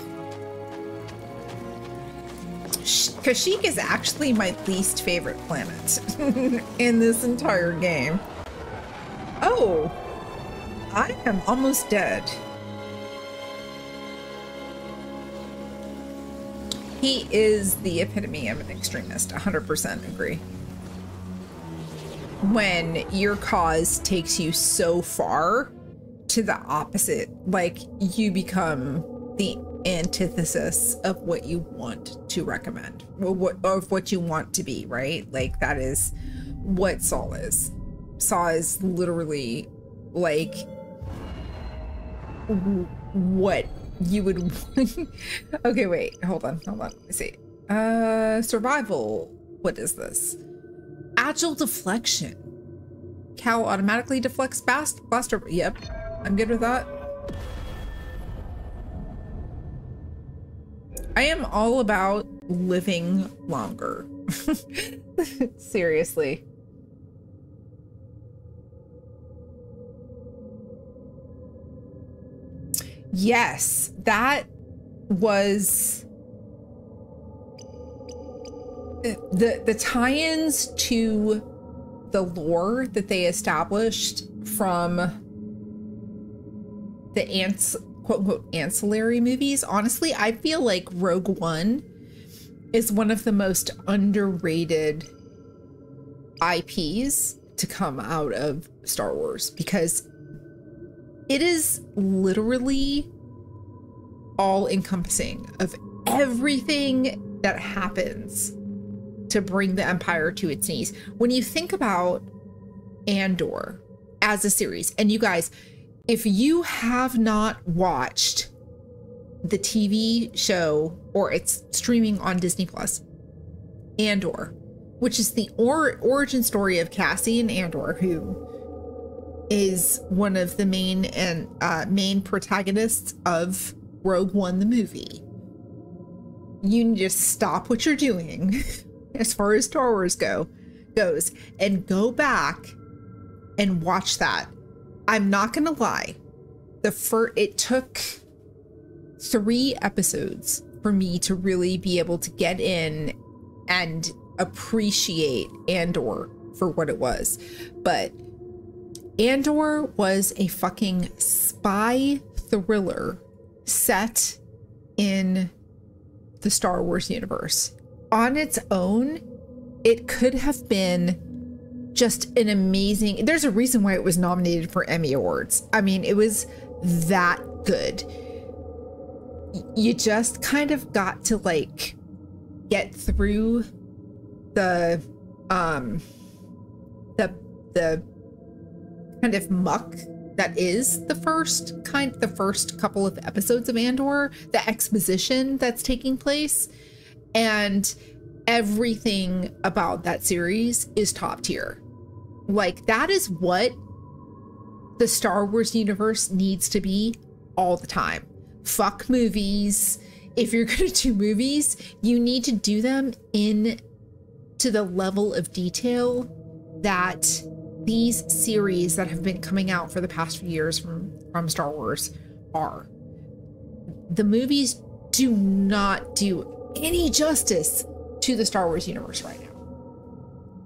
Kashyyyk is actually my least favorite planet in this entire game. Oh, I am almost dead. He is the epitome of an extremist, 100% agree. When your cause takes you so far to the opposite, like you become the antithesis of what you want to recommend, or of what you want to be, right? Like that is what Saw is. Saw is literally like what you would okay, wait, hold on, let me see. Survival, what is this? Agile deflection. Cal automatically deflects blaster. Yep, I'm good with that. I am all about living longer. Seriously. Yes, that was the tie-ins to the lore that they established from the quote-unquote ancillary movies. Honestly, I feel like Rogue One is one of the most underrated IPs to come out of Star Wars, because it is literally all encompassing of everything that happens to bring the Empire to its knees. When you think about Andor as a series, and you guys, if you have not watched the TV show, or it's streaming on Disney Plus, Andor, which is the origin story of Cassian Andor, who is one of the main protagonists of Rogue One, the movie. You need to stop what you're doing as far as Star Wars goes and go back and watch that. I'm not gonna lie, it took 3 episodes for me to really be able to get in and appreciate Andor for what it was. But Andor was a fucking spy thriller set in the Star Wars universe. On its own, it could have been just an amazing... There's a reason why it was nominated for Emmy Awards. I mean, it was that good. You just kind of got to like get through the kind of muck that is the first couple of episodes of Andor, the exposition that's taking place, and everything about that series is top tier. Like, that is what the Star Wars universe needs to be all the time. Fuck movies. If you're going to do movies, you need to do them in to the level of detail that these series that have been coming out for the past few years from Star Wars are. The movies do not do any justice to the Star Wars universe right now.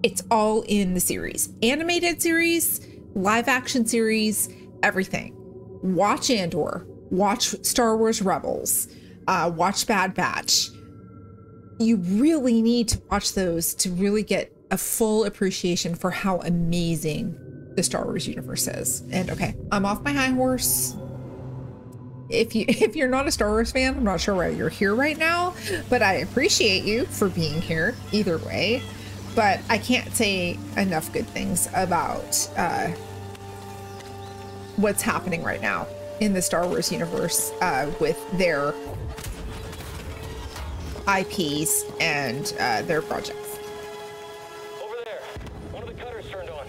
It's all in the series. Animated series, live action series, everything. Watch Andor, watch Star Wars Rebels, watch Bad Batch. You really need to watch those to really get a full appreciation for how amazing the Star Wars universe is. And okay, I'm off my high horse. If you're not a Star Wars fan, I'm not sure why you're here right now, but I appreciate you for being here either way. But I can't say enough good things about what's happening right now in the Star Wars universe with their IPs and their projects. Over there, one of the cutters turned on.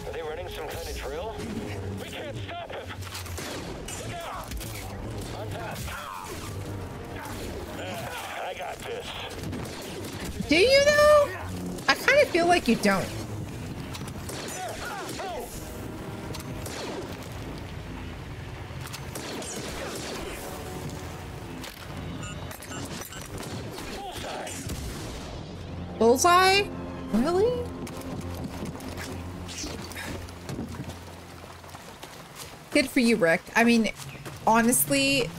Are they running some kind of drill? We can't stop him. Look out! On task. I got this. Do you though? I kind of feel like you don't. Bullseye? Really? Good for you, Rick. I mean, honestly,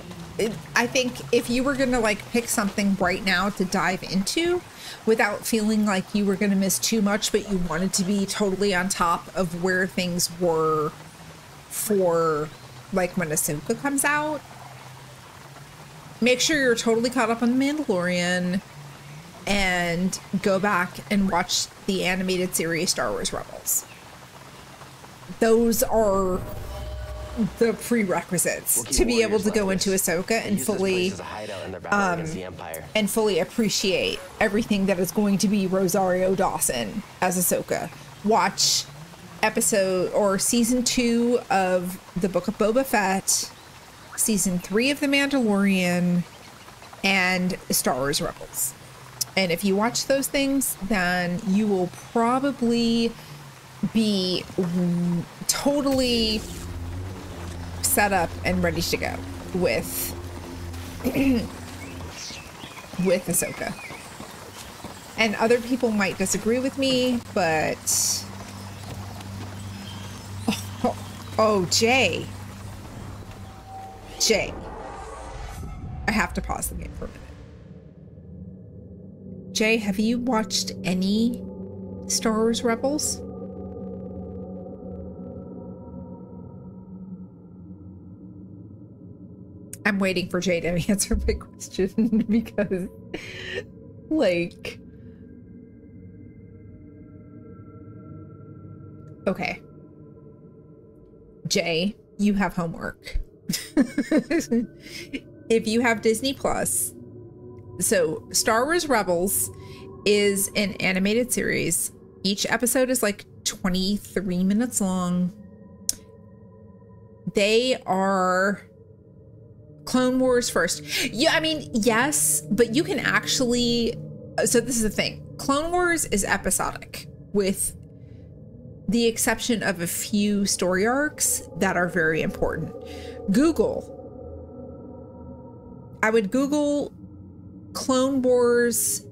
I think if you were gonna like pick something right now to dive into without feeling like you were gonna miss too much, but you wanted to be totally on top of where things were for like when Ahsoka comes out, make sure you're totally caught up on The Mandalorian and go back and watch the animated series Star Wars Rebels. Those are the prerequisites to be able to go into Ahsoka and fully appreciate everything that is going to be Rosario Dawson as Ahsoka. Watch episode or season 2 of the Book of Boba Fett, season 3 of The Mandalorian, and Star Wars Rebels. And if you watch those things, then you will probably be totally set up and ready to go with Ahsoka. And other people might disagree with me, but oh, Jay, I have to pause the game for a minute. Jay, have you watched any Star Wars Rebels? I'm waiting for Jay to answer my question because, like, okay. Jay, you have homework. If you have Disney Plus, so Star Wars Rebels is an animated series. Each episode is like 23 minutes long. They are Clone Wars first. Yeah, I mean, yes, but you can actually, so this is the thing. Clone Wars is episodic with the exception of a few story arcs that are very important. I would Google Clone Wars,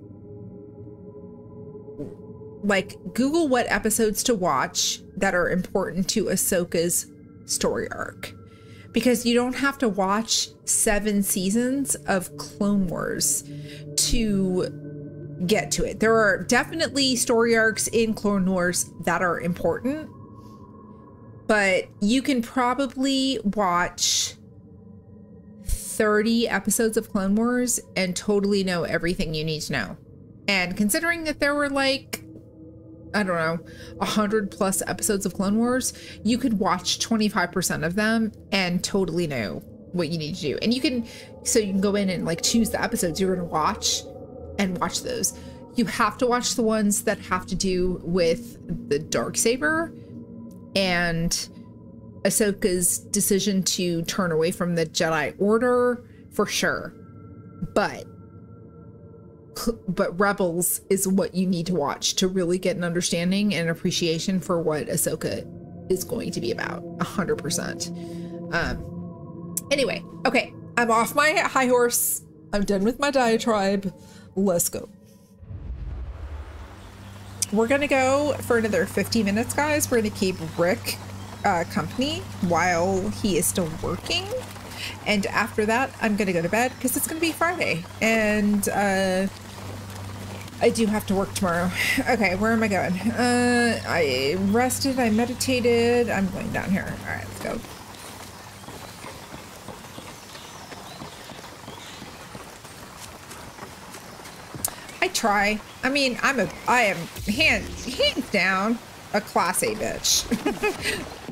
like Google what episodes to watch that are important to Ahsoka's story arc. Because you don't have to watch 7 seasons of Clone Wars to get to it. There are definitely story arcs in Clone Wars that are important, but you can probably watch 30 episodes of Clone Wars and totally know everything you need to know. And considering that there were like, I don't know, 100+ episodes of Clone Wars, you could watch 25% of them and totally know what you need to do. And you can go in and like choose the episodes you're going to watch and watch those. You have to watch the ones that have to do with the Darksaber and Ahsoka's decision to turn away from the Jedi Order for sure. But Rebels is what you need to watch to really get an understanding and appreciation for what Ahsoka is going to be about. 100%. Anyway, okay, I'm off my high horse. I'm done with my diatribe. Let's go. We're gonna go for another 50 minutes, guys. We're gonna keep Rick company while he is still working, and after that I'm gonna go to bed because it's gonna be Friday and I do have to work tomorrow. Okay, where am I going? I rested, I meditated, I'm going down here. All right, let's go. I try. I mean, I am hands down a class A bitch.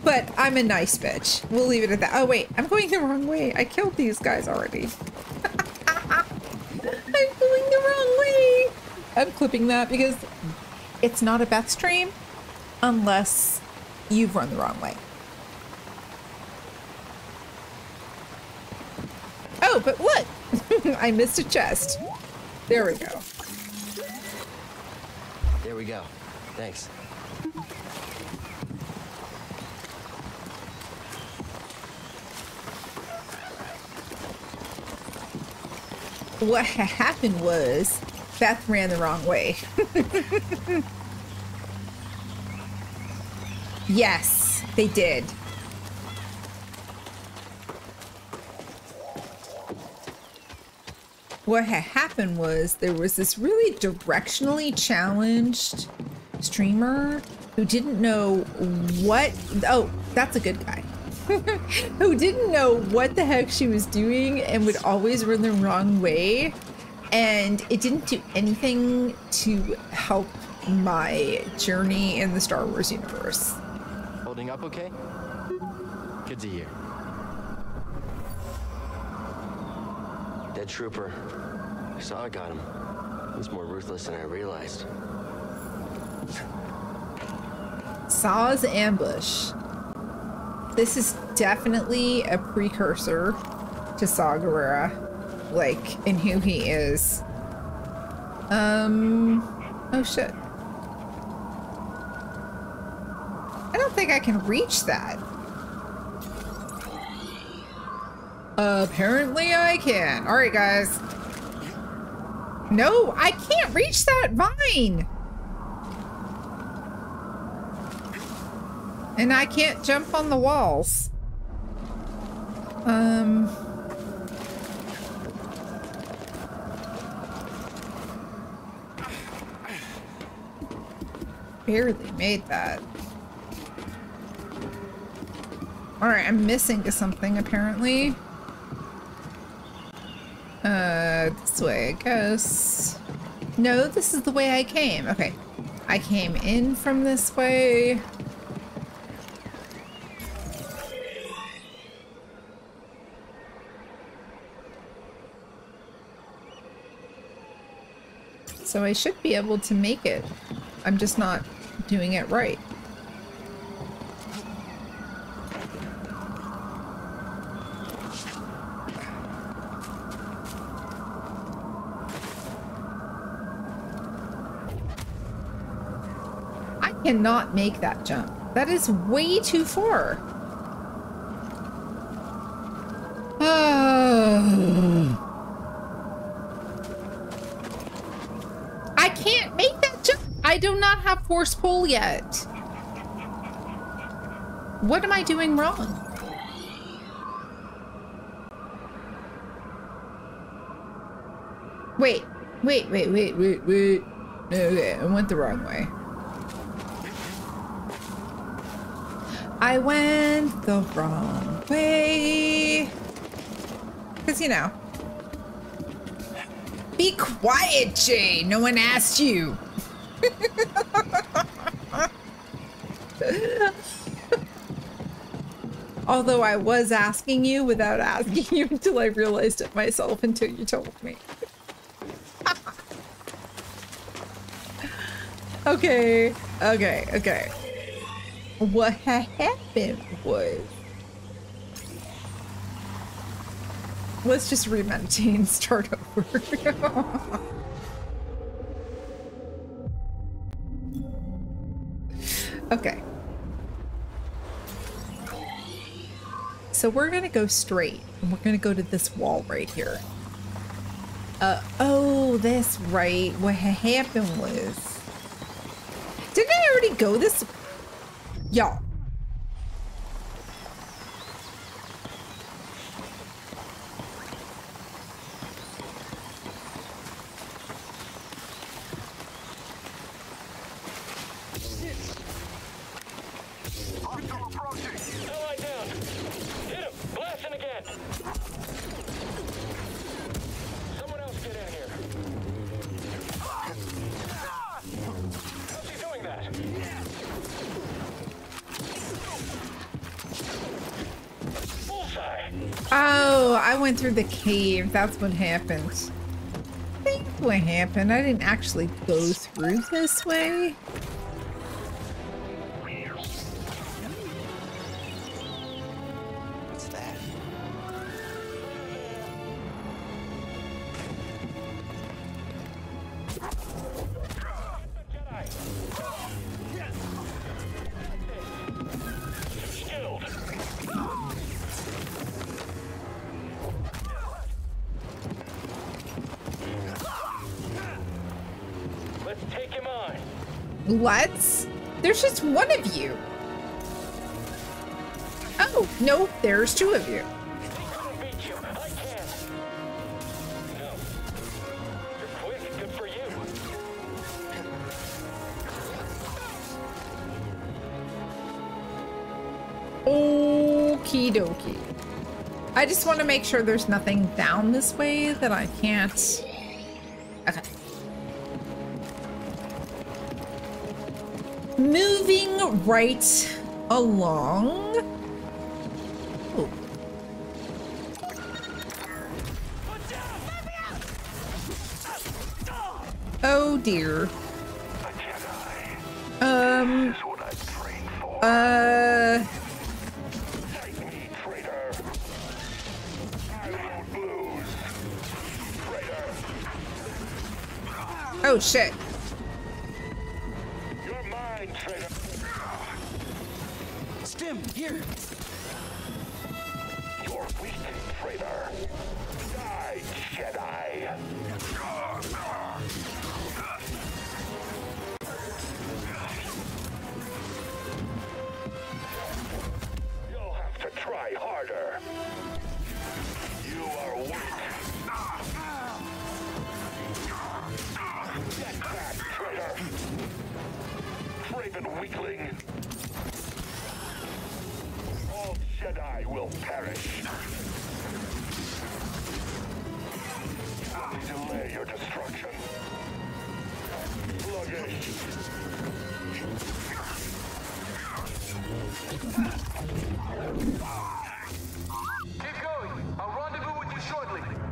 But I'm a nice bitch. We'll leave it at that. Oh wait, I'm going the wrong way. I killed these guys already. I'm going the wrong way. I'm clipping that because it's not a Beth stream unless you've run the wrong way. Oh, but look, I missed a chest. There we go. There we go. Thanks. What happened was Beth ran the wrong way. Yes, they did. What had happened was there was this really directionally challenged streamer who didn't know what, oh, that's a good guy. Who didn't know what the heck she was doing and would always run the wrong way. And it didn't do anything to help my journey in the Star Wars universe. Holding up okay? Good to hear. Dead trooper. I saw I got him. He's more ruthless than I realized. Saw's ambush. This is definitely a precursor to Saw Gerrera, like in who he is. Oh shit. I don't think I can reach that. Apparently I can. All right, guys. No, I can't reach that vine. And I can't jump on the walls. Barely made that. All right, I'm missing something apparently. This way, I guess. No, this is the way I came. Okay. I came in from this way. So I should be able to make it. I'm just not doing it right. I cannot make that jump. That is way too far. I can't make that jump. I do not have force pull yet. What am I doing wrong? Wait. Okay, I went the wrong way. I went the wrong way. Because, you know. Be quiet, Jay. No one asked you. Although I was asking you without asking you until I realized it myself until you told me. Okay. What happened was... Let's just remeditate and start over. Okay. So we're gonna go straight, and we're gonna go to this wall right here. Oh, that's right. What happened was... Didn't I already go this... Y'all. Oh, I went through the cave. That's what happened. I think what happened. I didn't actually go through this way. What's that? Let's? There's just one of you. Oh, no, there's two of you. Okie dokie. I just want to make sure there's nothing down this way that I can't. Okay. Moving right along. Oh. Oh dear. Oh shit. Here. You're weak, traitor. Die, Jedi. You'll have to try harder. You are weak. Get back, traitor. Craven weakling.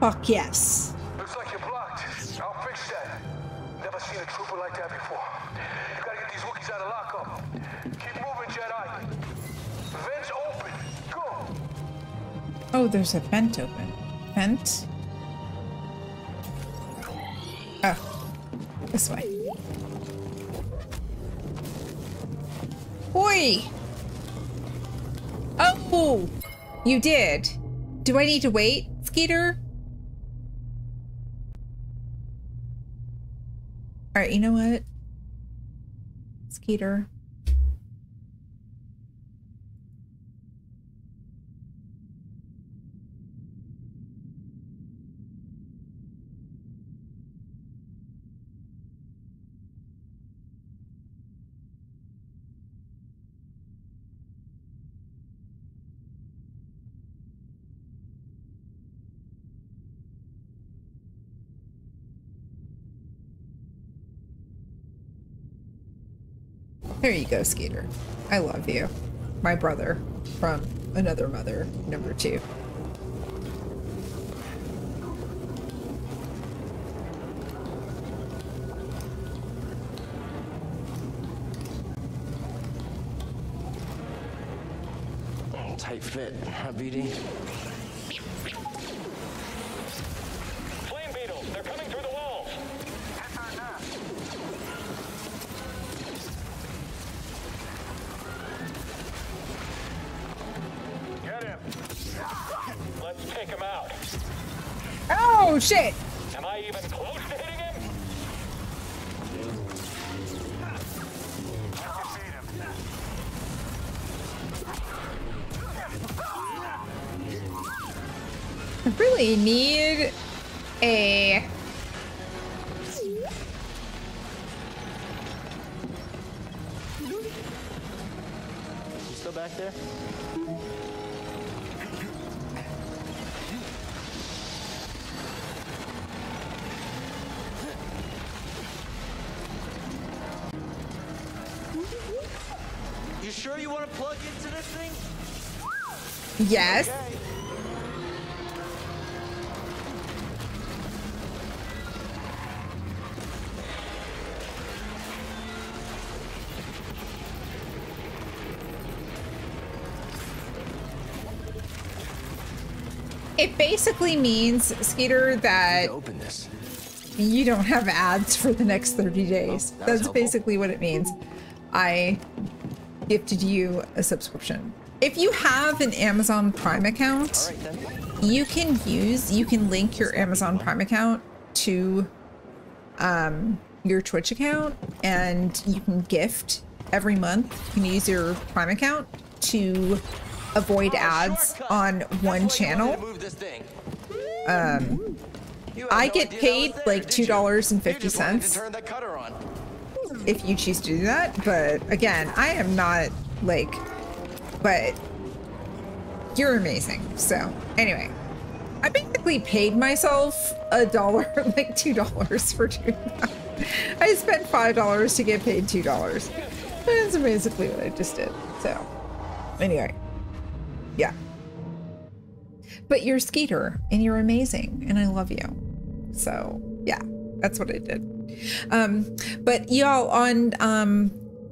Fuck yes. Looks like you're blocked. I'll fix that. Never seen a trooper like that before. You gotta get these Wookiees out of lockup. Keep moving, Jedi. Vent's open. Go. Oh, there's a vent open. Vent? Oh. This way. Oi! Oh! You did. Do I need to wait, Skeeter? Alright, you know what? Skeeter. There you go, Skeeter. I love you. My brother from another mother, number 2. Tight fit, huh, BD? Flame beetles, they're coming through the walls. Get him. Let's take him out. Oh, shit! Am I even close to hitting him? I really need a... You still back there? You sure you want to plug into this thing? Yes. Okay. It basically means, Skeeter, that Open this. you don't have ads for the next 30 days. Oh, That's helpful. basically what it means. I gifted you a subscription. If you have an Amazon Prime account, you can link your Amazon Prime account to your Twitch account, and you can gift every month. You can use your Prime account to avoid ads on one channel. I get paid like $2.50 if you choose to do that, but again, I am not like, but you're amazing. So anyway, I basically paid myself $1, like $2 for doing that. I spent $5 to get paid $2. That's basically what I just did. So anyway, yeah. But you're Skeeter and you're amazing and I love you. So yeah, that's what I did. But y'all,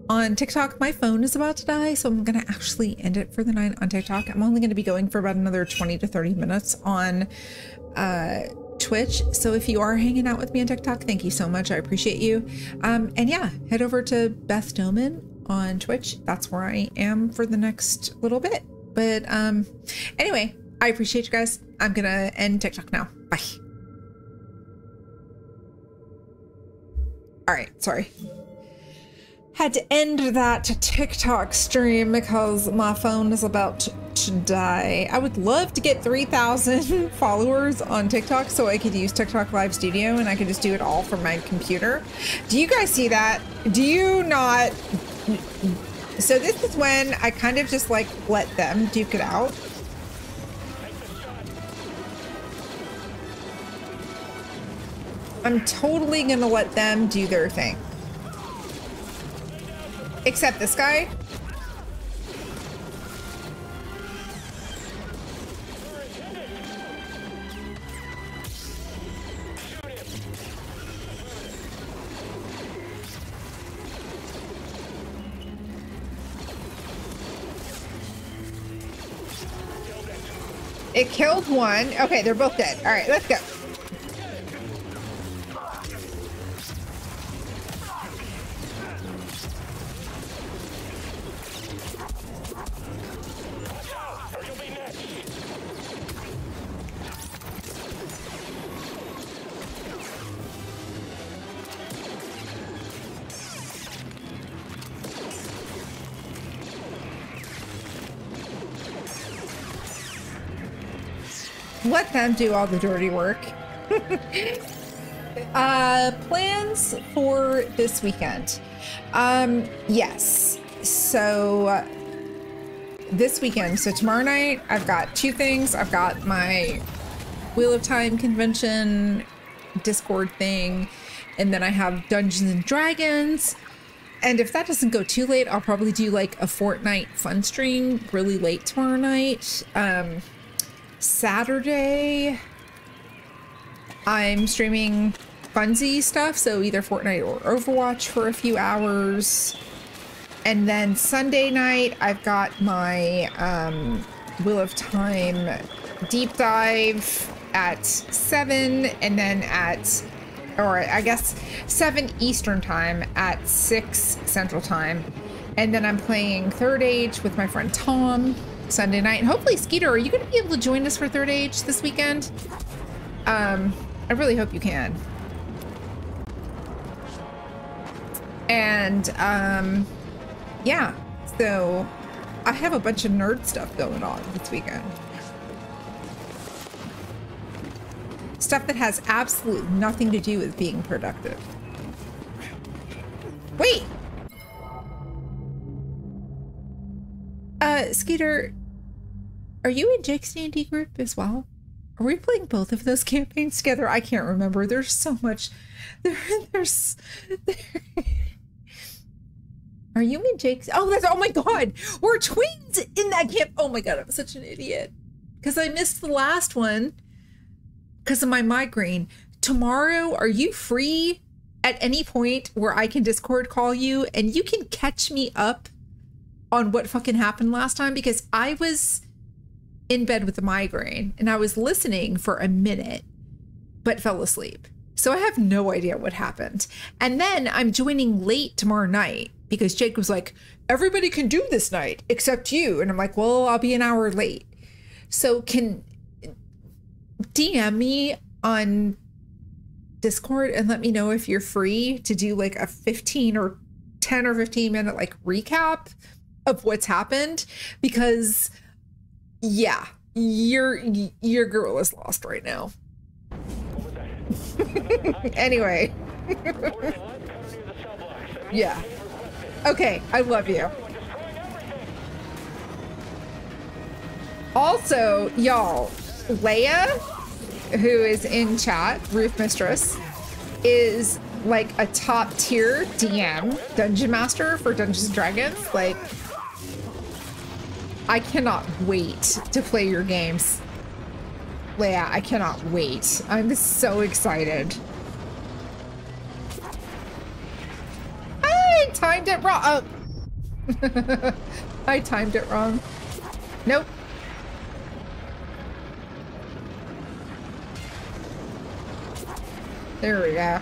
on TikTok, my phone is about to die, so I'm gonna actually end it for the night on TikTok. I'm only gonna be going for about another 20 to 30 minutes on Twitch. So if you are hanging out with me on TikTok, thank you so much. I appreciate you. And yeah, head over to Beth Doman on Twitch. That's where I am for the next little bit. But anyway, I appreciate you guys. I'm gonna end TikTok now. Bye. All right, sorry. Had to end that TikTok stream because my phone is about to die. I would love to get 3,000 followers on TikTok so I could use TikTok Live Studio and I could just do it all from my computer. Do you guys see that? Do you not? So this is when I kind of just like let them duke it out. I'm totally gonna let them do their thing. Except this guy. It killed one. Okay, they're both dead. All right, let's go. Let them do all the dirty work. Plans for this weekend. Yes. So this weekend, so tomorrow night, I've got two things. I've got my Wheel of Time convention Discord thing, and then I have Dungeons and Dragons. And if that doesn't go too late, I'll probably do like a Fortnite fun stream really late tomorrow night. Saturday, I'm streaming Funsy stuff, so either Fortnite or Overwatch for a few hours. And then Sunday night, I've got my Wheel of Time deep dive at 7, and then or I guess 7 Eastern time at 6 Central time. And then I'm playing Third Age with my friend Tom Sunday night. And hopefully, Skeeter, are you going to be able to join us for Third Age this weekend? I really hope you can. And yeah, so I have a bunch of nerd stuff going on this weekend. Stuff that has absolutely nothing to do with being productive. Wait! Skeeter, are you in Jake's D&D group as well? Are we playing both of those campaigns together? I can't remember. There's so much. Are you in Jake's? Oh my God. We're twins in that camp. Oh my God, I'm such an idiot. Because I missed the last one because of my migraine. Tomorrow, are you free at any point where I can Discord call you and you can catch me up on what fucking happened last time? Because I was in bed with a migraine and I was listening for a minute but fell asleep, so I have no idea what happened. And then I'm joining late tomorrow night because Jake was like, everybody can do this night except you, and I'm like, well, I'll be an hour late. So can DM me on Discord and let me know if you're free to do like a 10 or 15 minute like recap of what's happened, because yeah, your girl is lost right now. Anyway. Yeah. Okay, I love you. Also, y'all, Leia, who is in chat, Roof Mistress, is like a top tier DM dungeon master for Dungeons and Dragons. Like, I cannot wait to play your games. Leia, I cannot wait. I'm so excited. I timed it wrong. Oh. I timed it wrong. Nope. There we go.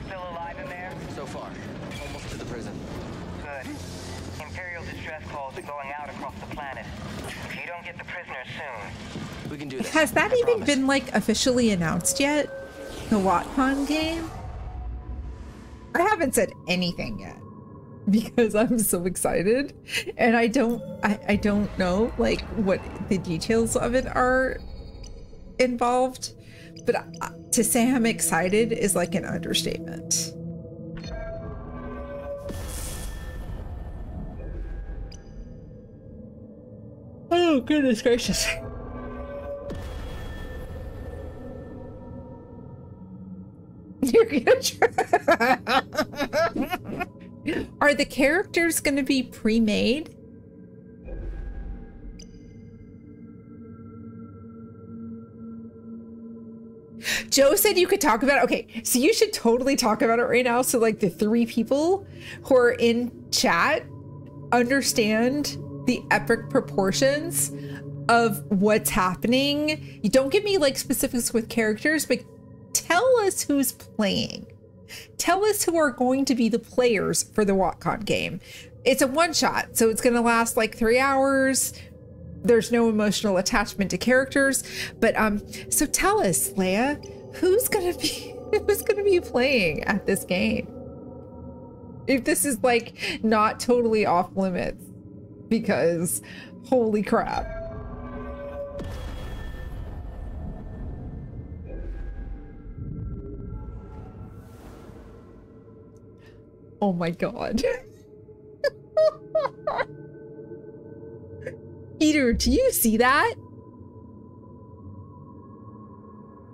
Still alive in there? So far. Almost to the prison. Good. Imperial distress calls are going out across the planet. If you don't get the prisoners soon, we can do this. Has that even been like officially announced yet? The WatCon game? I haven't said anything yet because I'm so excited, and I don't know like what the details of it are involved, but to say I'm excited is like an understatement. Oh, goodness gracious. You're gonna try. Are the characters gonna be pre-made? Joe said you could talk about it. Okay, so you should totally talk about it right now, so like the 3 people who are in chat understand the epic proportions of what's happening. You don't give me like specifics with characters, but tell us who's playing. Tell us who are going to be the players for the WatCon game. It's a one shot, so it's going to last like 3 hours. There's no emotional attachment to characters, but so tell us, Leia, who's going to be playing at this game? If this is like not totally off limits, because holy crap. Oh my God. Skeeter, do you see that?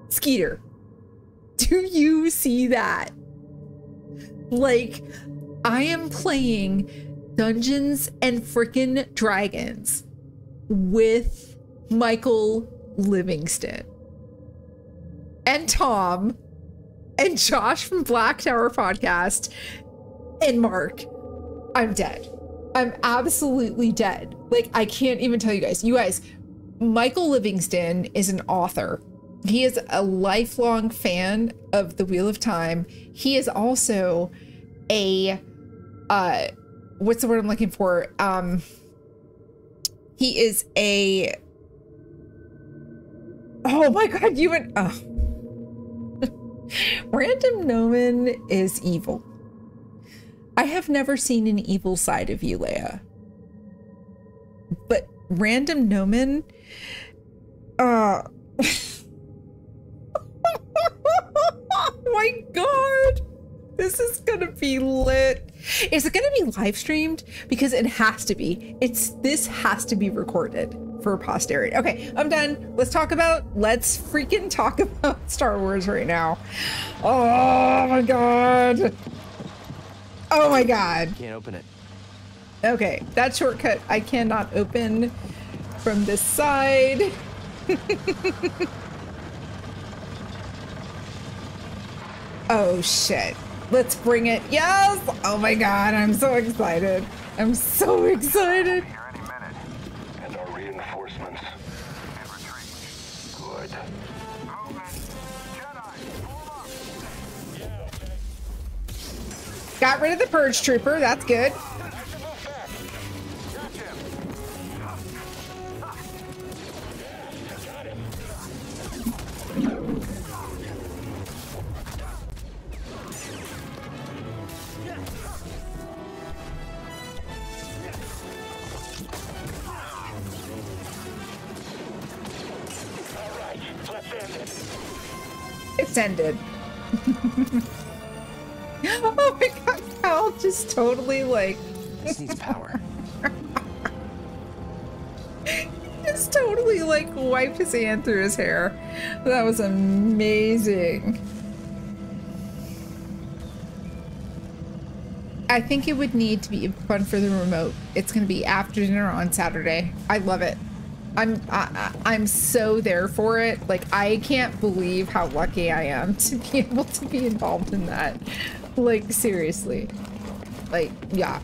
Skeeter, do you see that? Like, I am playing Dungeons and Frickin' Dragons with Michael Livingston and Tom and Josh from Black Tower Podcast and Mark. I'm dead. I'm absolutely dead. Like, I can't even tell you guys. You guys, Michael Livingston is an author. He is a lifelong fan of the Wheel of Time. He is also a, what's the word I'm looking for? He is a, oh my God, you went, oh. Random Gnomon is evil. I have never seen an evil side of you, Leia. But Random Gnomon, oh my God, this is gonna be lit. Is it gonna be live streamed? Because it has to be. This has to be recorded for posterity. Okay, I'm done. Let's freaking talk about Star Wars right now. Oh my God. Oh my God. Can't open it. Okay, that shortcut I cannot open from this side. Oh shit. Let's bring it. Yes! Oh my God, I'm so excited. I'm so excited. And our reinforcements. Good. Got rid of the purge trooper. That's good. It's ended. Oh my God, Cal just totally like. This needs power. Just totally like wiped his hand through his hair. That was amazing. I think it would need to be fun for the remote. It's going to be after dinner on Saturday. I love it. I'm so there for it. Like, I can't believe how lucky I am to be able to be involved in that. Like, seriously. Like, yeah.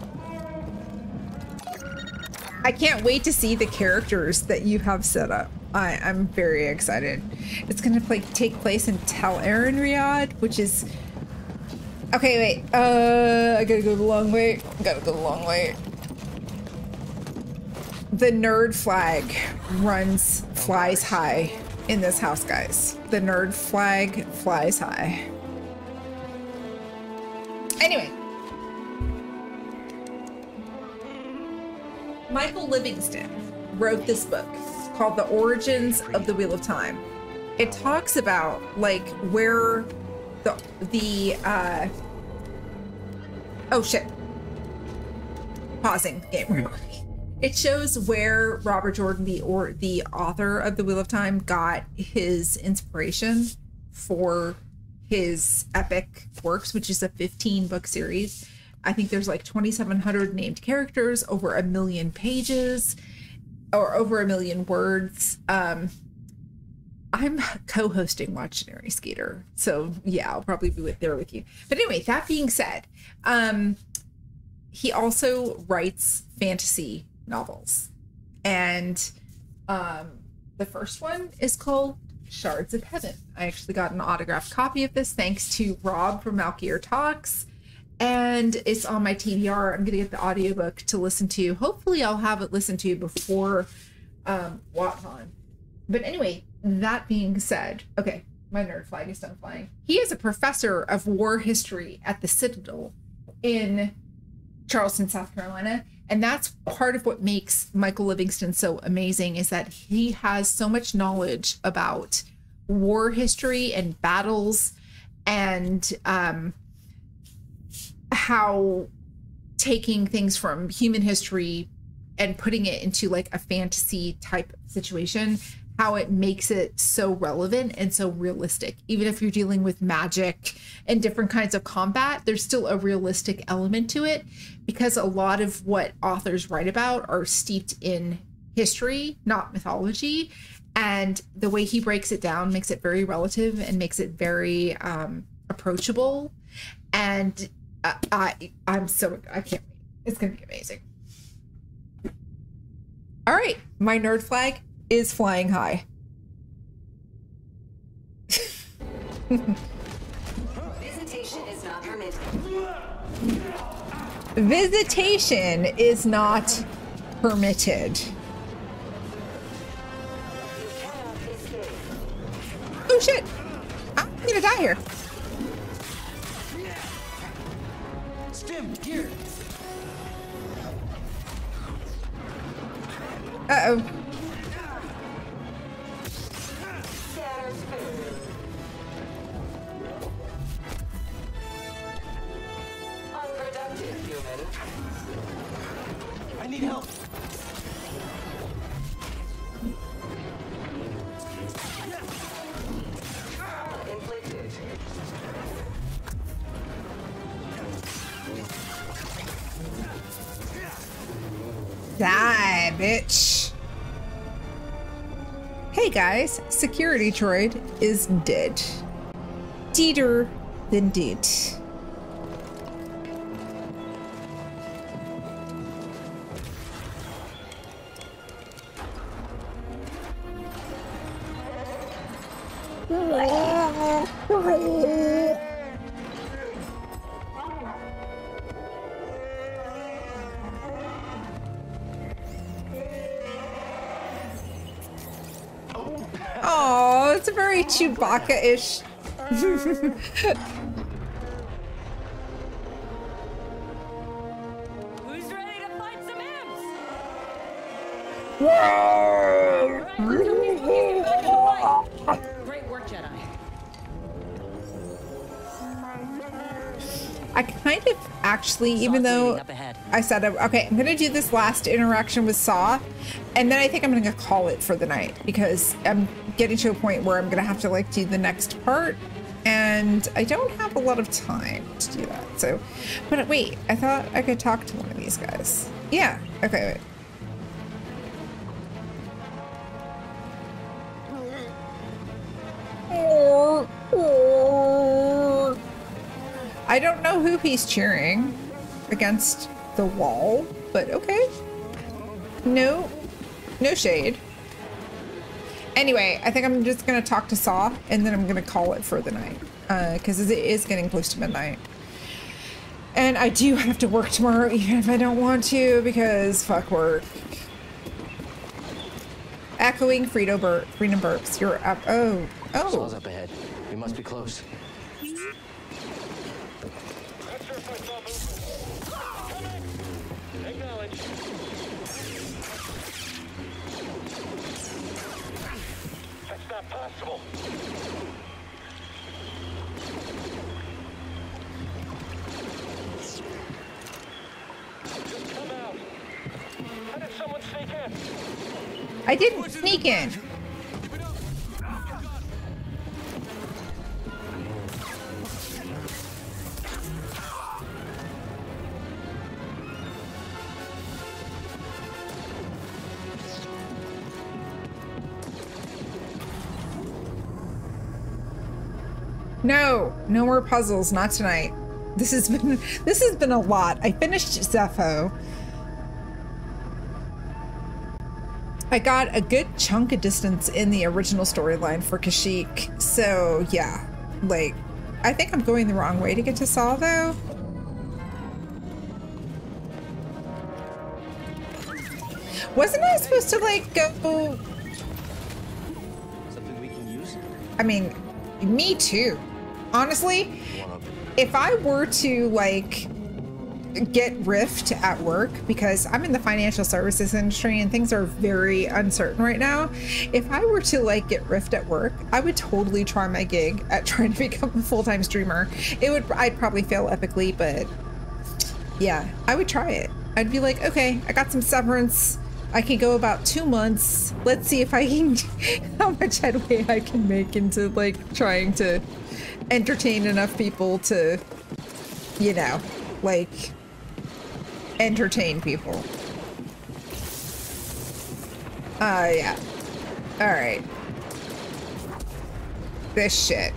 I can't wait to see the characters that you have set up. I'm very excited. It's gonna take place in Tel Aaron, Riyadh, which is... Okay, wait. I gotta go the long way. The nerd flag flies high in this house, guys. The nerd flag flies high. Anyway. Michael Livingston wrote this book called The Origins of the Wheel of Time. It talks about like where oh shit. Pausing game. It shows where Robert Jordan, the author of The Wheel of Time, got his inspiration for his epic works, which is a 15-book series. I think there's like 2,700 named characters, over 1 million pages, or over 1 million words. I'm co-hosting Watchinary Skeeter, so yeah, I'll probably be there with you. But anyway, that being said, he also writes fantasy novels, and The first one is called Shards of Heaven. I actually got an autographed copy of this thanks to Rob from Malkier Talks, and it's on my TBR. I'm gonna get the audiobook to listen to. Hopefully I'll have it listened to before WatCon. But anyway, that being said, okay, my nerd flag is done flying. He is a professor of war history at the Citadel in Charleston, South Carolina. And that's part of what makes Michael Livingston so amazing, is that he has so much knowledge about war history and battles, and how taking things from human history and putting it into like a fantasy type situation, how it makes it so relevant and so realistic. Even if you're dealing with magic and different kinds of combat, there's still a realistic element to it, because a lot of what authors write about are steeped in history, not mythology. And the way he breaks it down makes it very relative and makes it very approachable. And I can't wait. It's gonna be amazing. All right, my nerd flag is flying high. Visitation is not permitted. Visitation is not permitted. Oh shit! I'm gonna die here. Stim, here. Uh-oh. Unproductive human. I need help. Inflicted. Die, bitch. Hey guys, security droid is dead. Deeder than dead. Oh, it's a very Chewbacca-ish. Who's ready to fight some imps? Great work, Jedi. I kind of actually, even though I said, okay, I'm gonna do this last interaction with Saw, and then I think I'm gonna call it for the night, because I'm getting to a point where I'm gonna have to like do the next part, and I don't have a lot of time to do that. So, but wait, I thought I could talk to one of these guys. Yeah, okay, wait. I don't know who he's cheering against the wall, but okay. No shade. Anyway, I think I'm just gonna talk to Saw, and then I'm gonna call it for the night, because it is getting close to midnight. And I do have to work tomorrow, even if I don't want to, because fuck work. Echoing Freedom Burps, you're up. Oh. Saw's up ahead. We must be close. Acknowledge. That's not possible. Just come out. How did someone sneak in? I didn't sneak in. No more puzzles, not tonight. This has been a lot. I finished Zepho. I got a good chunk of distance in the original storyline for Kashyyyk. So yeah, like, I think I'm going the wrong way to get to Saw though. Wasn't I supposed to like go? Something we can use? I mean, me too. Honestly, if I were to like get Rift at work, because I'm in the financial services industry and things are very uncertain right now, if I were to like get Rift at work, I would totally try my gig at trying to become a full-time streamer. I'd probably fail epically, but yeah, I would try it. I'd be like, okay, I got some severance. I can go about 2 months. Let's see if I can, how much headway I can make into like trying to entertain enough people to, you know, like entertain people. Yeah. All right. This shit.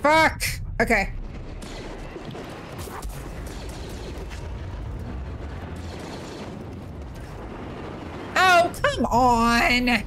Fuck. Okay. Oh, come on.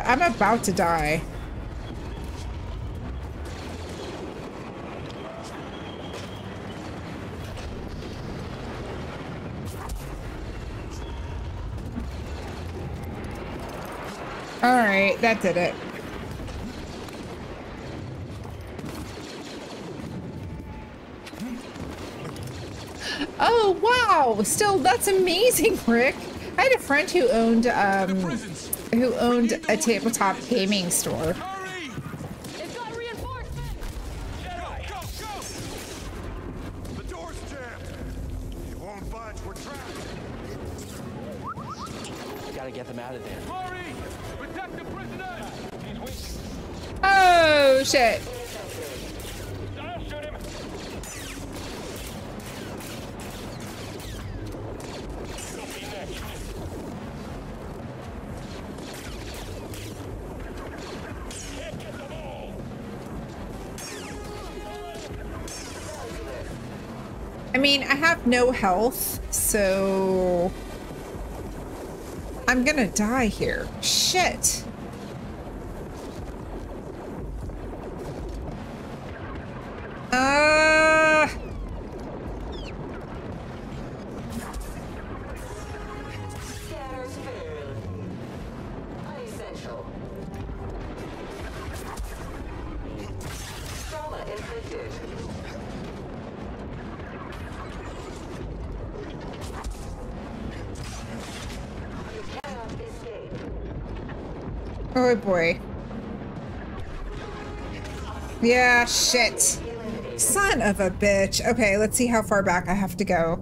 I'm about to die. All right, that did it. Oh, wow. Still, that's amazing, Rick. I had a friend who owned a tabletop gaming store. It's got reinforcements! Jedi! Go, go! The door's jammed. You won't budge, we're trapped. Gotta get them out of there. Hurry! Protect the prisoners! He's weak. Oh, shit. I'll shoot him. You'll be next. I mean, I have no health, so I'm gonna die here. Shit. Unessential. Trauma inflicted. Oh boy. Yeah, shit. Son of a bitch. Okay, let's see how far back I have to go.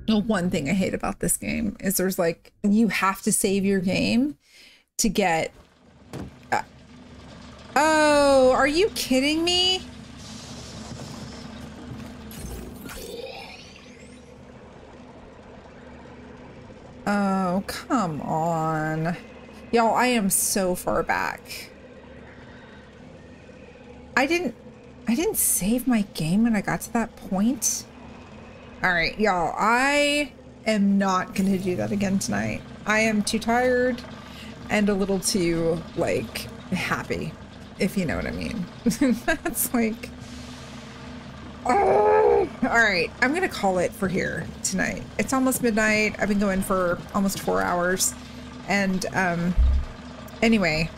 The one thing I hate about this game is there's like, you have to save your game to get... Oh, are you kidding me? Oh, come on. Y'all, I am so far back. I didn't save my game when I got to that point. All right, y'all, I am not gonna do that again tonight. I am too tired and a little too, like, happy, if you know what I mean. That's like... Oh, all right, I'm gonna call it for here tonight. It's almost midnight. I've been going for almost 4 hours, and anyway,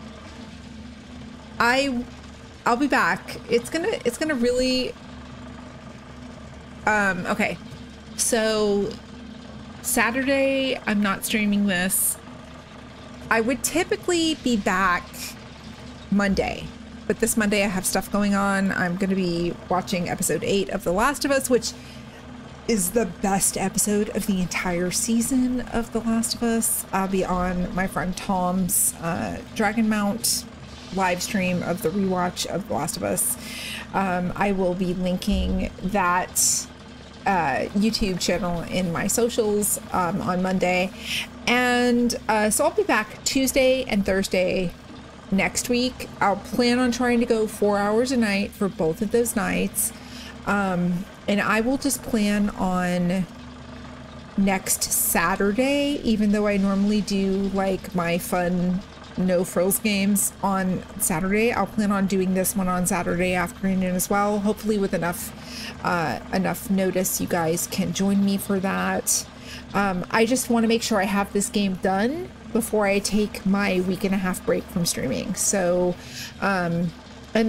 I'll be back. It's gonna really okay. So Saturday, I'm not streaming this. I would typically be back Monday, But this Monday I have stuff going on. I'm going to be watching episode 8 of The Last of Us, which is the best episode of the entire season of The Last of Us. I'll be on my friend Tom's Dragon Mount live stream of the rewatch of The Last of Us. I will be linking that YouTube channel in my socials on Monday. And so I'll be back Tuesday and Thursday next week. I'll plan on trying to go 4 hours a night for both of those nights. And I will just plan on next Saturday, even though I normally do like my fun no frills games on Saturday. I'll plan on doing this one on Saturday afternoon as well. Hopefully with enough notice, you guys can join me for that. I just want to make sure I have this game done before I take my week and a half break from streaming. So, and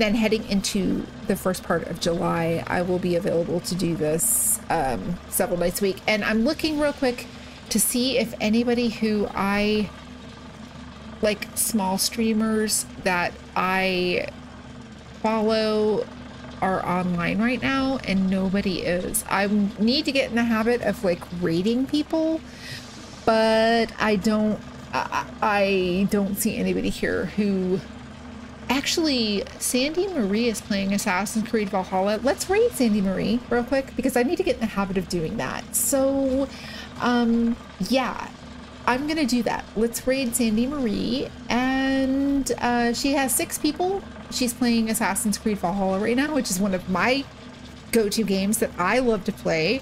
then heading into the first part of July, I will be available to do this several nights a week. And I'm looking real quick to see if anybody who I like, small streamers that I follow are online right now, and nobody is. I need to get in the habit of like rating people, but I don't see anybody here who actually. Sandy Marie is playing Assassin's Creed Valhalla. Let's raid Sandy Marie real quick because I need to get in the habit of doing that. So yeah, I'm gonna do that. Let's raid Sandy Marie, and she has 6 people. She's playing Assassin's Creed Valhalla right now, which is one of my go-to games that I love to play.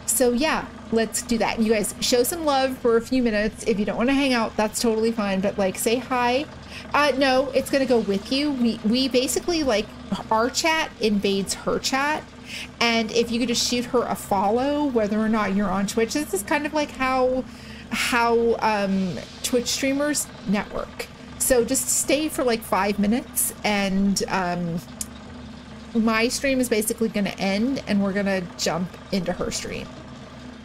So yeah, let's do that. You guys show some love for a few minutes. If you don't want to hang out, that's totally fine, but like say hi. No, it's gonna go with you. We basically, like, our chat invades her chat, and if you could just shoot her a follow, whether or not you're on Twitch, this is kind of like how Twitch streamers network. So just stay for like 5 minutes, and my stream is basically going to end, and we're going to jump into her stream.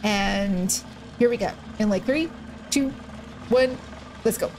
And here we go. In like 3, 2, 1, let's go.